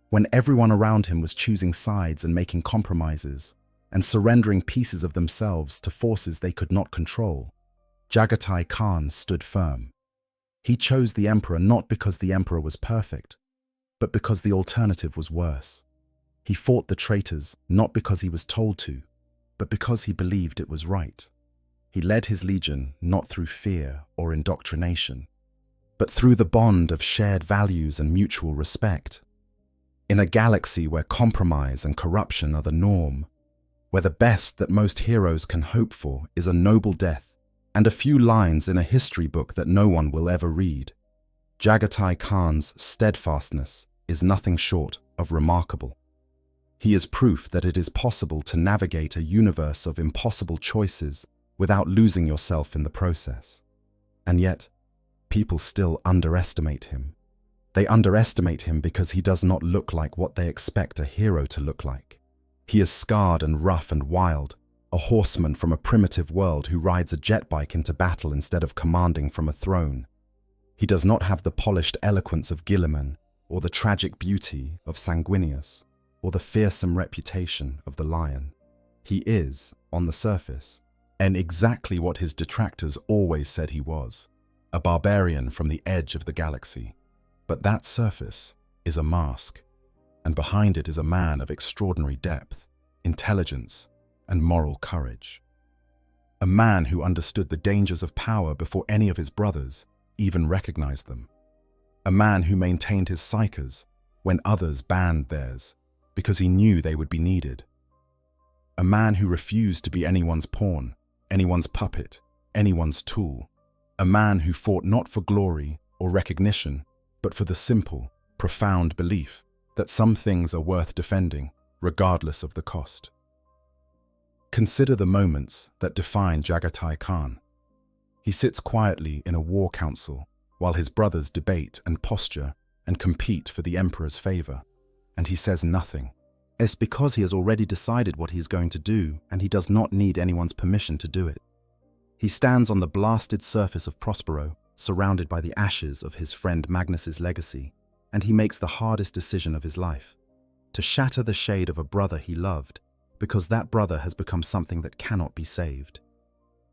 When everyone around him was choosing sides and making compromises and surrendering pieces of themselves to forces they could not control, Jaghatai Khan stood firm. He chose the Emperor not because the Emperor was perfect, but because the alternative was worse. He fought the traitors not because he was told to, but because he believed it was right. He led his legion not through fear or indoctrination, but through the bond of shared values and mutual respect. In a galaxy where compromise and corruption are the norm, where the best that most heroes can hope for is a noble death and a few lines in a history book that no one will ever read, Jaghatai Khan's steadfastness is nothing short of remarkable. He is proof that it is possible to navigate a universe of impossible choices without losing yourself in the process. And yet, people still underestimate him. They underestimate him because he does not look like what they expect a hero to look like. He is scarred and rough and wild, a horseman from a primitive world who rides a jet bike into battle instead of commanding from a throne. He does not have the polished eloquence of Guilliman, or the tragic beauty of Sanguinius, or the fearsome reputation of the Lion. He is, on the surface, and exactly what his detractors always said he was, a barbarian from the edge of the galaxy. But that surface is a mask, and behind it is a man of extraordinary depth, intelligence, and moral courage. A man who understood the dangers of power before any of his brothers even recognized them. A man who maintained his psykers when others banned theirs, because he knew they would be needed. A man who refused to be anyone's pawn, anyone's puppet, anyone's tool. A man who fought not for glory or recognition, but for the simple, profound belief that some things are worth defending, regardless of the cost. Consider the moments that define Jaghatai Khan. He sits quietly in a war council while his brothers debate and posture and compete for the Emperor's favor, and he says nothing. It's because he has already decided what he is going to do, and he does not need anyone's permission to do it. He stands on the blasted surface of Prospero, surrounded by the ashes of his friend Magnus's legacy, and he makes the hardest decision of his life: to shatter the shade of a brother he loved, because that brother has become something that cannot be saved.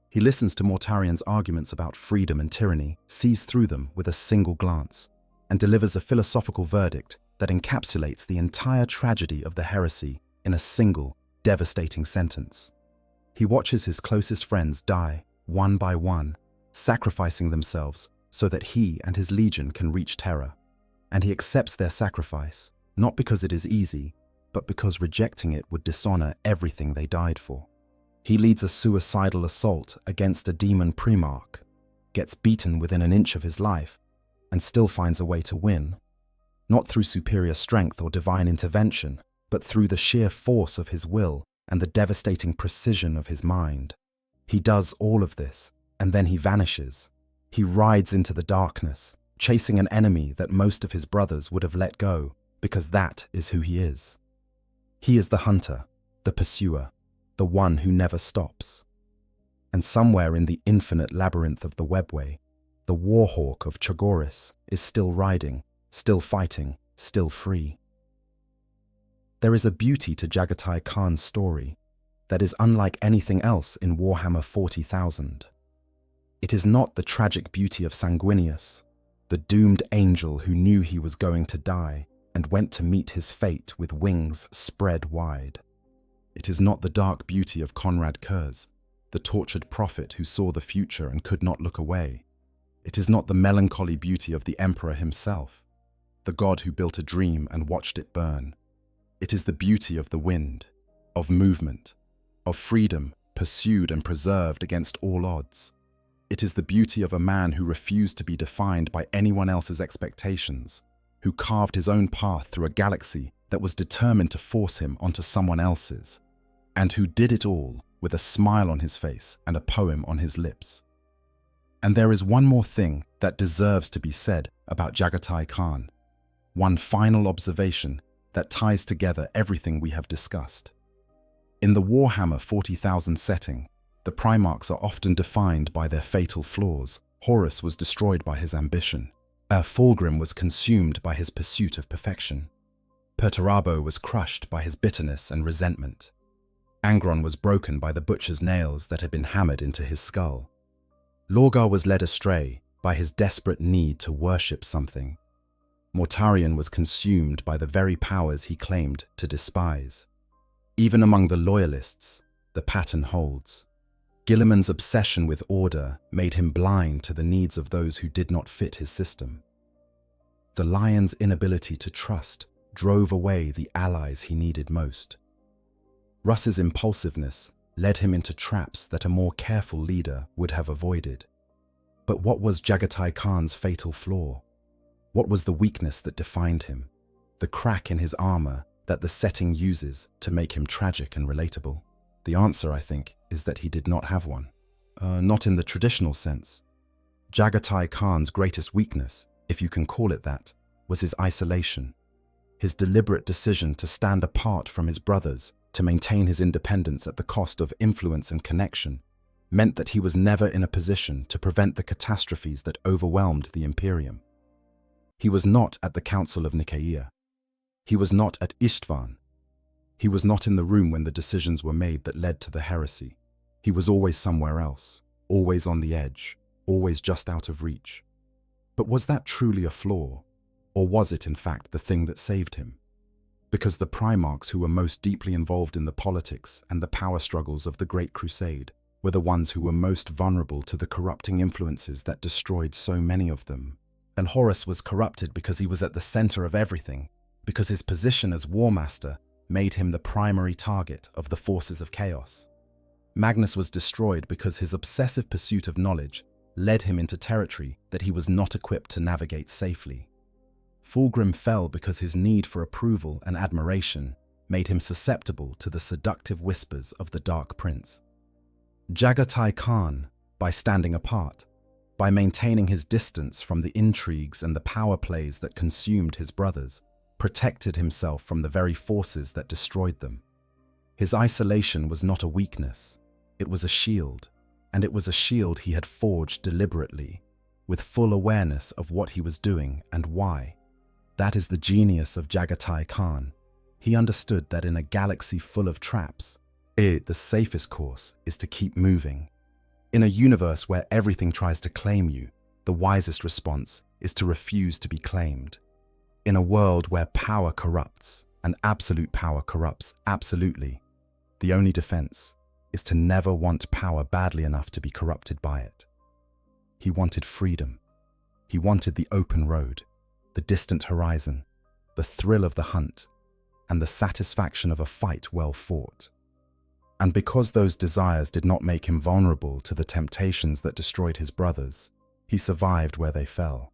He listens to Mortarian's arguments about freedom and tyranny, sees through them with a single glance, and delivers a philosophical verdict that encapsulates the entire tragedy of the heresy in a single, devastating sentence. He watches his closest friends die, one by one, sacrificing themselves so that he and his legion can reach Terra. And he accepts their sacrifice, not because it is easy, but because rejecting it would dishonor everything they died for. He leads a suicidal assault against a demon Primarch, gets beaten within an inch of his life, and still finds a way to win, not through superior strength or divine intervention, but through the sheer force of his will and the devastating precision of his mind. He does all of this, and then he vanishes. He rides into the darkness, chasing an enemy that most of his brothers would have let go, because that is who he is. He is the hunter, the pursuer, the one who never stops. And somewhere in the infinite labyrinth of the webway, the warhawk of Chagoris is still riding, still fighting, still free. There is a beauty to Jaghatai Khan's story that is unlike anything else in Warhammer 40,000. It is not the tragic beauty of Sanguinius, the doomed angel who knew he was going to die and went to meet his fate with wings spread wide. It is not the dark beauty of Conrad Kurz, the tortured prophet who saw the future and could not look away. It is not the melancholy beauty of the emperor himself, the god who built a dream and watched it burn. It is the beauty of the wind, of movement, of freedom pursued and preserved against all odds. It is the beauty of a man who refused to be defined by anyone else's expectations, who carved his own path through a galaxy that was determined to force him onto someone else's, and who did it all with a smile on his face and a poem on his lips. And there is one more thing that deserves to be said about Jaghatai Khan, one final observation that ties together everything we have discussed. In the Warhammer 40,000 setting, the Primarchs are often defined by their fatal flaws. Horus was destroyed by his ambition. Fulgrim was consumed by his pursuit of perfection. Perturabo was crushed by his bitterness and resentment. Angron was broken by the butcher's nails that had been hammered into his skull. Lorgar was led astray by his desperate need to worship something. Mortarion was consumed by the very powers he claimed to despise. Even among the Loyalists, the pattern holds. Guilliman's obsession with order made him blind to the needs of those who did not fit his system. The Lion's inability to trust drove away the allies he needed most. Russ's impulsiveness led him into traps that a more careful leader would have avoided. But what was Jaghatai Khan's fatal flaw? What was the weakness that defined him? The crack in his armor that the setting uses to make him tragic and relatable? The answer, I think, is that he did not have one. Not in the traditional sense. Jaghatai Khan's greatest weakness, if you can call it that, was his isolation. His deliberate decision to stand apart from his brothers, to maintain his independence at the cost of influence and connection, meant that he was never in a position to prevent the catastrophes that overwhelmed the Imperium. He was not at the Council of Nikaea. He was not at Istvan. He was not in the room when the decisions were made that led to the heresy. He was always somewhere else, always on the edge, always just out of reach. But was that truly a flaw? Or was it, in fact, the thing that saved him? Because the Primarchs who were most deeply involved in the politics and the power struggles of the Great Crusade were the ones who were most vulnerable to the corrupting influences that destroyed so many of them. And Horus was corrupted because he was at the center of everything, because his position as War Master made him the primary target of the forces of chaos. Magnus was destroyed because his obsessive pursuit of knowledge led him into territory that he was not equipped to navigate safely. Fulgrim fell because his need for approval and admiration made him susceptible to the seductive whispers of the Dark Prince. Jaghatai Khan, by standing apart, by maintaining his distance from the intrigues and the power plays that consumed his brothers, protected himself from the very forces that destroyed them. His isolation was not a weakness, it was a shield, and it was a shield he had forged deliberately, with full awareness of what he was doing and why. That is the genius of Jaghatai Khan. He understood that in a galaxy full of traps, the safest course is to keep moving. In a universe where everything tries to claim you, the wisest response is to refuse to be claimed. In a world where power corrupts, and absolute power corrupts absolutely, the only defense is to never want power badly enough to be corrupted by it. He wanted freedom. He wanted the open road, the distant horizon, the thrill of the hunt, and the satisfaction of a fight well fought. And because those desires did not make him vulnerable to the temptations that destroyed his brothers, he survived where they fell.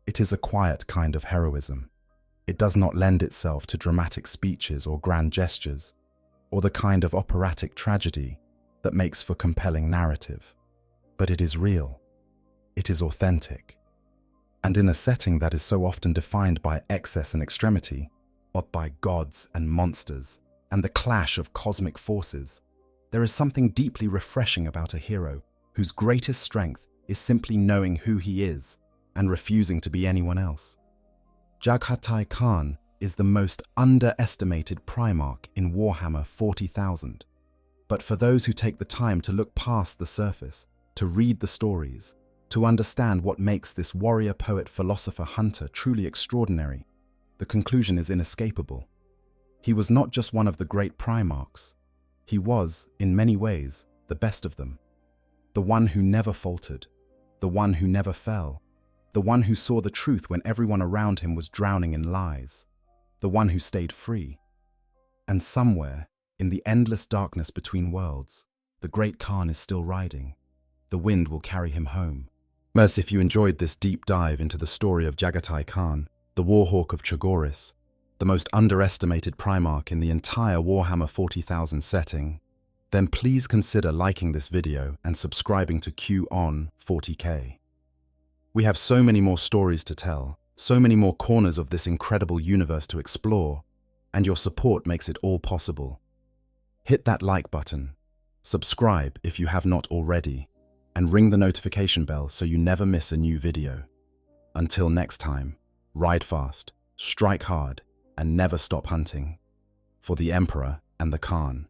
It is a quiet kind of heroism. It does not lend itself to dramatic speeches or grand gestures, or the kind of operatic tragedy that makes for compelling narrative. But it is real. It is authentic. And in a setting that is so often defined by excess and extremity, but by gods and monsters, and the clash of cosmic forces, there is something deeply refreshing about a hero whose greatest strength is simply knowing who he is and refusing to be anyone else. Jaghatai Khan is the most underestimated Primarch in Warhammer 40,000. But for those who take the time to look past the surface, to read the stories, to understand what makes this warrior, poet, philosopher, hunter truly extraordinary, the conclusion is inescapable. He was not just one of the great Primarchs. He was, in many ways, the best of them. The one who never faltered, the one who never fell, the one who saw the truth when everyone around him was drowning in lies, the one who stayed free. And somewhere, in the endless darkness between worlds, the great Khan is still riding. The wind will carry him home. If you enjoyed this deep dive into the story of Jaghatai Khan, the Warhawk of Chagoris, the most underestimated Primarch in the entire Warhammer 40,000 setting, then please consider liking this video and subscribing to Q on 40K. We have so many more stories to tell, so many more corners of this incredible universe to explore, and your support makes it all possible. Hit that like button, subscribe if you have not already, and ring the notification bell so you never miss a new video. Until next time, ride fast, strike hard, and never stop hunting. For the Emperor and the Khan.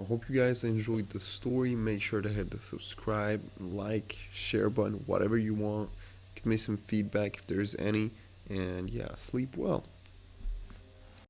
I hope you guys enjoyed the story. Make sure to hit the subscribe, like, share button, whatever you want. Give me some feedback if there's any. And yeah, sleep well.